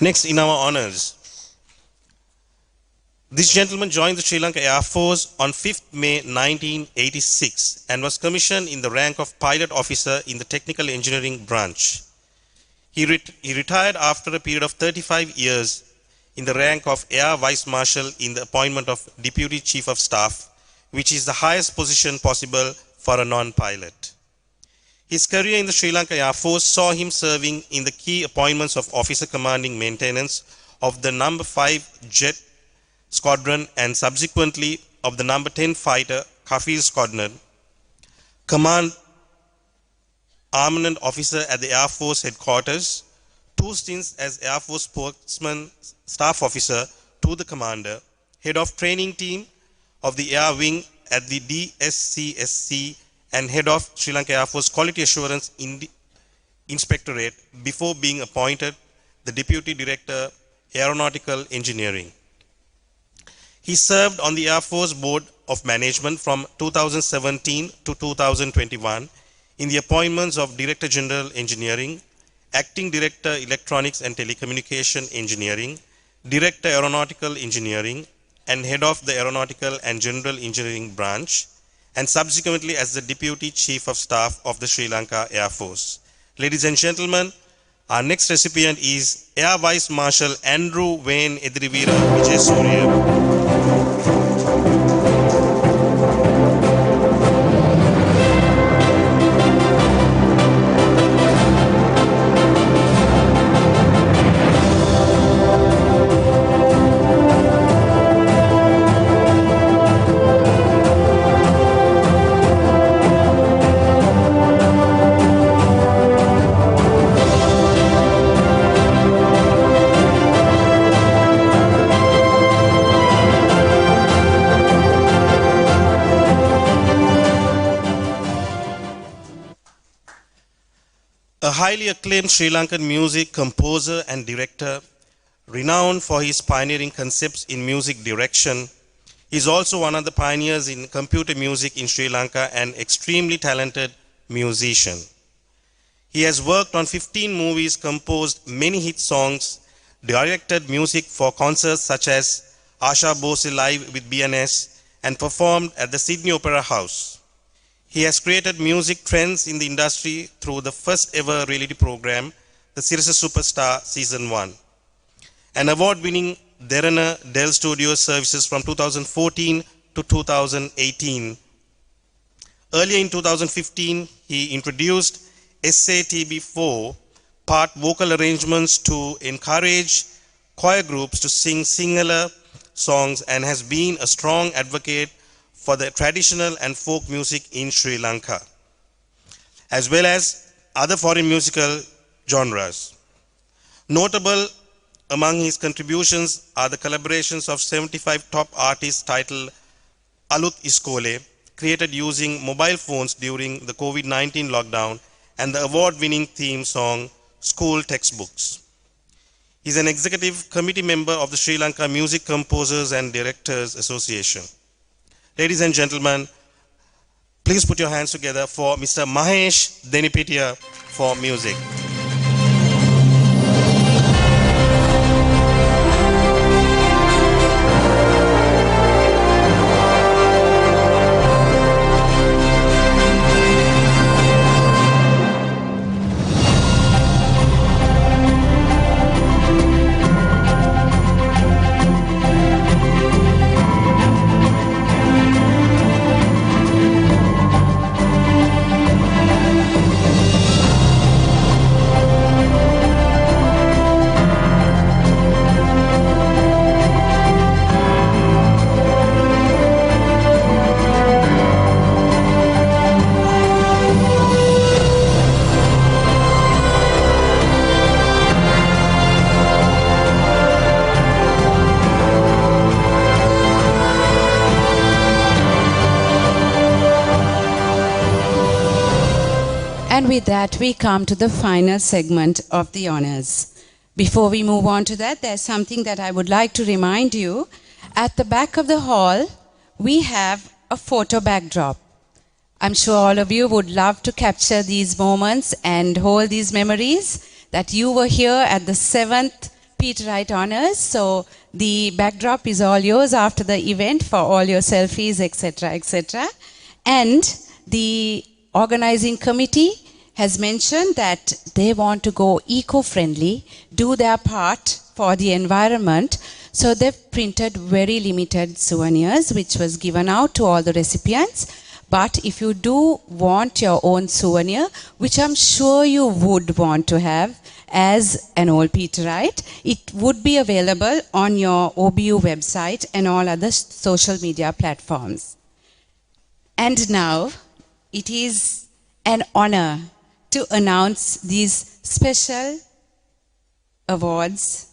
Next, in our honors, this gentleman joined the Sri Lanka Air Force on 5th May 1986 and was commissioned in the rank of pilot officer in the technical engineering branch. He retired after a period of 35 years in the rank of Air Vice Marshal in the appointment of Deputy Chief of Staff, which is the highest position possible for a non-pilot. His career in the Sri Lanka Air Force saw him serving in the key appointments of Officer Commanding Maintenance of the No. 5 Jet Squadron and subsequently of the No. 10 Fighter Kafir Squadron, Command Armament Officer at the Air Force Headquarters, 2 stints as Air Force Spokesman Staff Officer to the Commander, Head of Training Team of the Air Wing at the DSCSC and Head of Sri Lanka Air Force Quality Assurance Inspectorate before being appointed the Deputy Director, Aeronautical Engineering. He served on the Air Force Board of Management from 2017 to 2021 in the appointments of Director General Engineering, Acting Director Electronics and Telecommunication Engineering, Director Aeronautical Engineering, and Head of the Aeronautical and General Engineering Branch, and subsequently as the Deputy Chief of Staff of the Sri Lanka Air Force. Ladies and gentlemen, our next recipient is Air Vice Marshal Andrew Wayne Edrivira Vijaysurya. A highly acclaimed Sri Lankan music composer and director, renowned for his pioneering concepts in music direction, he is also one of the pioneers in computer music in Sri Lanka and extremely talented musician. He has worked on 15 movies, composed many hit songs, directed music for concerts such as Asha Bose Live with BNS, and performed at the Sydney Opera House. He has created music trends in the industry through the first ever reality program, The Sirasa Superstar Season 1. An award-winning Derana Dell Studios services from 2014 to 2018. Earlier in 2015, he introduced SATB4 part vocal arrangements to encourage choir groups to sing singular songs and has been a strong advocate for the traditional and folk music in Sri Lanka, as well as other foreign musical genres. Notable among his contributions are the collaborations of 75 top artists titled Alut Iskole, created using mobile phones during the COVID-19 lockdown, and the award-winning theme song, School Textbooks. He is an executive committee member of the Sri Lanka Music Composers and Directors Association. Ladies and gentlemen, please put your hands together for Mr. Mahesh Denipitia for music. And with that, we come to the final segment of the honors. Before we move on to that, there's something that I would like to remind you. At the back of the hall, we have a photo backdrop. I'm sure all of you would love to capture these moments and hold these memories that you were here at the 7th Peterite honors. So the backdrop is all yours after the event for all your selfies, etc., etc. And the organizing committee has mentioned that they want to go eco-friendly, do their part for the environment. So they've printed very limited souvenirs, which was given out to all the recipients. But if you do want your own souvenir, which I'm sure you would want to have as an old Peterite, it would be available on your OBU website and all other social media platforms. And now, it is an honor to announce these special awards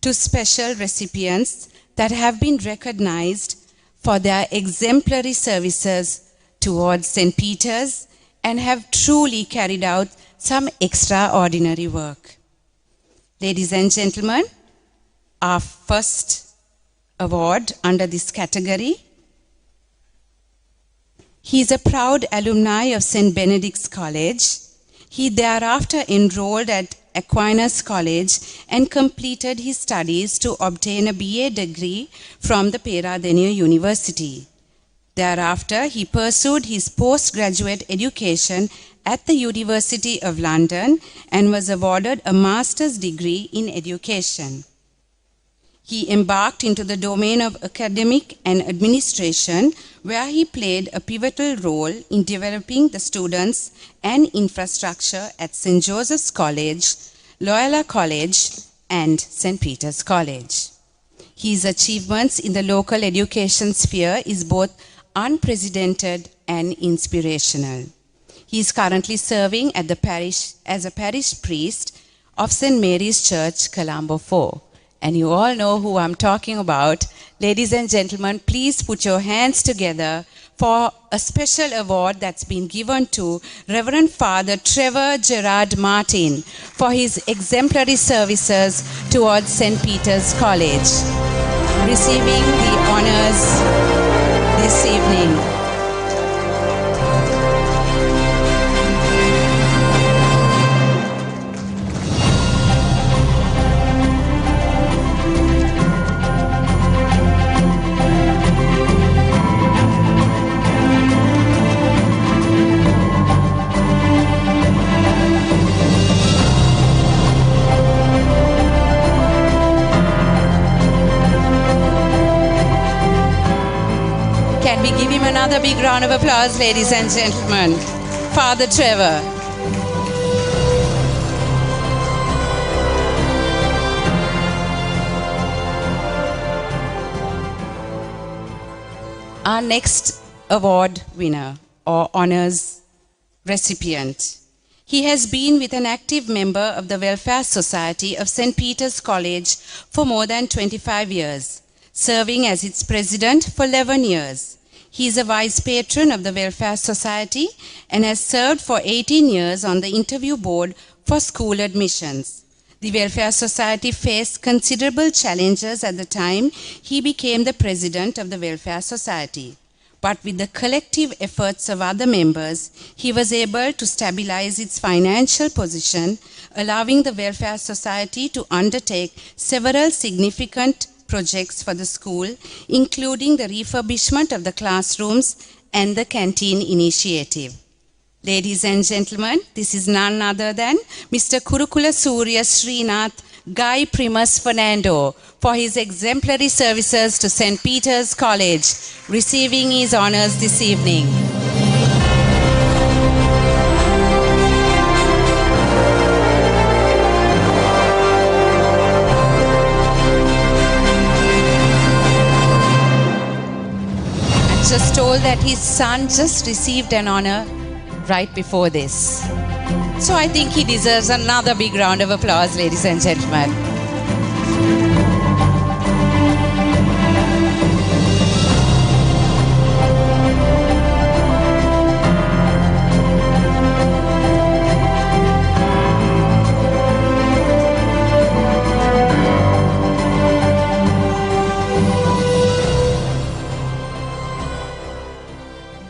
to special recipients that have been recognized for their exemplary services towards St. Peter's and have truly carried out some extraordinary work. Ladies and gentlemen, our first award under this category. He is a proud alumni of St. Benedict's College. He thereafter enrolled at Aquinas College and completed his studies to obtain a BA degree from the Peradeniya University. Thereafter, he pursued his postgraduate education at the University of London and was awarded a master's degree in education. He embarked into the domain of academic and administration, where he played a pivotal role in developing the students and infrastructure at St. Joseph's College, Loyola College, and St. Peter's College. His achievements in the local education sphere is both unprecedented and inspirational. He is currently serving at the parish as a parish priest of St. Mary's Church, Colombo 4. And you all know who I'm talking about. Ladies and gentlemen, please put your hands together for a special award that's been given to Reverend Father Trevor Gerard Martin for his exemplary services towards St. Peter's College, receiving the honors this evening. Can we give him another big round of applause, ladies and gentlemen? Father Trevor. Our next award winner or honors recipient. He has been with an active member of the Welfare Society of St. Peter's College for more than 25 years, serving as its president for 11 years. He is a vice patron of the Welfare Society and has served for 18 years on the interview board for school admissions. The Welfare Society faced considerable challenges at the time he became the president of the Welfare Society. But with the collective efforts of other members, he was able to stabilize its financial position, allowing the Welfare Society to undertake several significant projects for the school, including the refurbishment of the classrooms and the canteen initiative. Ladies and gentlemen, this is none other than Mr. Kurukula Surya Srinath Guy Primus Fernando for his exemplary services to St. Peter's College, receiving his honors this evening. Just told that his son just received an honor right before this. So I think he deserves another big round of applause, ladies and gentlemen.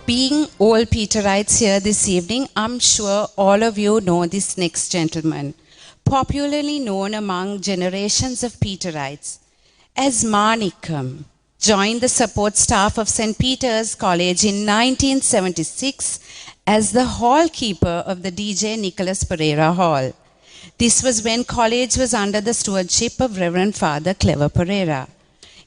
Being all Peterites here this evening, I'm sure all of you know this next gentleman, popularly known among generations of Peterites as Manikam, joined the support staff of St. Peter's College in 1976 as the hall keeper of the DJ Nicholas Pereira Hall. This was when college was under the stewardship of Reverend Father Clever Pereira.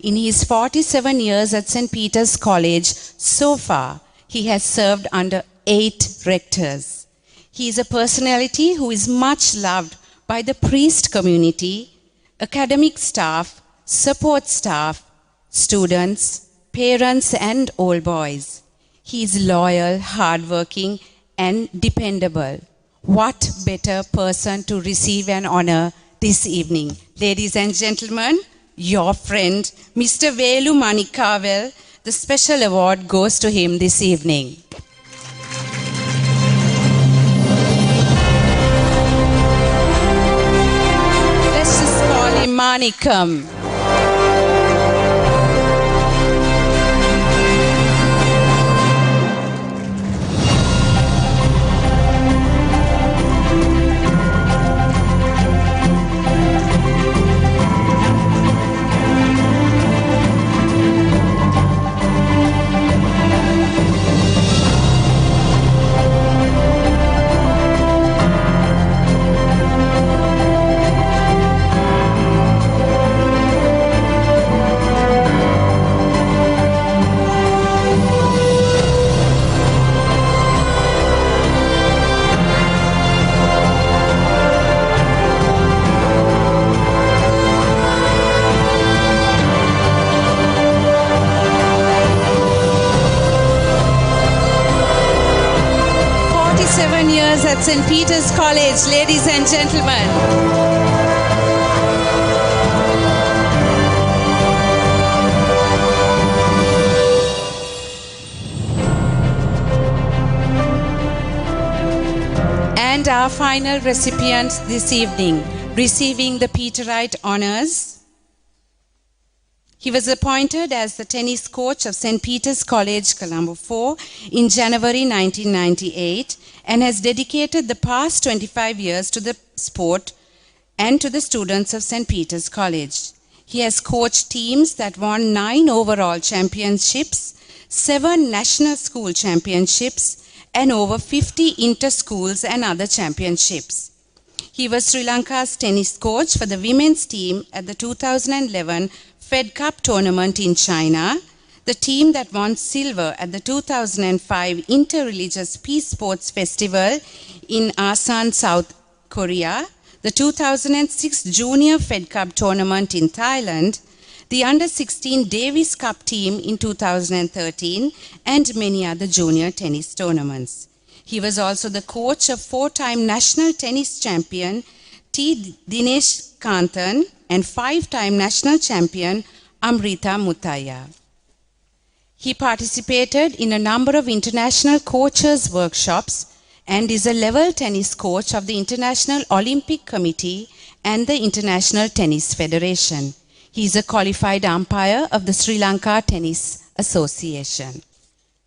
In his 47 years at St. Peter's College so far, he has served under 8 rectors. He is a personality who is much loved by the priest community, academic staff, support staff, students, parents, and old boys. He is loyal, hardworking, and dependable. What better person to receive an honor this evening? Ladies and gentlemen, your friend, Mr. Velu Manikavel. The special award goes to him this evening. Manikam. At St. Peter's College, ladies and gentlemen. And our final recipient this evening, receiving the Peterite honors. He was appointed as the tennis coach of St. Peter's College, Colombo 4 in January 1998 and has dedicated the past 25 years to the sport and to the students of St. Peter's College. He has coached teams that won 9 overall championships, 7 national school championships, and over 50 inter-schools and other championships. He was Sri Lanka's tennis coach for the women's team at the 2011 Fed Cup tournament in China, the team that won silver at the 2005 Interreligious Peace Sports Festival in Asan, South Korea, the 2006 Junior Fed Cup tournament in Thailand, the Under-16 Davis Cup team in 2013, and many other junior tennis tournaments. He was also the coach of 4-time national tennis champion T. Dinesh Kanthan and 5-time national champion Amrita Mutaya. He participated in a number of international coaches' workshops and is a level tennis coach of the International Olympic Committee and the International Tennis Federation. He is a qualified umpire of the Sri Lanka Tennis Association.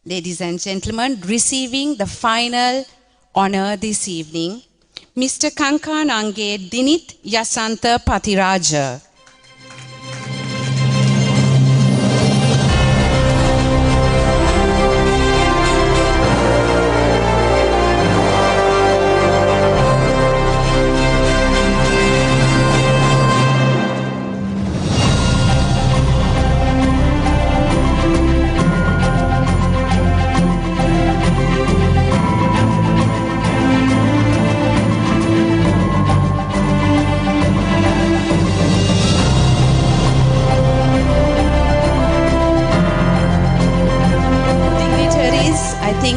Ladies and gentlemen, receiving the final honor this evening, Mr. Kankanange Dinit Yasantha Pathiraja.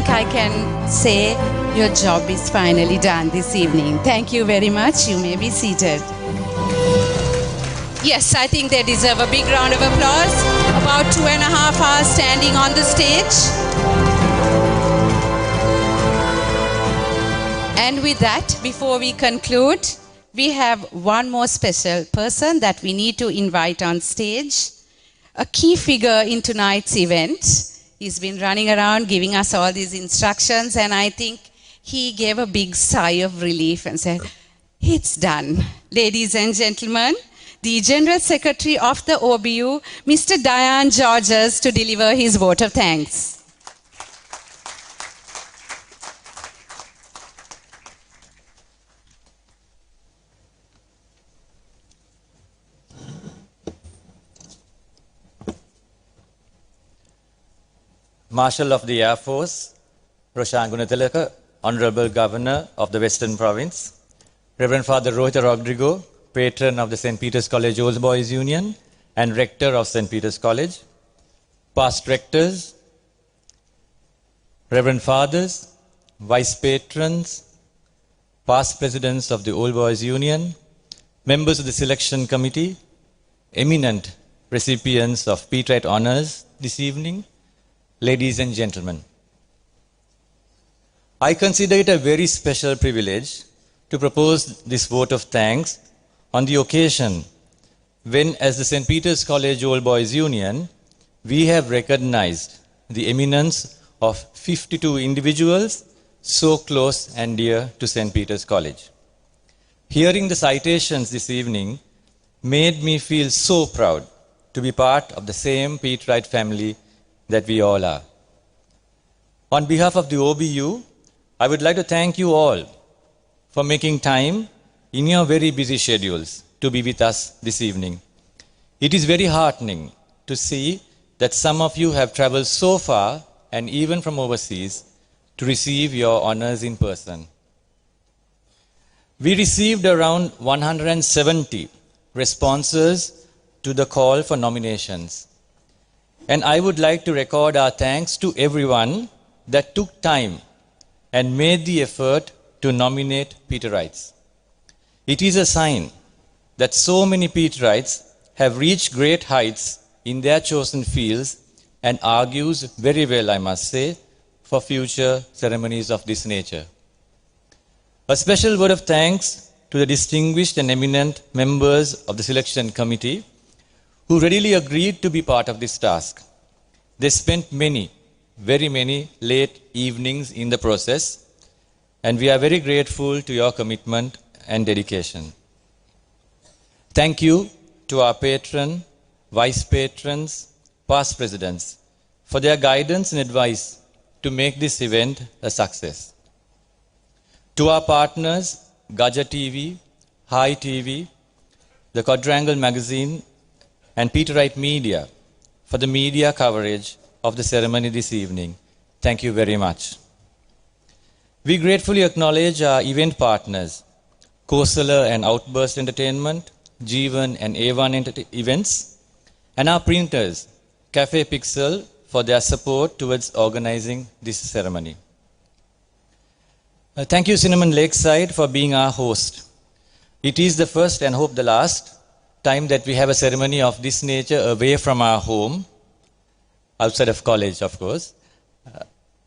I can say your job is finally done this evening. Thank you very much. You may be seated. Yes, I think they deserve a big round of applause. About 2.5 hours standing on the stage. And with that, before we conclude, we have one more special person that we need to invite on stage. A key figure in tonight's event. He's been running around giving us all these instructions, and I think he gave a big sigh of relief and said, "It's done." Ladies and gentlemen, the General Secretary of the OBU, Mr. Diane Georges, to deliver his vote of thanks. Marshal of the Air Force, Roshan Gunatilaka, Honorable Governor of the Western Province, Reverend Father Rohita Rodrigo, Patron of the St. Peter's College Old Boys Union and Rector of St. Peter's College, past rectors, Reverend Fathers, Vice Patrons, past Presidents of the Old Boys Union, members of the Selection Committee, eminent recipients of Peterite honors this evening, ladies and gentlemen. I consider it a very special privilege to propose this vote of thanks on the occasion when, as the St. Peter's College Old Boys Union, we have recognized the eminence of 52 individuals so close and dear to St. Peter's College. Hearing the citations this evening made me feel so proud to be part of the same Peterite family that we all are. On behalf of the OBU, I would like to thank you all for making time in your very busy schedules to be with us this evening. It is very heartening to see that some of you have traveled so far and even from overseas to receive your honors in person. We received around 170 responses to the call for nominations. And I would like to record our thanks to everyone that took time and made the effort to nominate Peterites. It is a sign that so many Peterites have reached great heights in their chosen fields and argues very well, I must say, for future ceremonies of this nature. A special word of thanks to the distinguished and eminent members of the selection committee who readily agreed to be part of this task. They spent very many late evenings in the process, and we are very grateful to your commitment and dedication. Thank you to our patron, vice patrons, past presidents for their guidance and advice to make this event a success. To our partners, Gaja TV, Hi TV, the Quadrangle Magazine, and Peteritemedia for the media coverage of the ceremony this evening. Thank you very much. We gratefully acknowledge our event partners, Kosala and Outburst Entertainment, Jeevan and A1 Events, and our printers, Cafe Pixel, for their support towards organizing this ceremony. Thank you, Cinnamon Lakeside, for being our host. It is the first and hope the last time that we have a ceremony of this nature away from our home, outside of college, of course.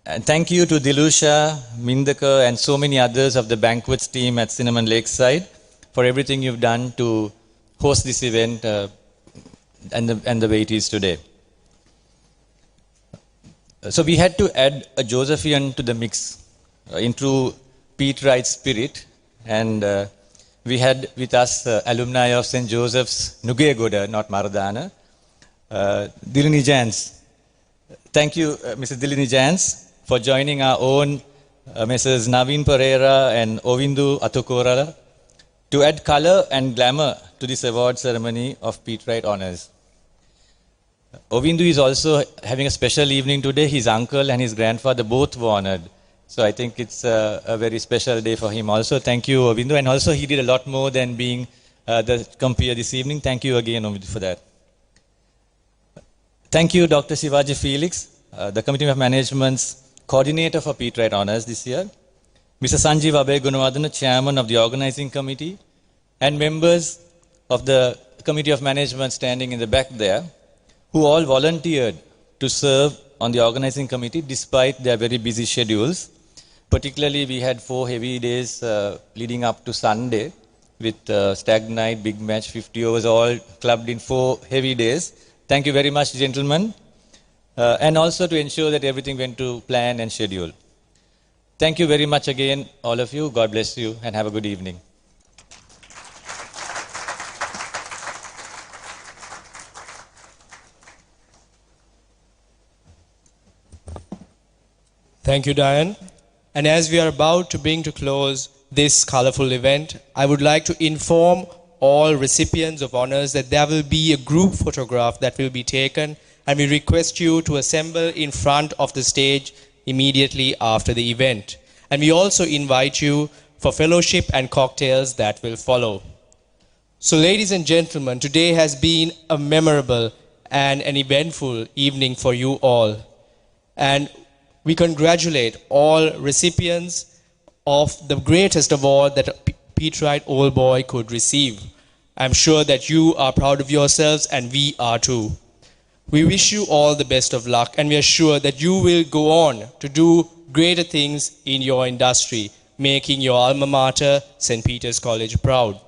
And thank you to Dilusha, Mindaka, and so many others of the banquets team at Cinnamon Lakeside for everything you've done to host this event and the way it is today. So we had to add a Josephian to the mix into Peterite spirit, and we had with us alumni of St. Joseph's Nugegoda, not Maradana, Dilini Jans. Thank you, Mrs. Dilini Jans, for joining our own Mrs. Naveen Pereira and Ovindu Atukorala to add color and glamour to this award ceremony of Peterite honors. Ovindu is also having a special evening today. His uncle and his grandfather both were honored. So I think it's a very special day for him also. Thank you, Ovindu. And also he did a lot more than being the compeer this evening. Thank you again, Ovindu, for that. Thank you, Dr. Shivaji Felix, the Committee of Management's coordinator for Peterite honors this year. Mr. Sanjeev Abhay Gunawardana, chairman of the organizing committee, and members of the Committee of Management standing in the back there, who all volunteered to serve on the organizing committee despite their very busy schedules. Particularly, we had 4 heavy days leading up to Sunday with Stag Night, Big Match, 50 overs, all clubbed in 4 heavy days. Thank you very much, gentlemen. And also to ensure that everything went to plan and schedule. Thank you very much again, all of you. God bless you and have a good evening. Thank you, Diane. And as we are about to bring to close this colorful event, I would like to inform all recipients of honors that there will be a group photograph that will be taken, and we request you to assemble in front of the stage immediately after the event. And we also invite you for fellowship and cocktails that will follow. So ladies and gentlemen, today has been a memorable and an eventful evening for you all. And we congratulate all recipients of the greatest award that a Peterite old boy could receive. I'm sure that you are proud of yourselves, and we are too. We wish you all the best of luck, and we are sure that you will go on to do greater things in your industry, making your alma mater, St. Peter's College, proud.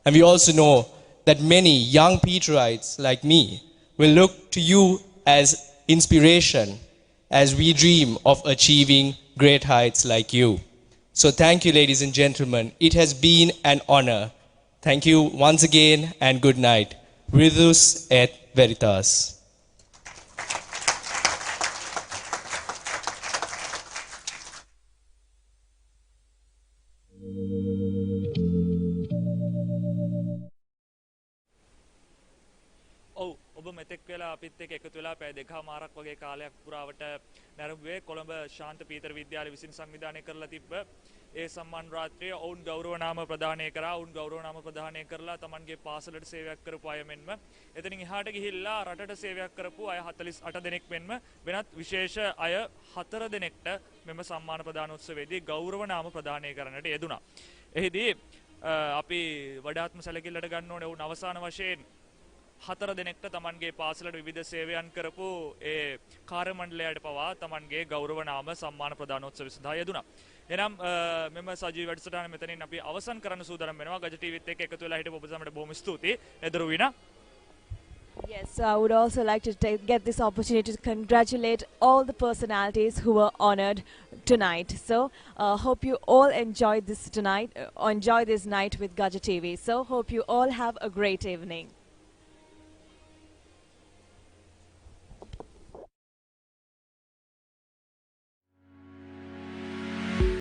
And we also know that many young Peterites like me will look to you as inspiration as we dream of achieving great heights like you. So thank you, ladies and gentlemen. It has been an honor. Thank you once again and good night. Virtus et Veritas. ඔබ මෙතෙක් වෙලා අපිත් එක්ක එකතු වෙලා පැය දෙකමාරක් වගේ කාලයක් පුරාවට නැරඹුවේ කොළඹ ශාන්ත පීතර විද්‍යාලය විසින් සංවිධානය කරලා තිබ්බ ඒ සම්මාන රාත්‍රිය ඔවුන් ගෞරවනාම ප්‍රදානය කරා. ඔවුන් ගෞරවනාම ප්‍රදානය කරලා Tamanගේ පාසලට සේවයක් කරපු අය මෙන්ම එතනින් එහාට ගිහිල්ලා රටට සේවයක් කරපු අය 48 දෙනෙක් මෙන්ම වෙනත් විශේෂ අය 4 දෙනෙක්ට මෙම සම්මාන ප්‍රදාන උත්සවයේදී ගෞරවනාම ප්‍රදානය කරන්නට යෙදුණා. එහිදී අපි වඩාත්ම සැලකිල්ලට ගන්න ඕනේ වුණ අවසාන වශයෙන් 4 දෙනෙක්ට Tamanගේ පාසලට විවිධ සේවයන් කරපු ඒ කාර්ය මණ්ඩලයට පවා Tamanගේ ගෞරවනාම සම්මාන ප්‍රදානෝත්සවය සඳහා යෙදුණා. එනම් මෙම සජීවී වැඩසටහන මෙතනින් අපි අවසන් කරන්න සූදානම් වෙනවා. ගජ ටීවීත් එක්ක එකතු වෙලා හිටපු ඔබ සමට බොහොම ස්තුතියි. එදරු විනා. Yes, so I would also like to get this opportunity to congratulate all the personalities who were honored tonight. So hope you all enjoyed this tonight, enjoy this night with Gaja TV. So hope you all have a great evening.